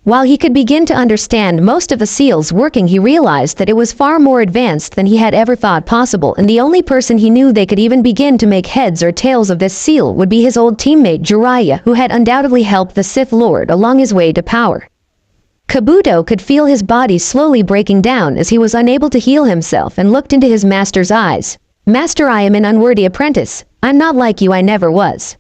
While he could begin to understand most of the seals working, he realized that it was far more advanced than he had ever thought possible, and the only person he knew they could even begin to make heads or tails of this seal would be his old teammate Jiraiya, who had undoubtedly helped the Sith Lord along his way to power. Kabuto could feel his body slowly breaking down as he was unable to heal himself and looked into his master's eyes. "Master, I am an unworthy apprentice. I'm not like you, I never was."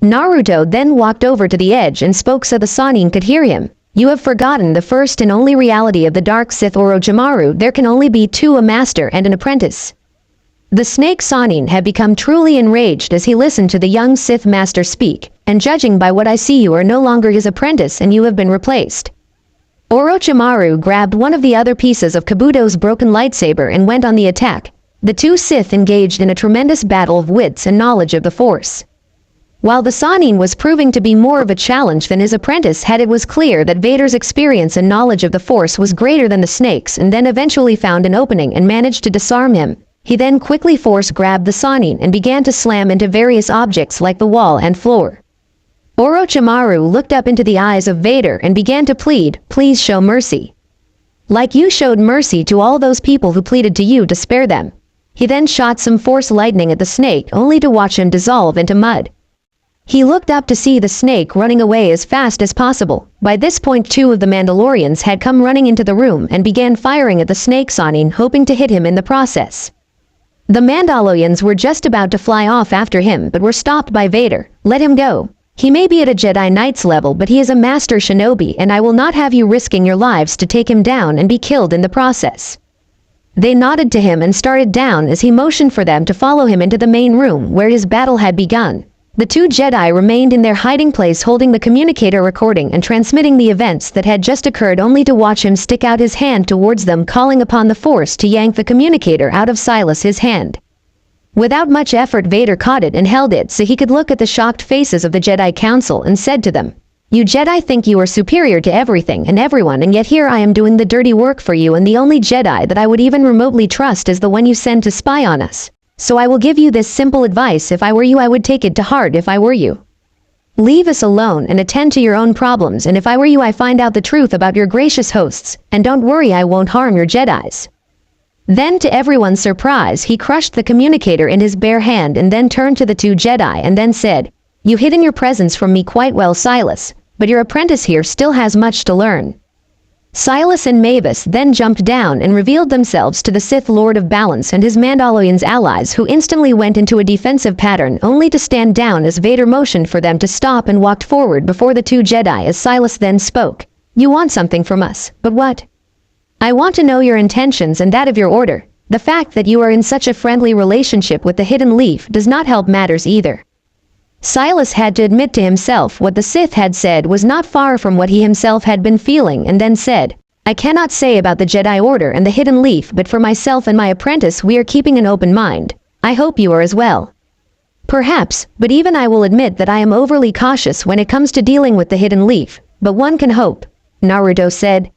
Naruto then walked over to the edge and spoke so the Sannin could hear him. "You have forgotten the first and only reality of the dark Sith Orochimaru. There can only be two, a master and an apprentice." The snake Sannin had become truly enraged as he listened to the young Sith master speak, "And judging by what I see, you are no longer his apprentice and you have been replaced." Orochimaru grabbed one of the other pieces of Kabuto's broken lightsaber and went on the attack. The two Sith engaged in a tremendous battle of wits and knowledge of the Force. While the Sannin was proving to be more of a challenge than his apprentice, it was clear that Vader's experience and knowledge of the Force was greater than the snake's, and then eventually found an opening and managed to disarm him. He then quickly force-grabbed the Sannin and began to slam into various objects like the wall and floor. Orochimaru looked up into the eyes of Vader and began to plead, "Please show mercy. Like you showed mercy to all those people who pleaded to you to spare them." He then shot some force lightning at the snake, only to watch him dissolve into mud. He looked up to see the snake running away as fast as possible. By this point, two of the Mandalorians had come running into the room and began firing at the snake Sannin, hoping to hit him in the process. The Mandalorians were just about to fly off after him but were stopped by Vader. "Let him go. He may be at a Jedi Knight's level, but he is a master shinobi, and I will not have you risking your lives to take him down and be killed in the process." They nodded to him and started down as he motioned for them to follow him into the main room where his battle had begun. The two Jedi remained in their hiding place holding the communicator, recording and transmitting the events that had just occurred, only to watch him stick out his hand towards them, calling upon the Force to yank the communicator out of Silas's hand. Without much effort, Vader caught it and held it so he could look at the shocked faces of the Jedi Council and said to them, "You Jedi think you are superior to everything and everyone, and yet here I am doing the dirty work for you, and the only Jedi that I would even remotely trust is the one you send to spy on us. So I will give you this simple advice. If I were you, I would take it to heart. If I were you, leave us alone and attend to your own problems, and if I were you, I find out the truth about your gracious hosts, and don't worry, I won't harm your Jedis." Then, to everyone's surprise, he crushed the communicator in his bare hand and then turned to the two Jedi and then said, "You hidden your presence from me quite well, Silas, but your apprentice here still has much to learn." Silas and Mavis then jumped down and revealed themselves to the Sith Lord of Balance and his Mandalorian's allies, who instantly went into a defensive pattern, only to stand down as Vader motioned for them to stop and walked forward before the two Jedi as Silas then spoke. "You want something from us, but what?" "I want to know your intentions and that of your order. The fact that you are in such a friendly relationship with the Hidden Leaf does not help matters either." Silas had to admit to himself what the Sith had said was not far from what he himself had been feeling, and then said, "I cannot say about the Jedi Order and the Hidden Leaf, but for myself and my apprentice we are keeping an open mind. I hope you are as well." "Perhaps, but even I will admit that I am overly cautious when it comes to dealing with the Hidden Leaf, but one can hope," Naruto said.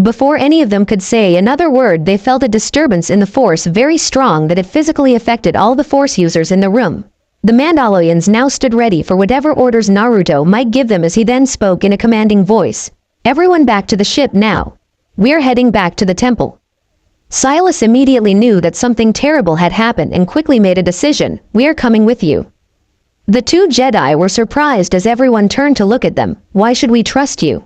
Before any of them could say another word, they felt a disturbance in the Force very strong that it physically affected all the Force users in the room. The Mandalorians now stood ready for whatever orders Naruto might give them as he then spoke in a commanding voice. "Everyone back to the ship now. We're heading back to the temple." Silas immediately knew that something terrible had happened and quickly made a decision. "We are coming with you." The two Jedi were surprised as everyone turned to look at them. "Why should we trust you?"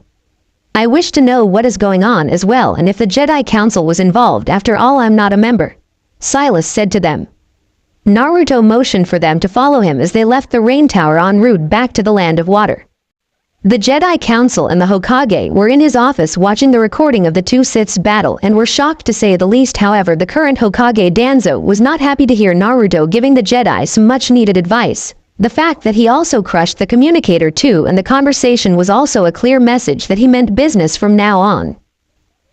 "I wish to know what is going on as well, and if the Jedi Council was involved. After all, I'm not a member," Silas said to them. Naruto motioned for them to follow him as they left the Rain Tower en route back to the Land of Water. The Jedi Council and the Hokage were in his office watching the recording of the two Sith's battle and were shocked to say the least. However, the current Hokage Danzo was not happy to hear Naruto giving the Jedi some much-needed advice. The fact that he also crushed the communicator too, and the conversation was also a clear message that he meant business from now on.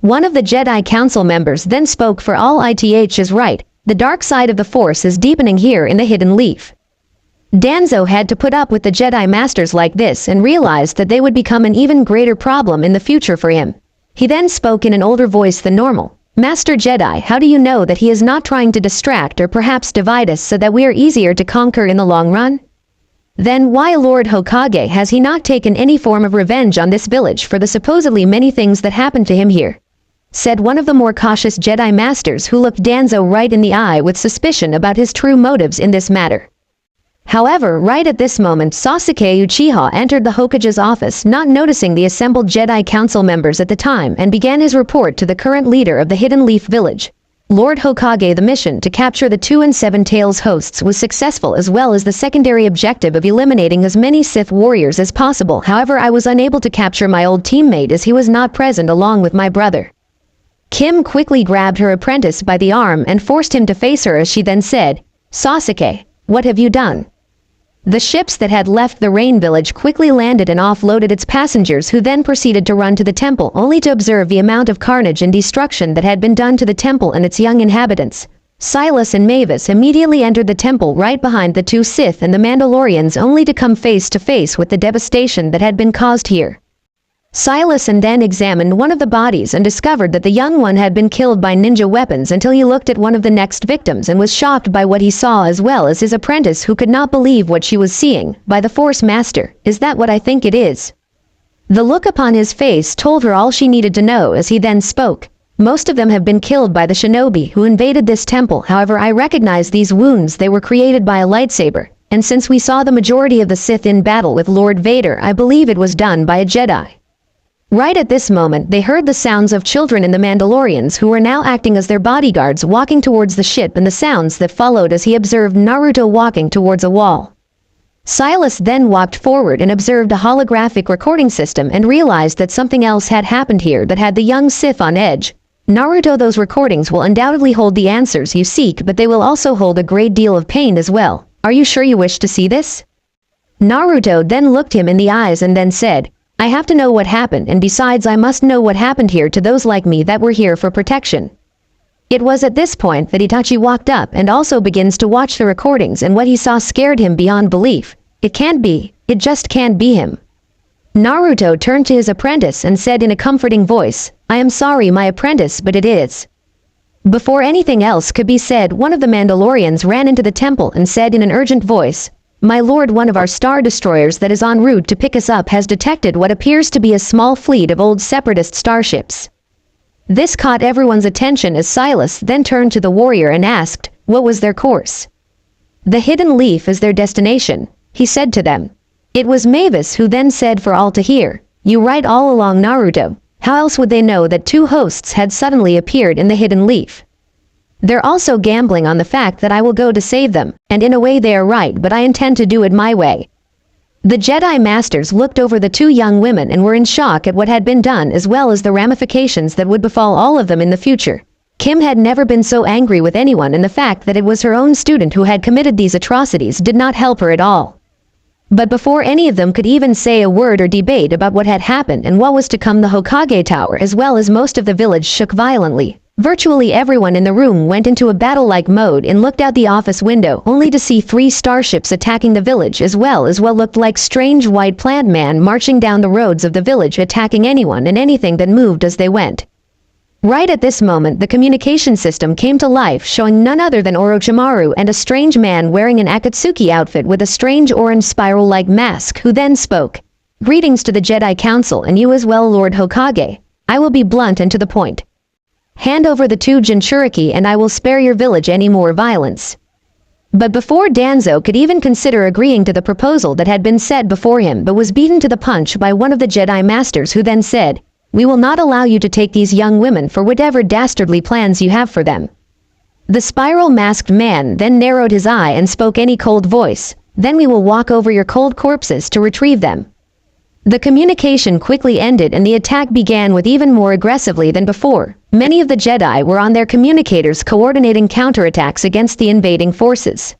One of the Jedi Council members then spoke for all. "It is right. The dark side of the Force is deepening here in the Hidden Leaf. Danzo had to put up with the Jedi Masters like this and realized that they would become an even greater problem in the future for him. He then spoke in an older voice than normal. Master Jedi, how do you know that he is not trying to distract or perhaps divide us so that we are easier to conquer in the long run? Then why, Lord Hokage, has he not taken any form of revenge on this village for the supposedly many things that happened to him here? Said one of the more cautious Jedi Masters, who looked Danzo right in the eye with suspicion about his true motives in this matter. However, right at this moment, Sasuke Uchiha entered the Hokage's office, not noticing the assembled Jedi Council members at the time, and began his report to the current leader of the Hidden Leaf Village. Lord Hokage, the mission to capture the 2 and 7 Tails hosts was successful, as well as the secondary objective of eliminating as many Sith warriors as possible. However, I was unable to capture my old teammate as he was not present along with my brother. Kim quickly grabbed her apprentice by the arm and forced him to face her as she then said, Sasuke, what have you done? The ships that had left the Rain Village quickly landed and offloaded its passengers, who then proceeded to run to the temple, only to observe the amount of carnage and destruction that had been done to the temple and its young inhabitants. Silas and Mavis immediately entered the temple right behind the 2 Sith and the Mandalorians, only to come face to face with the devastation that had been caused here. Silas and then examined one of the bodies and discovered that the young one had been killed by ninja weapons, until he looked at one of the next victims and was shocked by what he saw, as well as his apprentice, who could not believe what she was seeing. By the Force Master, is that what I think it is? The look upon his face told her all she needed to know as he then spoke. Most of them have been killed by the shinobi who invaded this temple. However, I recognize these wounds. They were created by a lightsaber. And since we saw the majority of the Sith in battle with Lord Vader, I believe it was done by a Jedi. Right at this moment, they heard the sounds of children in the Mandalorians, who were now acting as their bodyguards, walking towards the ship, and the sounds that followed as he observed Naruto walking towards a wall. Silas then walked forward and observed a holographic recording system and realized that something else had happened here that had the young Sith on edge. Naruto, those recordings will undoubtedly hold the answers you seek, but they will also hold a great deal of pain as well. Are you sure you wish to see this? Naruto then looked him in the eyes and then said, I have to know what happened, and besides I must know what happened here to those like me that were here for protection. It was at this point that Itachi walked up and also begins to watch the recordings, and what he saw scared him beyond belief. It can't be, it just can't be him. Naruto turned to his apprentice and said in a comforting voice, I am sorry, my apprentice, but it is. Before anything else could be said, one of the Mandalorians ran into the temple and said in an urgent voice, My lord, one of our star destroyers that is en route to pick us up has detected what appears to be a small fleet of old separatist starships. This caught everyone's attention as Silas then turned to the warrior and asked, what was their course? The Hidden Leaf is their destination, he said to them. It was Mavis who then said for all to hear, You right all along, Naruto. How else would they know that 2 hosts had suddenly appeared in the Hidden Leaf? They're also gambling on the fact that I will go to save them, and in a way they are right, but I intend to do it my way. The Jedi Masters looked over the 2 young women and were in shock at what had been done, as well as the ramifications that would befall all of them in the future. Kim had never been so angry with anyone, and the fact that it was her own student who had committed these atrocities did not help her at all. But before any of them could even say a word or debate about what had happened and what was to come, the Hokage Tower as well as most of the village shook violently. Virtually everyone in the room went into a battle-like mode and looked out the office window, only to see 3 starships attacking the village, as well as what looked like strange white plant man marching down the roads of the village, attacking anyone and anything that moved as they went. Right at this moment, the communication system came to life, showing none other than Orochimaru and a strange man wearing an Akatsuki outfit with a strange orange spiral-like mask, who then spoke. Greetings to the Jedi Council, and you as well, Lord Hokage. I will be blunt and to the point. Hand over the 2 Jinchuriki and I will spare your village any more violence. But before Danzo could even consider agreeing to the proposal that had been set before him, but was beaten to the punch by one of the Jedi Masters, who then said, We will not allow you to take these young women for whatever dastardly plans you have for them. The spiral-masked man then narrowed his eye and spoke in a cold voice, Then we will walk over your cold corpses to retrieve them. The communication quickly ended and the attack began with even more aggressively than before. Many of the Jedi were on their communicators coordinating counterattacks against the invading forces.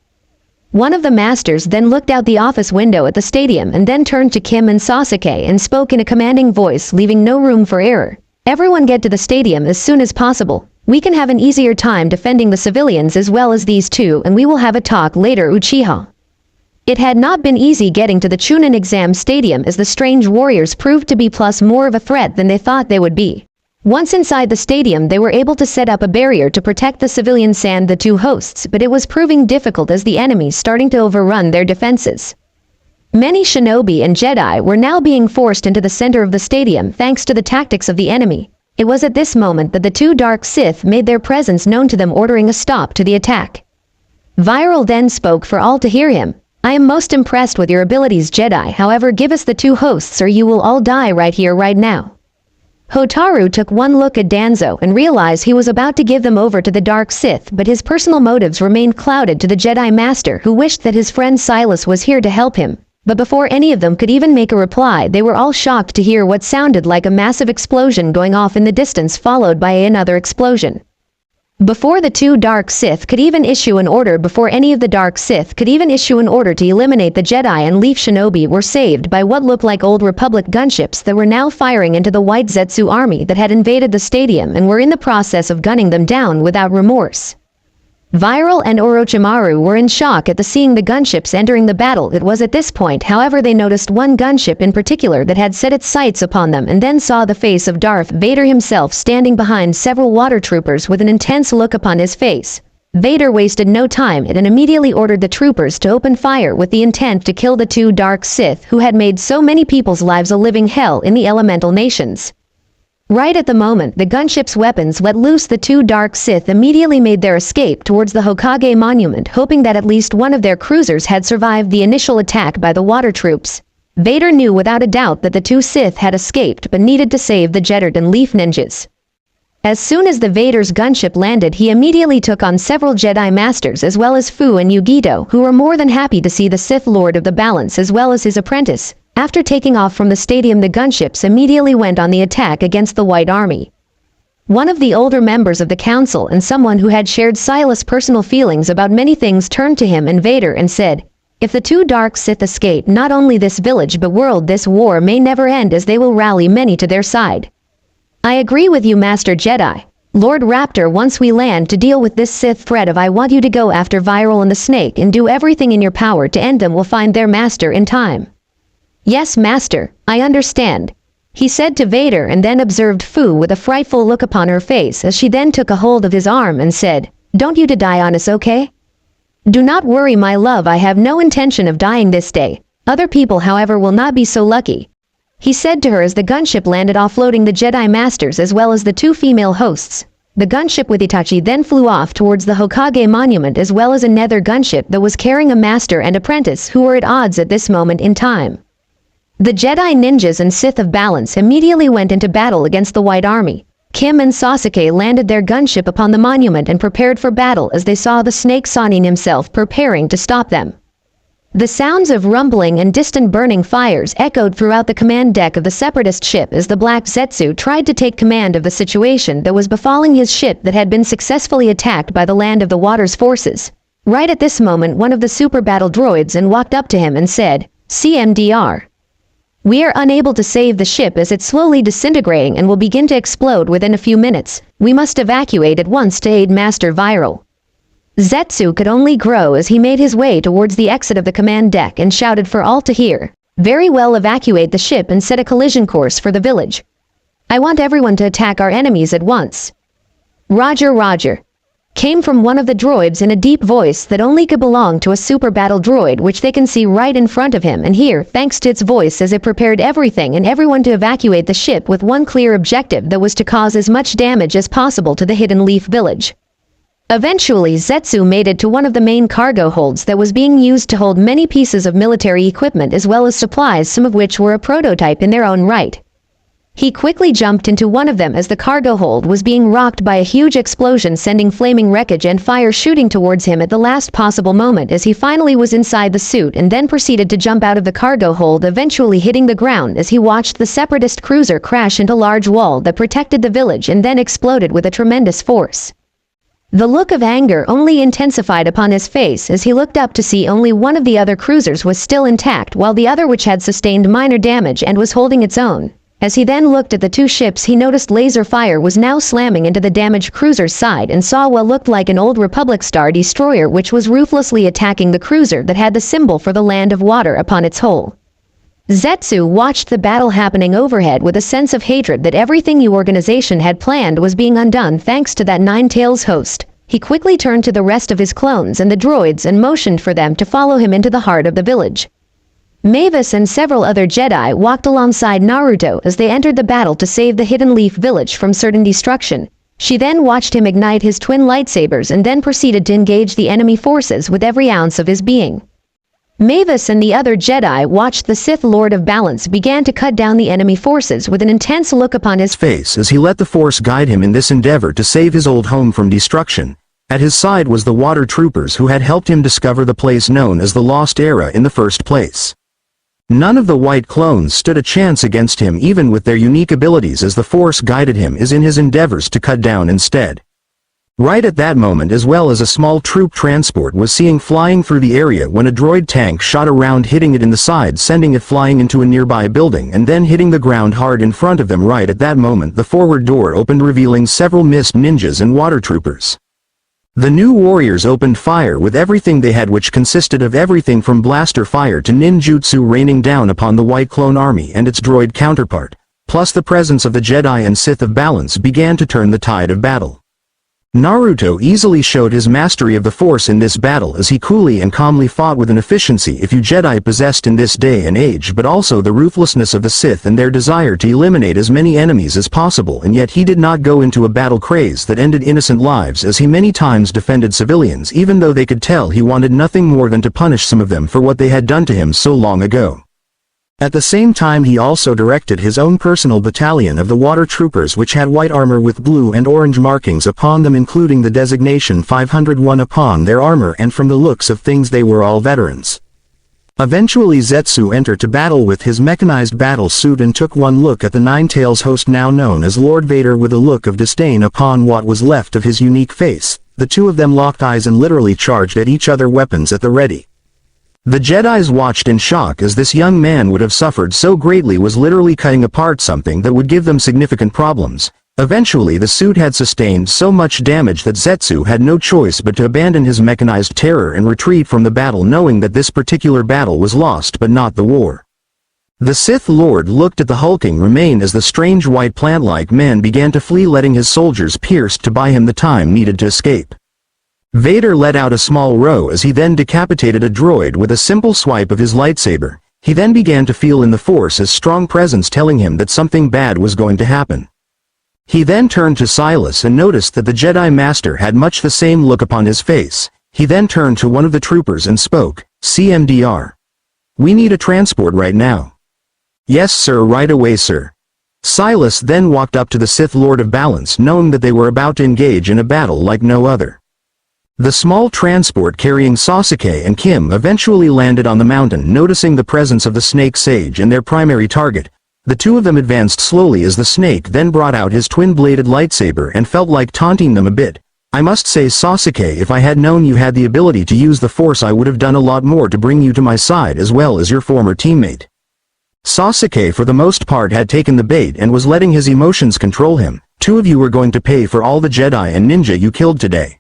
One of the masters then looked out the office window at the stadium and then turned to Kim and Sasuke and spoke in a commanding voice, leaving no room for error. Everyone get to the stadium as soon as possible. We can have an easier time defending the civilians as well as these two, and we will have a talk later, Uchiha. It had not been easy getting to the Chunin exam stadium, as the strange warriors proved to be plus more of a threat than they thought they would be. Once inside the stadium, they were able to set up a barrier to protect the civilians and the two hosts, but it was proving difficult as the enemies starting to overrun their defenses. Many shinobi and Jedi were now being forced into the center of the stadium thanks to the tactics of the enemy. It was at this moment that the two dark Sith made their presence known to them, ordering a stop to the attack. Viral then spoke for all to hear him. I am most impressed with your abilities, Jedi. However, give us the two hosts or you will all die right here, right now. Hotaru took one look at Danzo and realized he was about to give them over to the dark Sith, but his personal motives remained clouded to the Jedi Master, who wished that his friend Silas was here to help him. But before any of them could even make a reply, they were all shocked to hear what sounded like a massive explosion going off in the distance, followed by another explosion. Before the two dark Sith could even issue an order to eliminate the Jedi and Leaf Shinobi were saved by what looked like old Republic gunships that were now firing into the White Zetsu army that had invaded the stadium and were in the process of gunning them down without remorse. Viral and Orochimaru were in shock at seeing the gunships entering the battle. It was at this point, however, they noticed one gunship in particular that had set its sights upon them, and then saw the face of Darth Vader himself standing behind several water troopers with an intense look upon his face. Vader wasted no time and immediately ordered the troopers to open fire with the intent to kill the two dark Sith who had made so many people's lives a living hell in the elemental nations. Right at the moment the gunship's weapons let loose, the two dark Sith immediately made their escape towards the Hokage monument, hoping that at least one of their cruisers had survived the initial attack by the water troops. Vader knew without a doubt that the two Sith had escaped but needed to save the Jeddard and Leaf ninjas. As soon as the Vader's gunship landed, he immediately took on several Jedi Masters as well as Fu and Yugito, who were more than happy to see the Sith Lord of the Balance as well as his apprentice. After taking off from the stadium, the gunships immediately went on the attack against the White Army. One of the older members of the council and someone who had shared Silas' personal feelings about many things turned to him and Vader and said, "If the two dark Sith escape, not only this village but world, this war may never end, as they will rally many to their side." "I agree with you, Master Jedi. Lord Raptor, once we land to deal with this Sith threat, I want you to go after Viral and the Snake and do everything in your power to end them. We'll find their master in time." "Yes, Master, I understand," he said to Vader, and then observed Fu with a frightful look upon her face as she then took a hold of his arm and said, "Don't you to die on us, okay? Do not worry, my love, I have no intention of dying this day. Other people, however, will not be so lucky," he said to her as the gunship landed, offloading the Jedi Masters as well as the two female hosts. The gunship with Itachi then flew off towards the Hokage monument as well as another gunship that was carrying a master and apprentice who were at odds at this moment in time. The Jedi ninjas and Sith of Balance immediately went into battle against the White Army. Kim and Sasuke landed their gunship upon the monument and prepared for battle as they saw the Snake Sanin himself preparing to stop them. The sounds of rumbling and distant burning fires echoed throughout the command deck of the Separatist ship as the Black Zetsu tried to take command of the situation that was befalling his ship that had been successfully attacked by the Land of the Waters forces. Right at this moment, one of the super battle droids walked up to him and said, "CMDR. We are unable to save the ship as it's slowly disintegrating and will begin to explode within a few minutes. We must evacuate at once to aid Master Viral." Zetsu could only grow as he made his way towards the exit of the command deck and shouted for all to hear, "Very well, evacuate the ship and set a collision course for the village. I want everyone to attack our enemies at once." "Roger, Roger," came from one of the droids in a deep voice that only could belong to a super battle droid, which they can see right in front of him and hear thanks to its voice, as it prepared everything and everyone to evacuate the ship with one clear objective, that was to cause as much damage as possible to the Hidden Leaf village. Eventually, Zetsu made it to one of the main cargo holds that was being used to hold many pieces of military equipment as well as supplies, some of which were a prototype in their own right. He quickly jumped into one of them as the cargo hold was being rocked by a huge explosion, sending flaming wreckage and fire shooting towards him at the last possible moment as he finally was inside the suit, and then proceeded to jump out of the cargo hold, eventually hitting the ground as he watched the Separatist cruiser crash into a large wall that protected the village and then exploded with a tremendous force. The look of anger only intensified upon his face as he looked up to see only one of the other cruisers was still intact, while the other, which had sustained minor damage and was holding its own, As he then looked at the two ships, he noticed laser fire was now slamming into the damaged cruiser's side and saw what looked like an old Republic Star Destroyer which was ruthlessly attacking the cruiser that had the symbol for the Land of Water upon its hull. Zetsu watched the battle happening overhead with a sense of hatred that everything the organization had planned was being undone thanks to that Nine-Tails host. He quickly turned to the rest of his clones and the droids and motioned for them to follow him into the heart of the village. Mavis and several other Jedi walked alongside Naruto as they entered the battle to save the Hidden Leaf village from certain destruction. She then watched him ignite his twin lightsabers and then proceeded to engage the enemy forces with every ounce of his being. Mavis and the other Jedi watched the Sith Lord of Balance began to cut down the enemy forces with an intense look upon his face as he let the Force guide him in this endeavor to save his old home from destruction. At his side was the water troopers who had helped him discover the place known as the Lost Era in the first place. None of the white clones stood a chance against him even with their unique abilities as the Force guided him as in his endeavors to cut down instead. Right at that moment, as well as a small troop transport was seen flying through the area when a droid tank shot around, hitting it in the side, sending it flying into a nearby building and then hitting the ground hard in front of them. Right at that moment the forward door opened, revealing several mist ninjas and water troopers. The new warriors opened fire with everything they had, which consisted of everything from blaster fire to ninjutsu raining down upon the white clone army and its droid counterpart, plus the presence of the Jedi and Sith of Balance began to turn the tide of battle. Naruto easily showed his mastery of the Force in this battle as he coolly and calmly fought with an efficiency few Jedi possessed in this day and age, but also the ruthlessness of the Sith and their desire to eliminate as many enemies as possible, and yet he did not go into a battle craze that ended innocent lives as he many times defended civilians, even though they could tell he wanted nothing more than to punish some of them for what they had done to him so long ago. At the same time he also directed his own personal battalion of the water troopers, which had white armor with blue and orange markings upon them, including the designation 501 upon their armor, and from the looks of things they were all veterans. Eventually Zetsu entered to battle with his mechanized battle suit and took one look at the Nine-Tails host, now known as Lord Vader, with a look of disdain upon what was left of his unique face. The two of them locked eyes and literally charged at each other, weapons at the ready. The Jedis watched in shock as this young man would have suffered so greatly was literally cutting apart something that would give them significant problems. Eventually the suit had sustained so much damage that Zetsu had no choice but to abandon his mechanized terror and retreat from the battle, knowing that this particular battle was lost but not the war. The Sith Lord looked at the hulking remain as the strange white plant-like man began to flee, letting his soldiers pierce to buy him the time needed to escape. Vader let out a small roar as he then decapitated a droid with a simple swipe of his lightsaber. He then began to feel in the Force's strong presence telling him that something bad was going to happen. He then turned to Silas and noticed that the Jedi Master had much the same look upon his face. He then turned to one of the troopers and spoke, "CMDR. We need a transport right now." "Yes sir, right away sir." Silas then walked up to the Sith Lord of Balance, knowing that they were about to engage in a battle like no other. The small transport carrying Sasuke and Kim eventually landed on the mountain. Noticing the presence of the Snake Sage and their primary target, the two of them advanced slowly as the snake then brought out his twin-bladed lightsaber and felt like taunting them a bit. "I must say, Sasuke, if I had known you had the ability to use the Force, I would have done a lot more to bring you to my side, as well as your former teammate." Sasuke for the most part had taken the bait and was letting his emotions control him. "Two of you are going to pay for all the Jedi and ninja you killed today."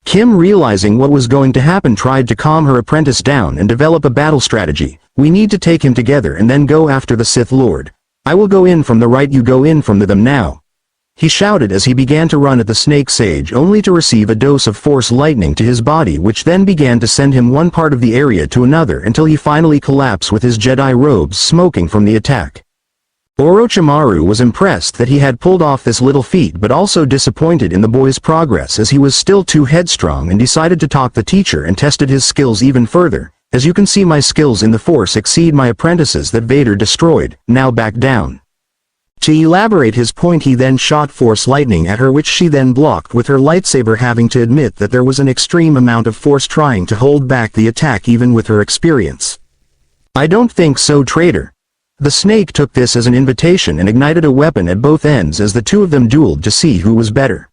Kim, realizing what was going to happen, tried to calm her apprentice down and develop a battle strategy. "We need to take him together and then go after the Sith Lord. I will go in from the right, you go in from the them now," he shouted as he began to run at the Snake Sage, only to receive a dose of Force lightning to his body, which then began to send him one part of the area to another until he finally collapsed with his Jedi robes smoking from the attack. Orochimaru was impressed that he had pulled off this little feat, but also disappointed in the boy's progress as he was still too headstrong, and decided to talk the teacher and tested his skills even further. "As you can see, my skills in the Force exceed my apprentices that Vader destroyed. Now back down." To elaborate his point, he then shot Force lightning at her, which she then blocked with her lightsaber, having to admit that there was an extreme amount of force trying to hold back the attack even with her experience. "I don't think so, traitor." The snake took this as an invitation and ignited a weapon at both ends as the two of them dueled to see who was better.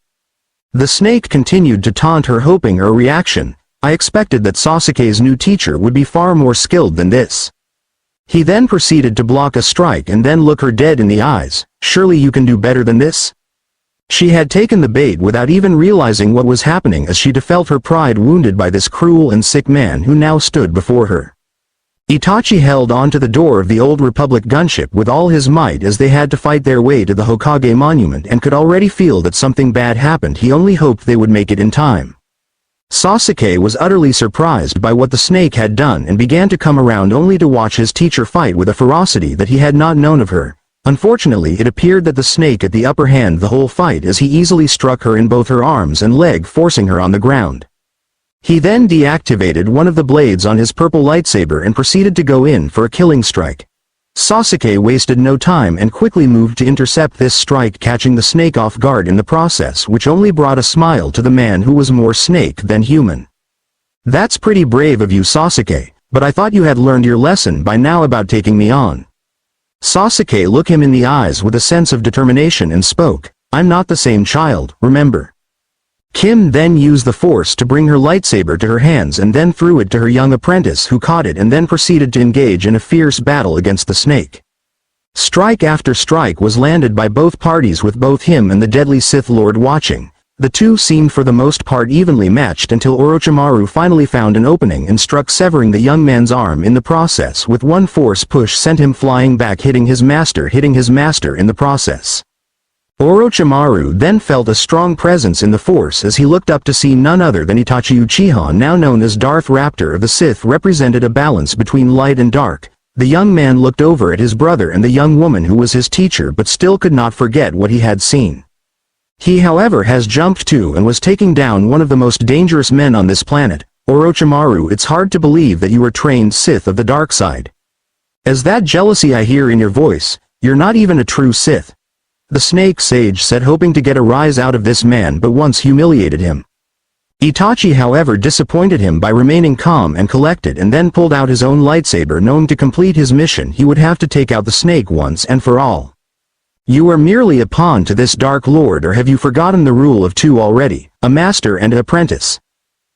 The snake continued to taunt her, hoping a reaction. "I expected that Sasuke's new teacher would be far more skilled than this." He then proceeded to block a strike and then look her dead in the eyes. "Surely you can do better than this?" She had taken the bait without even realizing what was happening, as she felt her pride wounded by this cruel and sick man who now stood before her. Itachi held on to the door of the Old Republic gunship with all his might as they had to fight their way to the Hokage monument, and could already feel that something bad happened. He only hoped they would make it in time. Sasuke was utterly surprised by what the snake had done and began to come around only to watch his teacher fight with a ferocity that he had not known of her. Unfortunately, it appeared that the snake had the upper hand the whole fight, as he easily struck her in both her arms and leg, forcing her on the ground. He then deactivated one of the blades on his purple lightsaber and proceeded to go in for a killing strike. Sasuke wasted no time and quickly moved to intercept this strike, catching the snake off guard in the process, which only brought a smile to the man who was more snake than human. "That's pretty brave of you, Sasuke, but I thought you had learned your lesson by now about taking me on." Sasuke looked him in the eyes with a sense of determination and spoke, "I'm not the same child, remember." Kim then used the force to bring her lightsaber to her hands and then threw it to her young apprentice, who caught it and then proceeded to engage in a fierce battle against the snake. Strike after strike was landed by both parties, with both him and the deadly Sith Lord watching. The two seemed for the most part evenly matched until Orochimaru finally found an opening and struck, severing the young man's arm in the process. With one force push sent him flying back, hitting his master in the process. Orochimaru then felt a strong presence in the force as he looked up to see none other than Itachi Uchiha, now known as Darth Raptor of the Sith, represented a balance between light and dark. The young man looked over at his brother and the young woman who was his teacher, but still could not forget what he had seen. He, however, has jumped to and was taking down one of the most dangerous men on this planet. Orochimaru, it's hard to believe that you are trained Sith of the dark side. As that jealousy I hear in your voice, you're not even a true Sith. The snake sage said, hoping to get a rise out of this man, but once humiliated him. Itachi, however, disappointed him by remaining calm and collected, and then pulled out his own lightsaber, knowing to complete his mission he would have to take out the snake once and for all. "You are merely a pawn to this Dark Lord, or have you forgotten the rule of two already, a master and an apprentice?"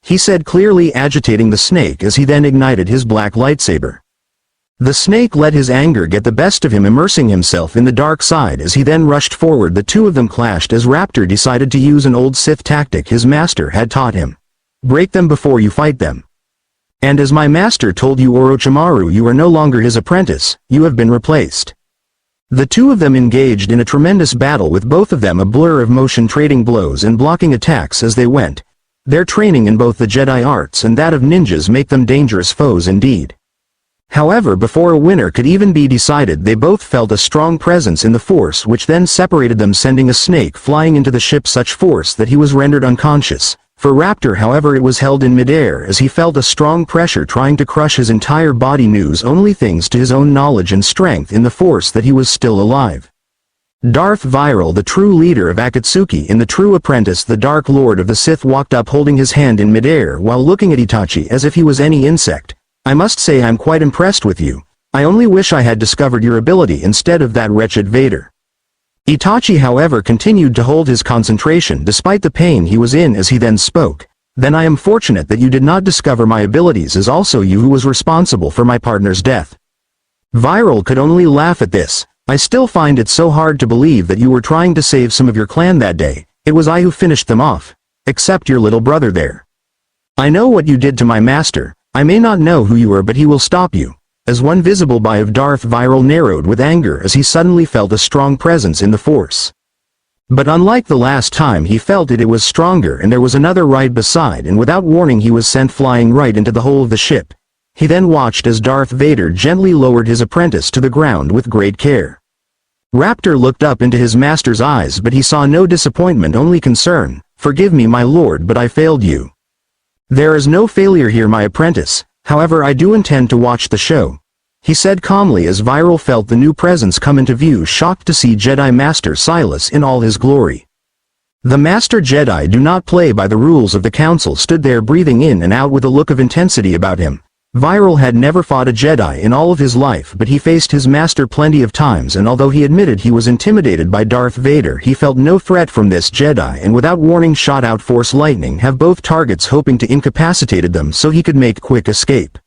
he said, clearly agitating the snake as he then ignited his black lightsaber. The snake let his anger get the best of him, immersing himself in the dark side as he then rushed forward. The two of them clashed as Raptor decided to use an old Sith tactic his master had taught him. "Break them before you fight them. And as my master told you, Orochimaru, you are no longer his apprentice, you have been replaced." The two of them engaged in a tremendous battle, with both of them a blur of motion, trading blows and blocking attacks as they went. Their training in both the Jedi arts and that of ninjas make them dangerous foes indeed. However, before a winner could even be decided, they both felt a strong presence in the force, which then separated them, sending a snake flying into the ship, such force that he was rendered unconscious. For Raptor, however, it was held in midair as he felt a strong pressure trying to crush his entire body, news only thanks to his own knowledge and strength in the force that he was still alive. Darth Viral, the true leader of Akatsuki and the true apprentice, the Dark Lord of the Sith, walked up holding his hand in midair while looking at Itachi as if he was any insect. "I must say I'm quite impressed with you. I only wish I had discovered your ability instead of that wretched Vader." Itachi, however, continued to hold his concentration despite the pain he was in as he then spoke. "Then I am fortunate that you did not discover my abilities, as also you who was responsible for my partner's death." Viral could only laugh at this. "I still find it so hard to believe that you were trying to save some of your clan that day. It was I who finished them off. Except your little brother there. I know what you did to my master. I may not know who you are, but he will stop you." As one visible eye of Darth Viral narrowed with anger as he suddenly felt a strong presence in the force. But unlike the last time he felt it, it was stronger, and there was another right beside, and without warning he was sent flying right into the hull of the ship. He then watched as Darth Vader gently lowered his apprentice to the ground with great care. Raptor looked up into his master's eyes, but he saw no disappointment, only concern. "Forgive me, my lord, but I failed you." "There is no failure here, my apprentice. However, I do intend to watch the show," he said calmly as Viral felt the new presence come into view, shocked to see Jedi Master Silas in all his glory. The Master Jedi do not play by the rules of the Council stood there breathing in and out with a look of intensity about him. Viral had never fought a Jedi in all of his life, but he faced his master plenty of times, and although he admitted he was intimidated by Darth Vader, he felt no threat from this Jedi, and without warning shot out Force Lightning, have both targets, hoping to incapacitate them so he could make quick escape.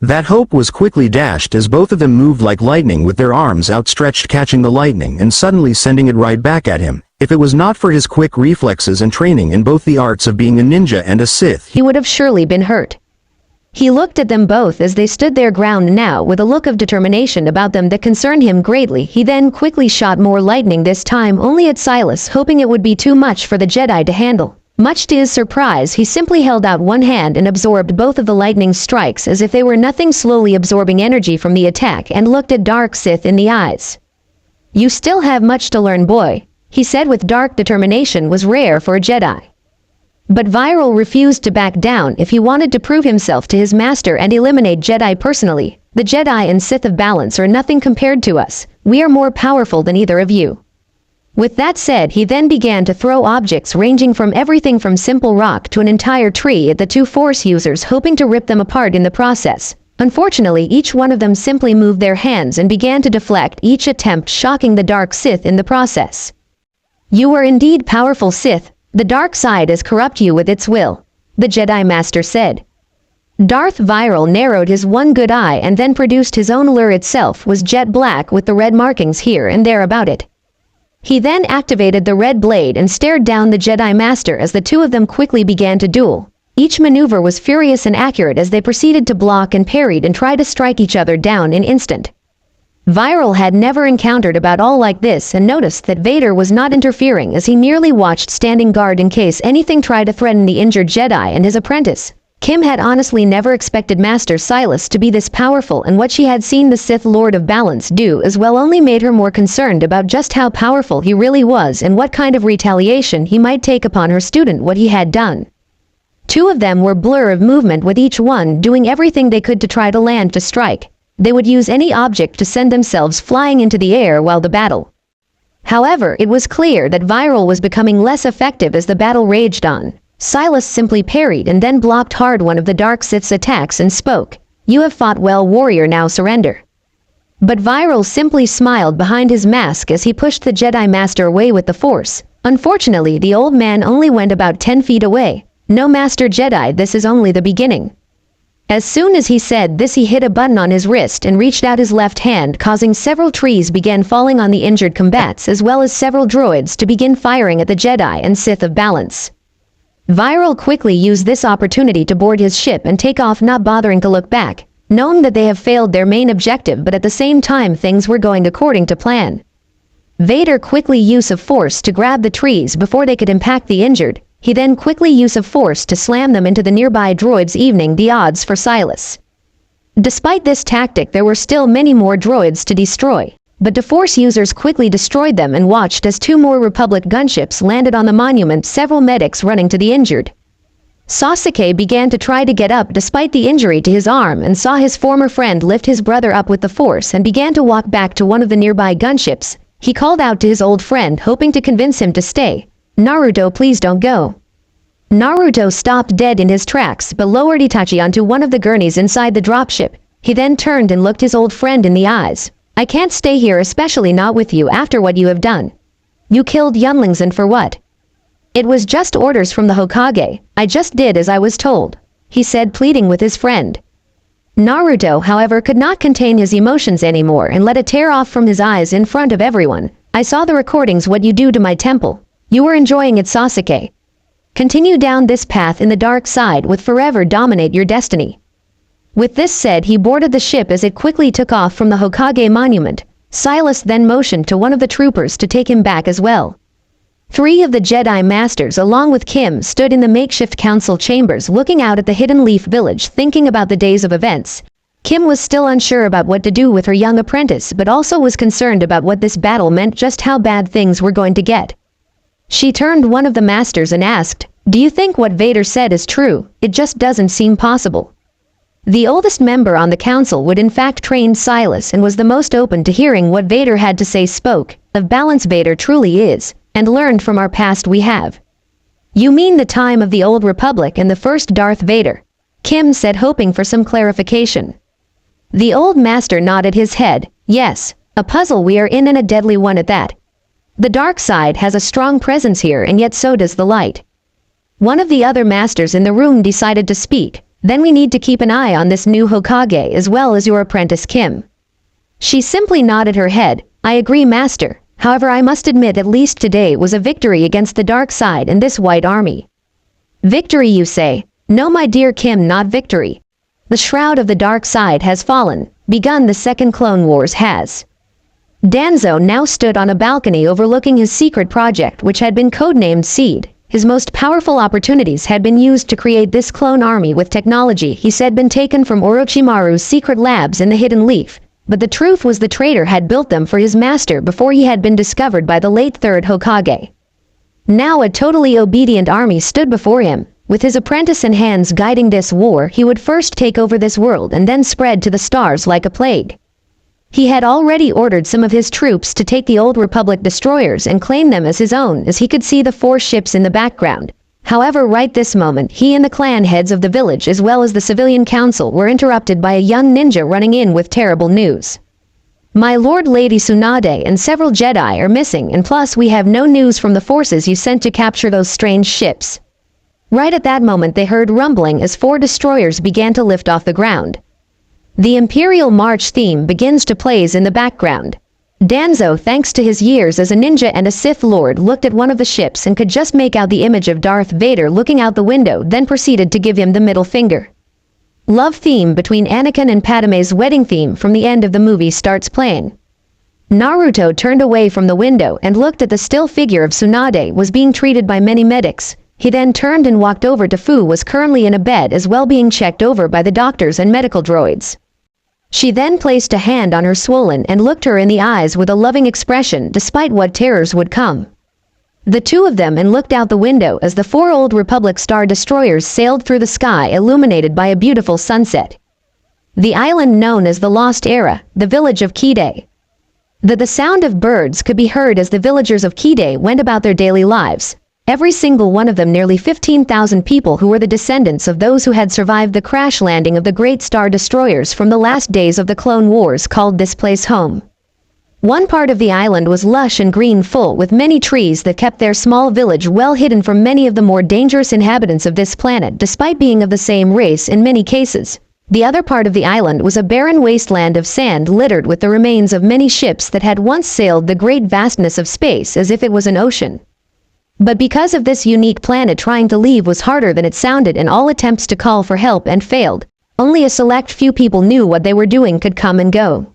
That hope was quickly dashed as both of them moved like lightning with their arms outstretched catching the lightning and suddenly sending it right back at him. If it was not for his quick reflexes and training in both the arts of being a ninja and a Sith, he would have surely been hurt. He looked at them both as they stood their ground now with a look of determination about them that concerned him greatly. He then quickly shot more lightning, this time only at Silas, hoping it would be too much for the Jedi to handle. Much to his surprise, he simply held out one hand and absorbed both of the lightning strikes as if they were nothing, slowly absorbing energy from the attack, and looked at Dark Sith in the eyes. "You still have much to learn, boy," he said with dark determination was rare for a Jedi. But Viral refused to back down if he wanted to prove himself to his master and eliminate Jedi personally. "The Jedi and Sith of balance are nothing compared to us. We are more powerful than either of you." With that said, he then began to throw objects ranging from everything from simple rock to an entire tree at the two Force users, hoping to rip them apart in the process. Unfortunately, each one of them simply moved their hands and began to deflect each attempt, shocking the Dark Sith in the process. "You are indeed powerful, Sith. The dark side has corrupted you with its will," the Jedi Master said. Darth Viral narrowed his one good eye and then produced his own lure. Itself was jet black with the red markings here and there about it. He then activated the red blade and stared down the Jedi Master as the two of them quickly began to duel. Each maneuver was furious and accurate as they proceeded to block and parried and try to strike each other down in instant. Viral had never encountered about all like this and noticed that Vader was not interfering as he merely watched, standing guard in case anything tried to threaten the injured Jedi and his apprentice. Kim had honestly never expected Master Silas to be this powerful, and what she had seen the Sith Lord of Balance do as well only made her more concerned about just how powerful he really was and what kind of retaliation he might take upon her student what he had done. Two of them were blur of movement, with each one doing everything they could to try to land to strike. They would use any object to send themselves flying into the air while the battle. However, it was clear that Viral was becoming less effective as the battle raged on. Silas simply parried and then blocked hard one of the Dark Sith's attacks and spoke, "You have fought well, warrior, now surrender." But Viral simply smiled behind his mask as he pushed the Jedi Master away with the Force. Unfortunately, the old man only went about 10 feet away. "No, Master Jedi, this is only the beginning." As soon as he said this, he hit a button on his wrist and reached out his left hand, causing several trees began falling on the injured combatants as well as several droids to begin firing at the Jedi and Sith of Balance. Viral quickly used this opportunity to board his ship and take off, not bothering to look back, knowing that they have failed their main objective, but at the same time things were going according to plan. Vader quickly used of Force to grab the trees before they could impact the injured. He then quickly used of Force to slam them into the nearby droids, evening the odds for Silas. Despite this tactic, there were still many more droids to destroy, but the Force users quickly destroyed them and watched as two more Republic gunships landed on the monument, several medics running to the injured. Sasuke began to try to get up despite the injury to his arm and saw his former friend lift his brother up with the Force and began to walk back to one of the nearby gunships. He called out to his old friend, hoping to convince him to stay. "Naruto, please don't go." Naruto stopped dead in his tracks but lowered Itachi onto one of the gurneys inside the dropship. He then turned and looked his old friend in the eyes. "I can't stay here, especially not with you after what you have done. You killed younglings, and for what?" "It was just orders from the Hokage. I just did as I was told," he said, pleading with his friend. Naruto, however, could not contain his emotions anymore and let a tear off from his eyes in front of everyone. "I saw the recordings, what you do to my temple. You were enjoying it, Sasuke. Continue down this path in the dark side with forever dominate your destiny." With this said, he boarded the ship as it quickly took off from the Hokage monument. Silas then motioned to one of the troopers to take him back as well. 3 of the Jedi Masters along with Kim stood in the makeshift council chambers looking out at the Hidden Leaf village, thinking about the days of events. Kim was still unsure about what to do with her young apprentice, but also was concerned about what this battle meant, just how bad things were going to get. She turned one of the masters and asked, "Do you think what Vader said is true? It just doesn't seem possible." The oldest member on the council would in fact train Silas and was the most open to hearing what Vader had to say. "Spoke of balance, Vader truly is, and learned from our past we have." "You mean the time of the old Republic and the first Darth Vader?" Kim said, hoping for some clarification. The old master nodded his head. "Yes, a puzzle we are in, and a deadly one at that. The dark side has a strong presence here, and yet so does the light." One of the other masters in the room decided to speak. Then we need to keep an eye on this new Hokage as well as your apprentice Kim. She simply nodded her head. I agree, master. However, I must admit at least today was a victory against the dark side and this white army. Victory, you say? No, my dear Kim, not victory. The shroud of the dark side has fallen. Begun the second Clone Wars has. Danzo now stood on a balcony overlooking his secret project, which had been codenamed Seed. His most powerful opportunities had been used to create this clone army with technology he said been taken from Orochimaru's secret labs in the Hidden Leaf. But the truth was the traitor had built them for his master before he had been discovered by the late third Hokage. Now a totally obedient army stood before him. With his apprentice in hands guiding this war, he would first take over this world and then spread to the stars like a plague. He had already ordered some of his troops to take the Old Republic destroyers and claim them as his own, as he could see the 4 ships in the background. However, right this moment, he and the clan heads of the village as well as the civilian council were interrupted by a young ninja running in with terrible news. My lord, Lady Tsunade and several Jedi are missing, and plus we have no news from the forces you sent to capture those strange ships. Right at that moment they heard rumbling as 4 destroyers began to lift off the ground. The Imperial March theme begins to play in the background. Danzo, thanks to his years as a ninja and a Sith Lord, looked at one of the ships and could just make out the image of Darth Vader looking out the window, then proceeded to give him the middle finger. Love theme between Anakin and Padme's wedding theme from the end of the movie starts playing. Naruto turned away from the window and looked at the still figure of Tsunade was being treated by many medics. He then turned and walked over to Fu, was currently in a bed as well being checked over by the doctors and medical droids. She then placed a hand on her swollen and looked her in the eyes with a loving expression despite what terrors would come. The two of them and looked out the window as the 4 Old Republic Star Destroyers sailed through the sky illuminated by a beautiful sunset. The island known as the Lost Era, the village of Kide. The sound of birds could be heard as the villagers of Kide went about their daily lives. Every single one of them, nearly 15,000 people who were the descendants of those who had survived the crash landing of the great Star Destroyers from the last days of the Clone Wars, called this place home. One part of the island was lush and green, full with many trees that kept their small village well hidden from many of the more dangerous inhabitants of this planet, despite being of the same race in many cases. The other part of the island was a barren wasteland of sand littered with the remains of many ships that had once sailed the great vastness of space as if it was an ocean. But because of this unique planet, trying to leave was harder than it sounded, and all attempts to call for help and failed. Only a select few people knew what they were doing could come and go.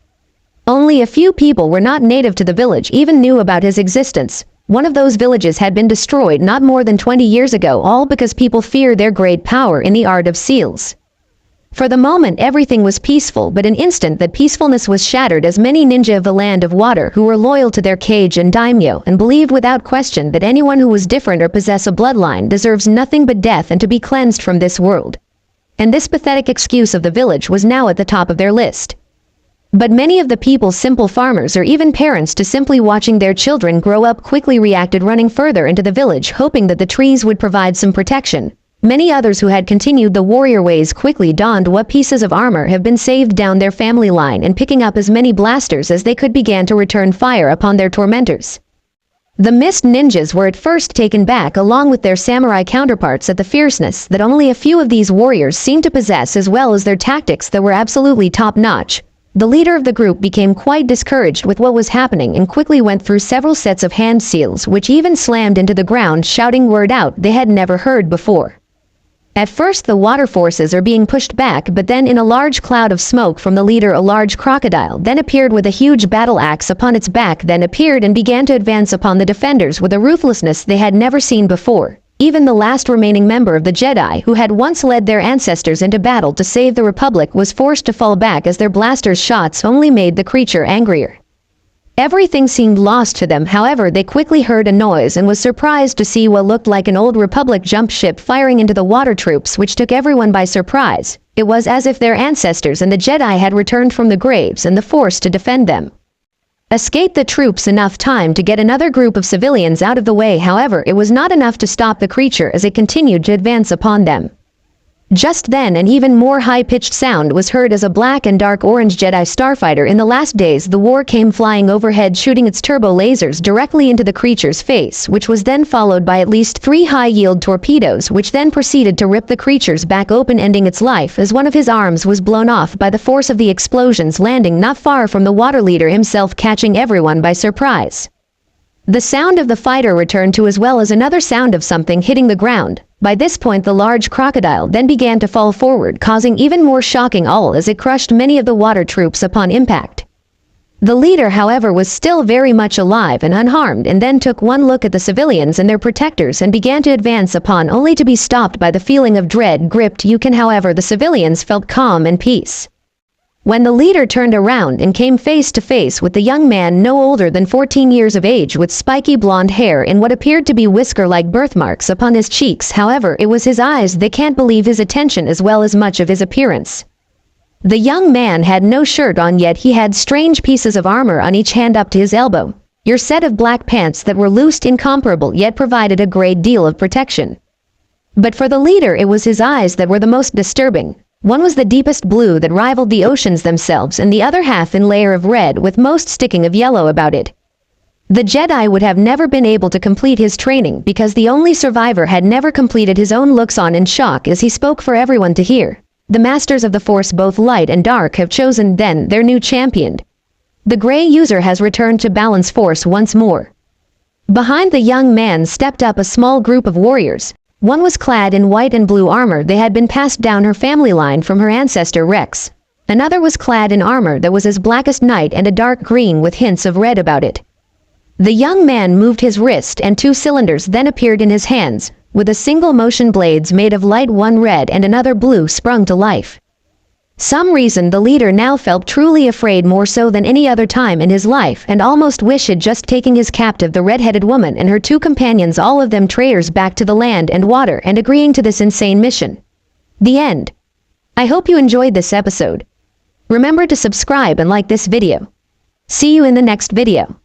Only a few people were not native to the village even knew about his existence. One of those villages had been destroyed not more than 20 years ago, all because people fear their great power in the art of seals. For the moment everything was peaceful, but an instant that peacefulness was shattered as many ninja of the land of water who were loyal to their kage and daimyo and believed without question that anyone who was different or possess a bloodline deserves nothing but death and to be cleansed from this world. And this pathetic excuse of the village was now at the top of their list. But many of the people, simple farmers or even parents, to simply watching their children grow up, quickly reacted, running further into the village hoping that the trees would provide some protection. Many others who had continued the warrior ways quickly donned what pieces of armor have been saved down their family line and picking up as many blasters as they could began to return fire upon their tormentors. The mist ninjas were at first taken back along with their samurai counterparts at the fierceness that only a few of these warriors seemed to possess, as well as their tactics that were absolutely top-notch. The leader of the group became quite discouraged with what was happening and quickly went through several sets of hand seals which even slammed into the ground, shouting word out they had never heard before. At first the water forces are being pushed back, but then in a large cloud of smoke from the leader a large crocodile then appeared with a huge battle axe upon its back, then appeared and began to advance upon the defenders with a ruthlessness they had never seen before. Even the last remaining member of the Jedi who had once led their ancestors into battle to save the Republic was forced to fall back as their blasters' shots only made the creature angrier. Everything seemed lost to them. However, they quickly heard a noise and was surprised to see what looked like an Old Republic jump ship firing into the water troops, which took everyone by surprise. It was as if their ancestors and the Jedi had returned from the graves and the Force to defend them. Escaped the troops enough time to get another group of civilians out of the way. However, it was not enough to stop the creature as it continued to advance upon them. Just then an even more high-pitched sound was heard as a black and dark orange Jedi starfighter in the last days the war came flying overhead, shooting its turbo lasers directly into the creature's face, which was then followed by at least 3 high-yield torpedoes, which then proceeded to rip the creature's back open, ending its life as one of his arms was blown off by the force of the explosions, landing not far from the water leader himself, catching everyone by surprise. The sound of the fighter returned to, as well as another sound of something hitting the ground. By this point the large crocodile then began to fall forward, causing even more shocking awe as it crushed many of the water troops upon impact. The leader, however, was still very much alive and unharmed, and then took one look at the civilians and their protectors and began to advance upon, only to be stopped by the feeling of dread gripped Yukon. However, the civilians felt calm and peace. When the leader turned around and came face to face with the young man no older than 14 years of age, with spiky blonde hair and what appeared to be whisker-like birthmarks upon his cheeks, however, it was his eyes that can't believe his attention as well as much of his appearance. The young man had no shirt on, yet he had strange pieces of armor on each hand up to his elbow. Your set of black pants that were loosed, incomparable, yet provided a great deal of protection. But for the leader it was his eyes that were the most disturbing. One was the deepest blue that rivaled the oceans themselves, and the other half in layer of red with most sticking of yellow about it. The Jedi would have never been able to complete his training because the only survivor had never completed his own. Looks on in shock as he spoke for everyone to hear. The masters of the Force, both light and dark, have chosen then their new champion. The gray user has returned to balance force once more. Behind the young man stepped up a small group of warriors. One was clad in white and blue armor that had been passed down her family line from her ancestor Rex. Another was clad in armor that was as black as night and a dark green with hints of red about it. The young man moved his wrist and 2 cylinders then appeared in his hands, with a single motion blades made of light, one red and another blue, sprung to life. Some reason the leader now felt truly afraid, more so than any other time in his life, and almost wished just taking his captive, the red-headed woman and her 2 companions, all of them traitors, back to the land and water, and agreeing to this insane mission. The end. I hope you enjoyed this episode. Remember to subscribe and like this video. See you in the next video.